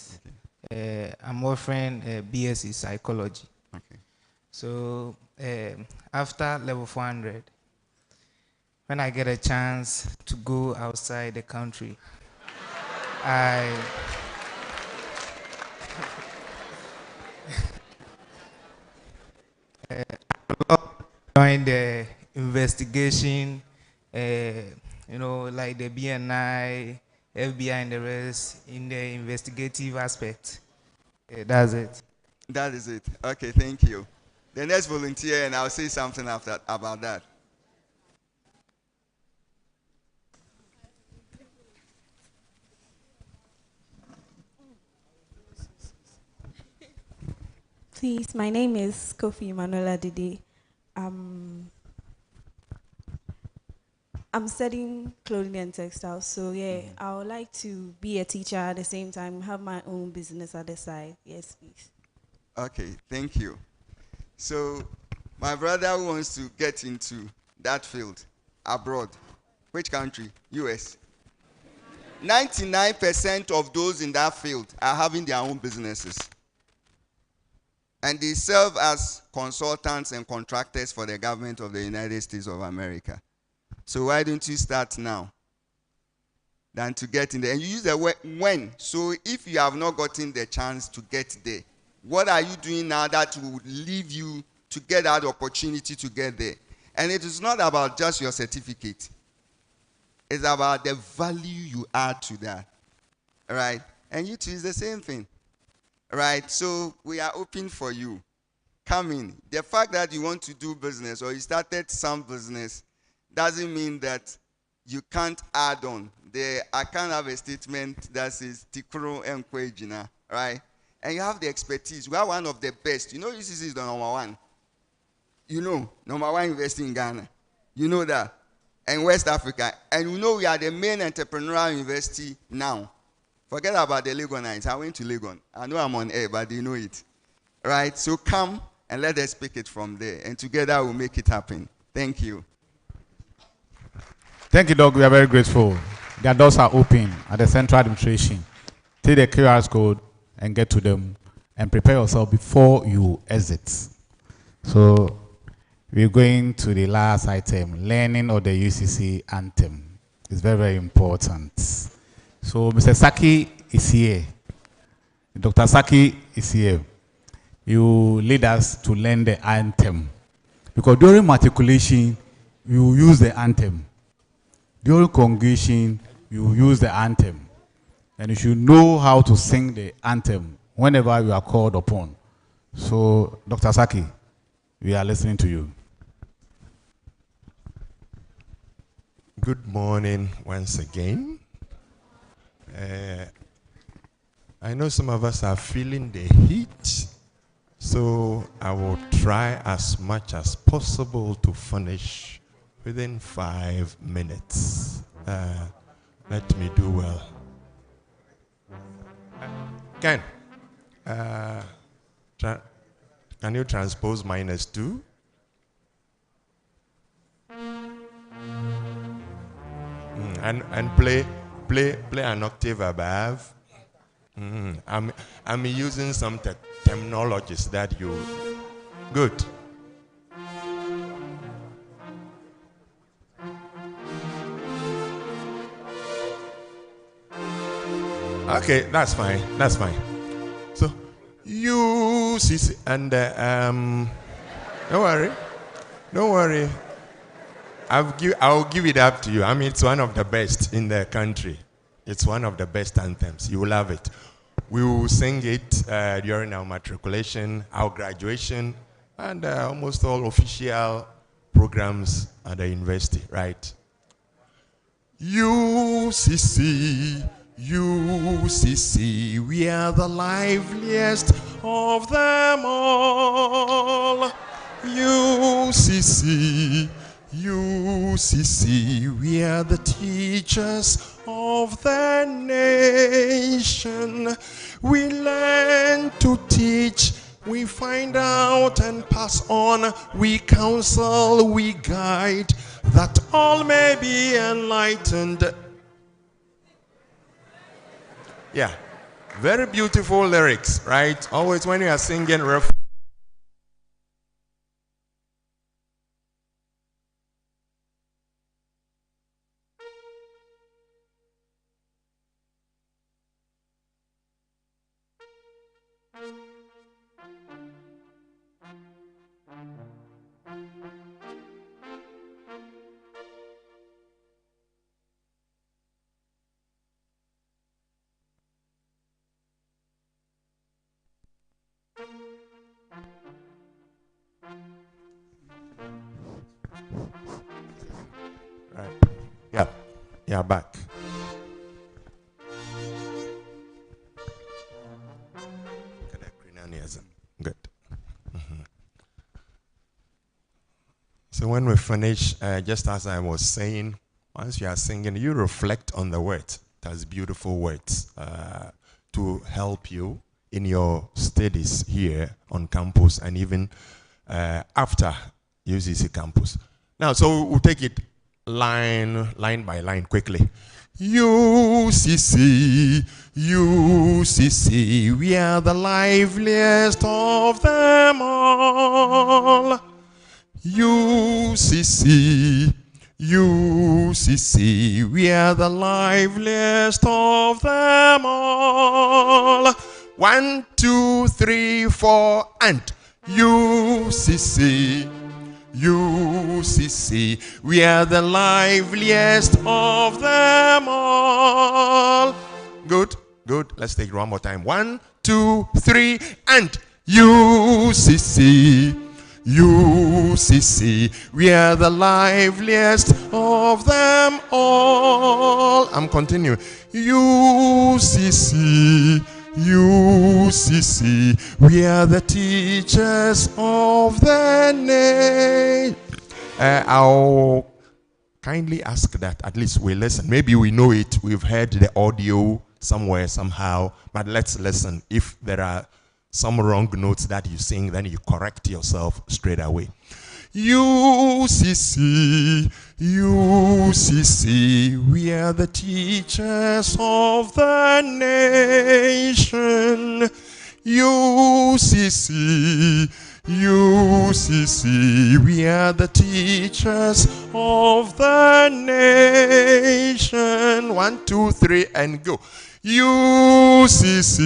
I'm offering BSc Psychology. Okay. So after level 400, when I get a chance to go outside the country, I join the investigation, like the BNI, FBI, and the rest in the investigative aspect. That's it. That is it. Okay, thank you. The next volunteer, and I'll say something after about that. Please, my name is Kofi Manuela Dede. I'm studying clothing and textiles, so yeah, I would like to be a teacher at the same time, have my own business at the side. Yes, please. Okay, thank you. So, my brother wants to get into that field abroad. Which country? US. 99% of those in that field are having their own businesses. And they serve as consultants and contractors for the government of the United States of America. So why don't you start now than to get in there? And you use the word when. So if you have not gotten the chance to get there, what are you doing now that will leave you to get that opportunity to get there? And it is not about just your certificate. It's about the value you add to that. All right? And you too is the same thing. All right? So we are open for you. Come in. The fact that you want to do business or you started some business doesn't mean that you can't add on. I can't have a statement that says Tikuro and Kwejina, right? And you have the expertise. We are one of the best. You know, UCC is the number one. You know, number one university in Ghana. You know that. And West Africa. And you know we are the main entrepreneurial university now. Forget about the Lagonites. I went to Legon. I know I'm on air, but they know it. Right? So come and let us pick it from there. And together we'll make it happen. Thank you. Thank you, Doug. We are very grateful. Their doors are open at the central administration. Take the QR code and get to them and prepare yourself before you exit. So we're going to the last item, learning of the UCC Anthem. It's very, very important. So Mr. Saki is here. Dr. Saki is here. You lead us to learn the anthem. Because during matriculation, you use the anthem. During congregation, you use the anthem. And you should know how to sing the anthem whenever you are called upon. So, Dr. Saki, we are listening to you. Good morning once again. I know some of us are feeling the heat So I will try as much as possible to finish within 5 minutes. Let me do well. Ken, can you transpose -2? And play an octave above. I'm using some terminologies that you good. Okay, that's fine. That's fine. So you see, and don't worry, don't worry. I'll give it up to you. I mean, it's one of the best in the country. It's one of the best anthems. You will love it. We will sing it during our matriculation, our graduation, and almost all official programs at the university, right? UCC, UCC, we are the liveliest of them all. UCC, UCC, we are the teachers of the nation. We learn to teach, we find out and pass on, we counsel, we guide, that all may be enlightened. Yeah, very beautiful lyrics, right? Always when you are singing right. Yeah, yeah, back. Good. So when we finish, just as I was saying, once you are singing, you reflect on the words. That's beautiful words to help you in your studies here on campus and even after UCC campus. Now, so we'll take it line by line quickly. UCC, UCC, we are the liveliest of them all. UCC, UCC, we are the liveliest of them all. 1, 2, 3, 4, and UCC, UCC, we are the liveliest of them all. Good, good. Let's take it one more time. 1, 2, 3, and UCC, UCC, we are the liveliest of them all. I'm continuing. UCC, UCC, we are the teachers of the nation. I'll kindly ask that at least we listen. Maybe we know it, we've heard the audio somewhere, somehow, but let's listen. If there are some wrong notes that you sing, then you correct yourself straight away. UCC, UCC, we are the teachers of the nation. UCC, UCC, we are the teachers of the nation. 1, 2, 3, and go. UCC,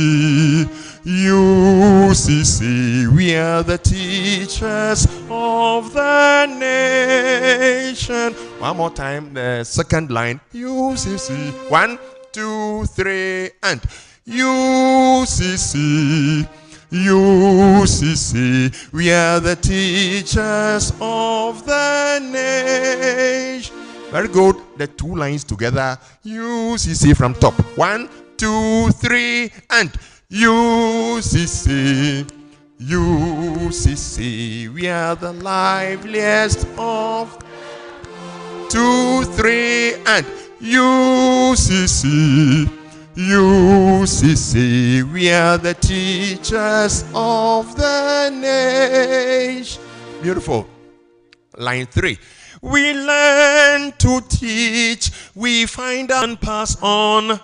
UCC, we are the teachers of the nation. One more time, the second line. UCC, 1, 2, 3, and UCC, UCC, we are the teachers of the nation. Very good. The two lines together. UCC from top. 1, 2, 3, and UCC, UCC, we are the liveliest of 2, 3, and UCC, UCC, we are the teachers of the nation. Beautiful. Line 3. We learn to teach, we find and pass on.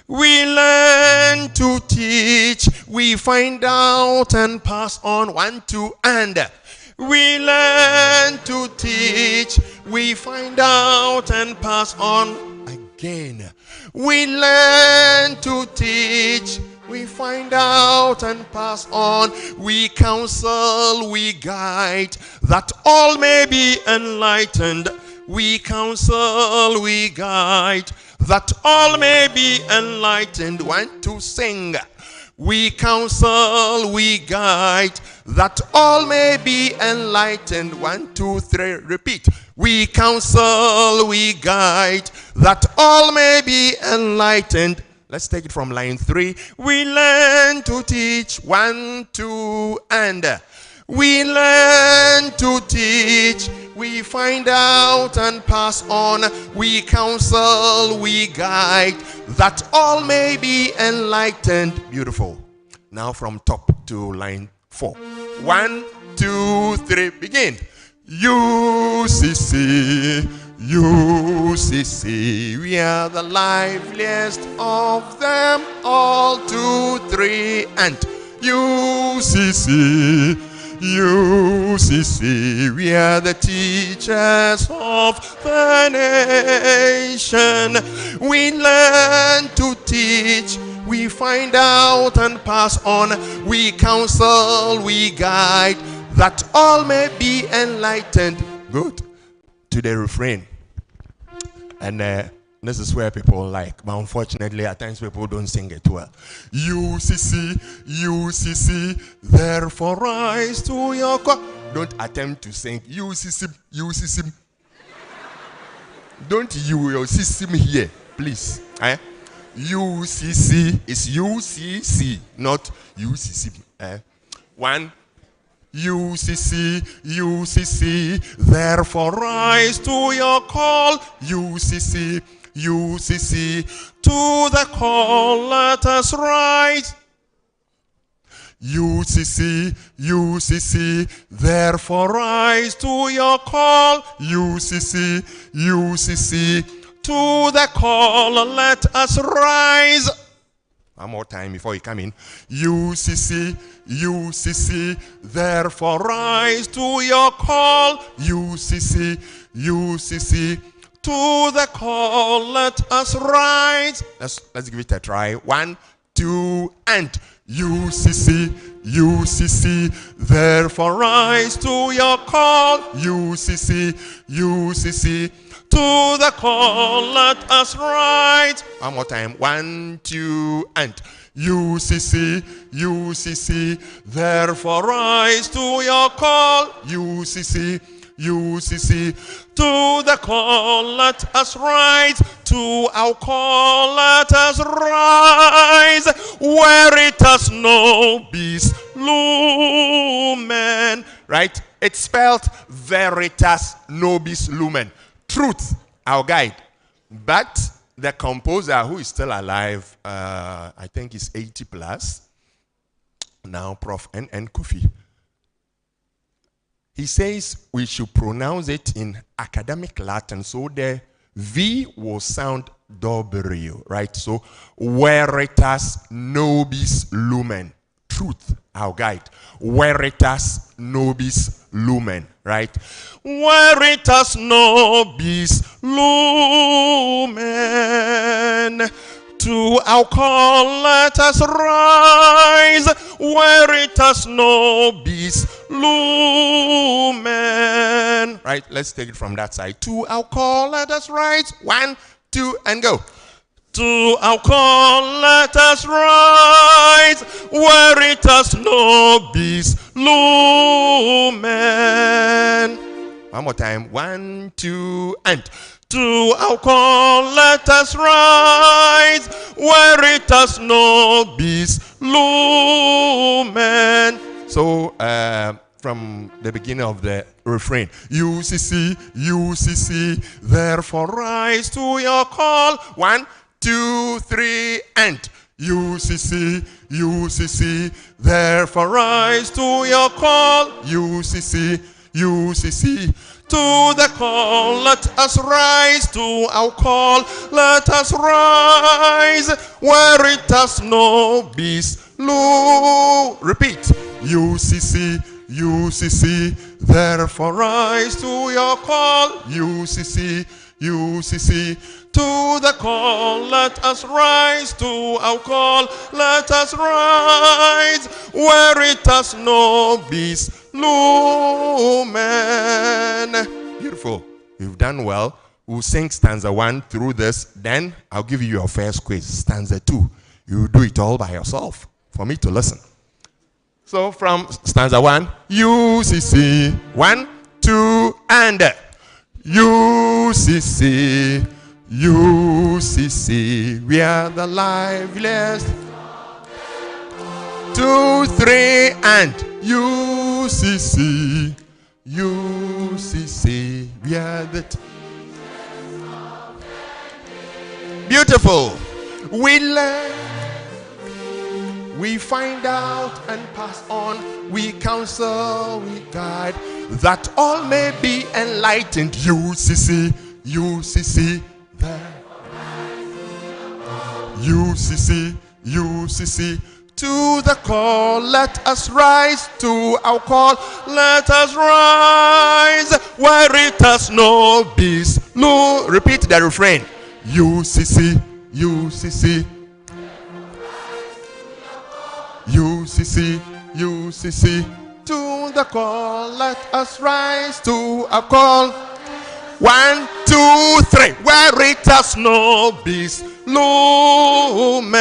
We learn to teach, we find out and pass on. 1, 2, and. We learn to teach, we find out and pass on. Again. We learn to teach, we find out and pass on. We counsel, we guide, that all may be enlightened. We counsel, we guide, that all may be enlightened. 1, 2, sing. We counsel, we guide, that all may be enlightened. 1, 2, 3, repeat. We counsel, we guide, that all may be enlightened. Let's take it from line 3. We learn to teach. 1, 2, and. We learn to teach, we find out and pass on. We counsel, we guide, that all may be enlightened. Beautiful. Now from top to line 4. 1, 2, 3, begin. UCC, UCC, we are the liveliest of them all. 2, 3, and. UCC, UCC, we are the teachers of the nation. We learn to teach, we find out and pass on. We counsel, we guide, that all may be enlightened. Good. To the refrain. And this is where people like, but unfortunately at times people don't sing it well. UCC, UCC, therefore rise to your call. Don't attempt to sing UCC, UCC. Don't UCC here, please. UCC is UCC, not UCC. 1. UCC, UCC, therefore rise to your call. UCC, UCC, to the call let us rise. UCC, UCC, therefore rise to your call. UCC, UCC, to the call let us rise. One more time before you come in. UCC, UCC, therefore rise to your call. UCC, UCC, to the call let us rise. Let's give it a try. 1, 2, and. UCC, UCC, therefore rise to your call. UCC, UCC, to the call let us rise. One more time. 1, 2, and. UCC, UCC, therefore rise to your call. UCC, UCC, to the call let us rise. To our call let us rise, where it has no bis lumen. Right? It's spelled veritas nobis lumen. Truth, our guide. But the composer, who is still alive, I think is 80 plus, now Prof. N. Kofi, he says we should pronounce it in academic Latin, so the V will sound W, right? So, veritas nobis lumen. Truth, our guide. Veritas nobis lumen, right? Veritas nobis lumen. To our call let us rise, veritas nobis lumen. Right, let's take it from that side. To our call let us rise. 1, 2, and go. To our call let us rise, veritas nobis lumen. One more time. 1, 2, and. To our call let us rise, veritas nobis lumen. So from the beginning of the refrain, UCC, UCC, therefore rise to your call. 1, 2, 3, and UCC, UCC, therefore rise to your call. UCC, UCC, to the call, let us rise to our call. Let us rise where it has no beast. Repeat. UCC, UCC, therefore rise to your call. UCC, UCC, to the call, let us rise to our call. Let us rise where it has no beast. Lumen. Beautiful. You've done well. We'll sing stanza 1 through this. Then I'll give you your first quiz. Stanza 2. You do it all by yourself for me to listen. So from stanza 1, UCC. 1, 2, and UCC. UCC. We are the liveliest. 2, 3, and UCC. UCC. We are the beautiful. We learn, we find out and pass on, we counsel, we guide, that all may be enlightened. UCC, UCC, there. UCC, UCC, to the call, let us rise to our call. Let us rise where it has no beast. No, repeat the refrain. UCC, UCC, UCC, UCC, to the call, let us rise to our call. 1, 2, 3, where it has no beast. Lumen.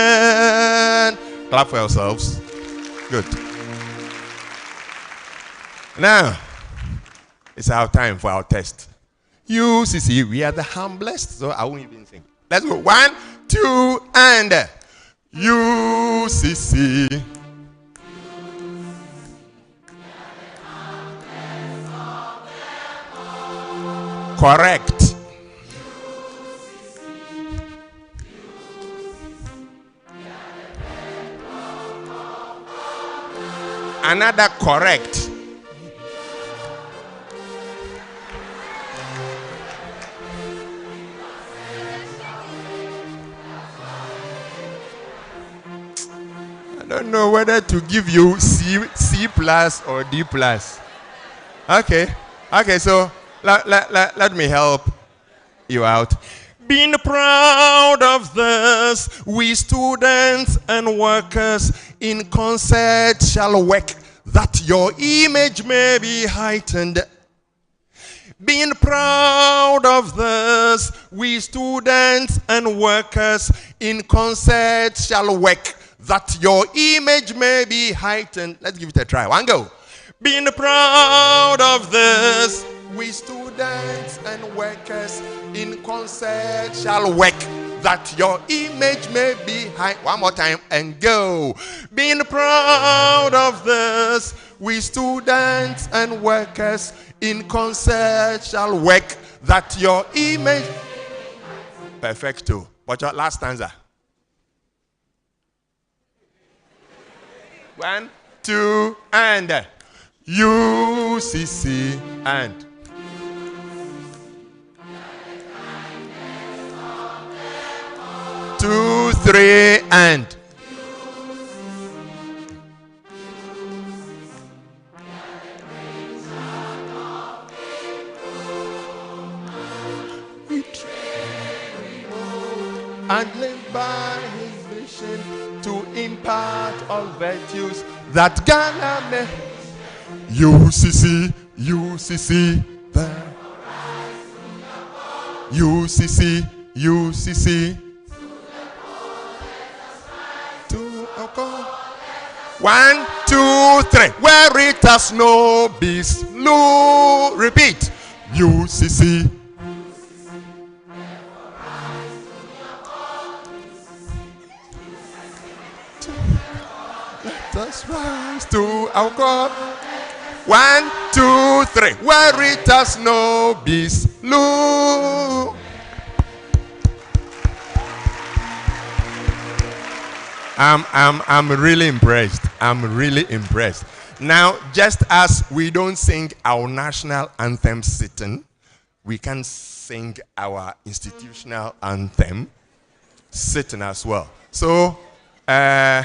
Clap for yourselves. Good. Now, it's our time for our test. UCC, we are the humblest, so I won't even sing. Let's go. 1, 2, and UCC. Correct. Another correct. I don't know whether to give you C plus or D plus. Okay. Okay, so let me help you out. Being proud of this, we students and workers in concert shall work, that your image may be heightened. Being proud of this, we students and workers in concert shall work, that your image may be heightened. Let's give it a try. One go. Being proud of this, we students and workers in concert shall work, that your image may be high. One more time and go. Being proud of this, we students and workers in concert shall work, that your image. Perfecto. But your last stanza. 1, 2, and UCC and 2, 3, and and live by his vision to impart all virtues that Ghana may. UCC, UCC, there. UCC, UCC. To our call. 1, 2, 3. Where it has no beast. No. Repeat. UCC. us rise to our God. 1, 2, 3. Where it has no beast, look. I'm really impressed. I'm really impressed. Now, just as we don't sing our national anthem sitting, we can sing our institutional anthem sitting as well. So, my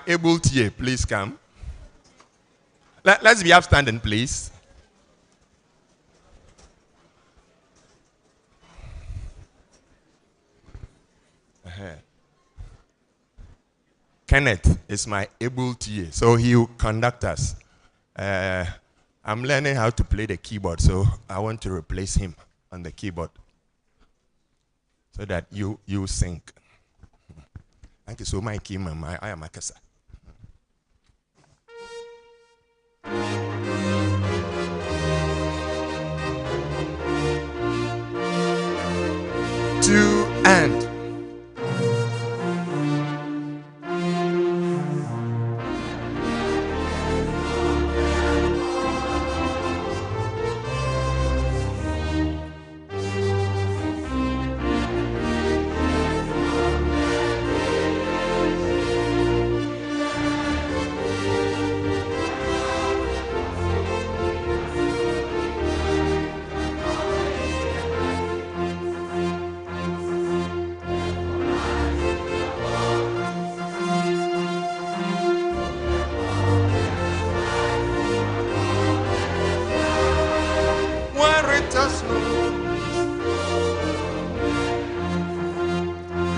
able TA, please come. Let's be upstanding, please. Kenneth is my able TA, so he will conduct us. I'm learning how to play the keyboard, so I want to replace him on the keyboard so that you sing. Thank you so much, Kim. I am Akasa. To and.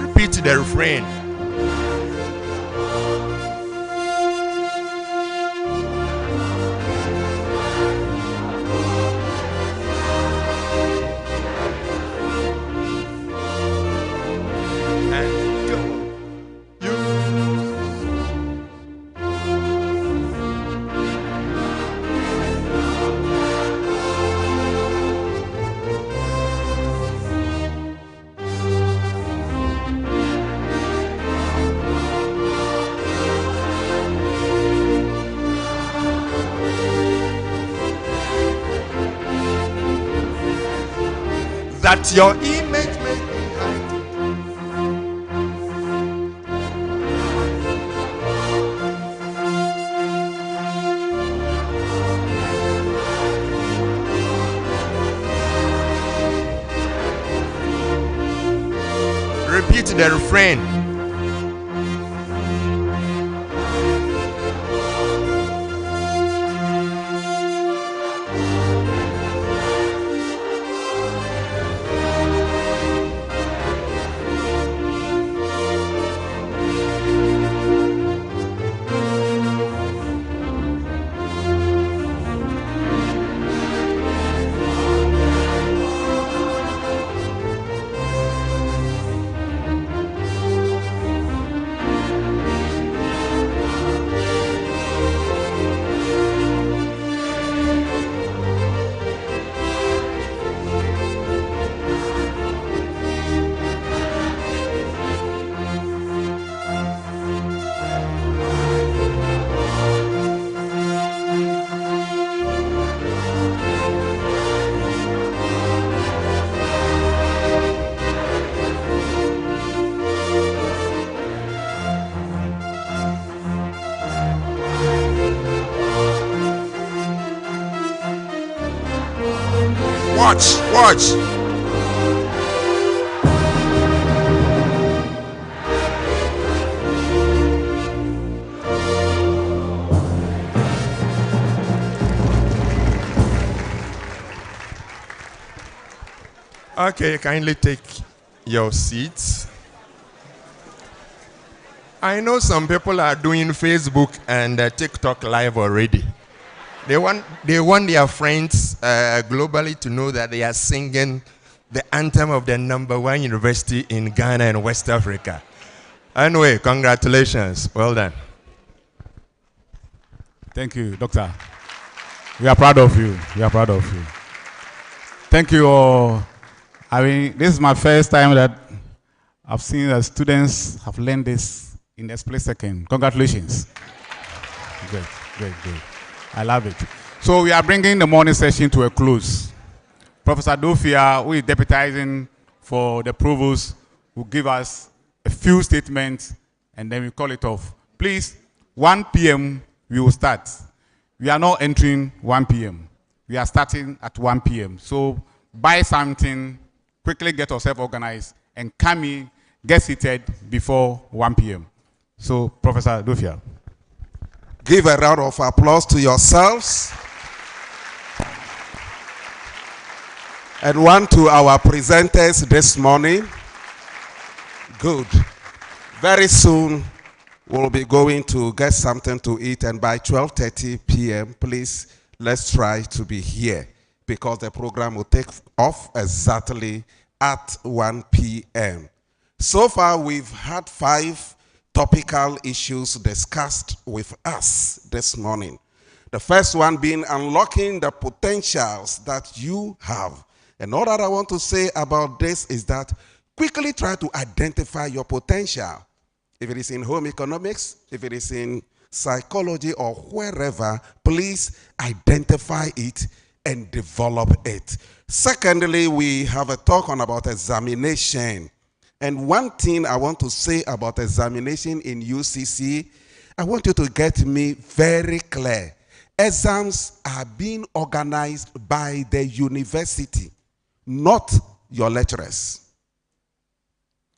Repeat the refrain. That your image may be heightened. Repeat the refrain. Watch. Okay, kindly take your seats. I know some people are doing Facebook and TikTok live already. They want their friends globally to know that they are singing the anthem of the #1 university in Ghana and West Africa. Anyway, congratulations. Well done. Thank you, Doctor. We are proud of you. We are proud of you. Thank you all. I mean, this is my first time that I've seen that students have learned this in a split second. Congratulations. Great, great, great. I love it. So we are bringing the morning session to a close. Professor Dofia, who is deputizing for the provost, will give us a few statements and then we call it off. Please, 1 p.m. we will start. We are not entering 1 p.m. We are starting at 1 p.m. So buy something, quickly get yourself organized, and come in, get seated before 1 p.m. So, Professor Dofia. Give a round of applause to yourselves. And one to our presenters this morning. Good. Very soon, we'll be going to get something to eat, and by 12:30 p.m., please, let's try to be here because the program will take off exactly at 1 p.m. So far, we've had 5 topical issues discussed with us this morning. The first one being unlocking the potentials that you have. And all that I want to say about this is that quickly try to identify your potential. If it is in home economics, if it is in psychology or wherever, please identify it and develop it. Secondly, we have a talk on about examination. And one thing I want to say about examination in UCC, I want you to get me very clear. Exams are being organized by the university, not your lecturers.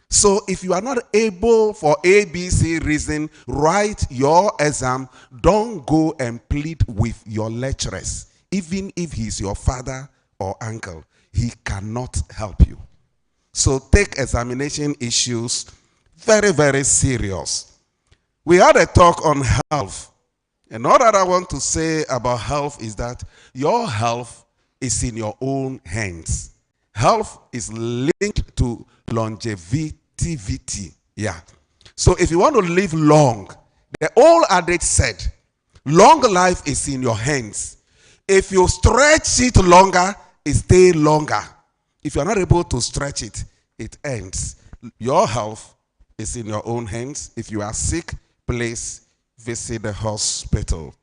So if you are not able for ABC reason, write your exam, don't go and plead with your lecturers. Even if he's your father or uncle, he cannot help you. So take examination issues very, very serious. We had a talk on health. And all that I want to say about health is that your health is in your own hands. Health is linked to longevity. Yeah. So if you want to live long, the old adage said, long life is in your hands. If you stretch it longer, it stays longer. If you are not able to stretch it, it ends. Your health is in your own hands. If you are sick, please visit the hospital.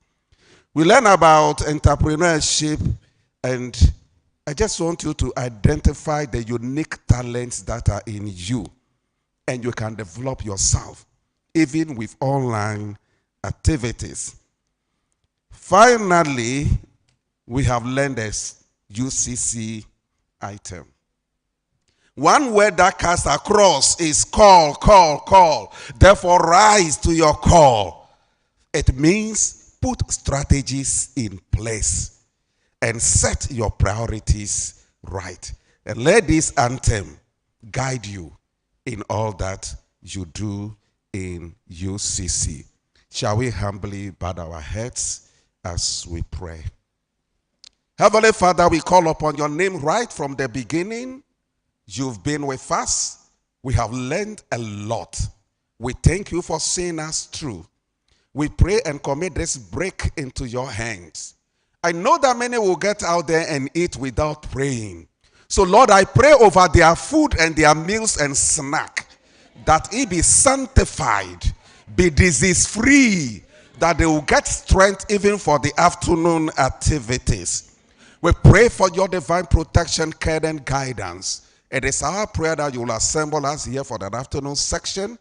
We learn about entrepreneurship, and I just want you to identify the unique talents that are in you, and you can develop yourself, even with online activities. Finally, we have learned this UCC item. One word that casts across is call, call, call. Therefore, rise to your call. It means put strategies in place and set your priorities right. And let this anthem guide you in all that you do in UCC. Shall we humbly bow our heads as we pray? Heavenly Father, we call upon your name right from the beginning. You've been with us. We have learned a lot. We thank you for seeing us through. We pray and commit this break into your hands. I know that many will get out there and eat without praying. So Lord, I pray over their food and their meals and snack, that it be sanctified, be disease-free, that they will get strength even for the afternoon activities. We pray for your divine protection, care, and guidance. It is our prayer that you will assemble us here for that afternoon section,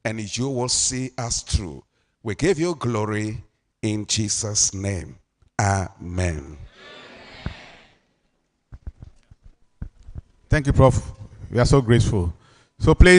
and you will see us through. We give you glory in Jesus' name. Amen. Thank you, Prof. We are so grateful. So please.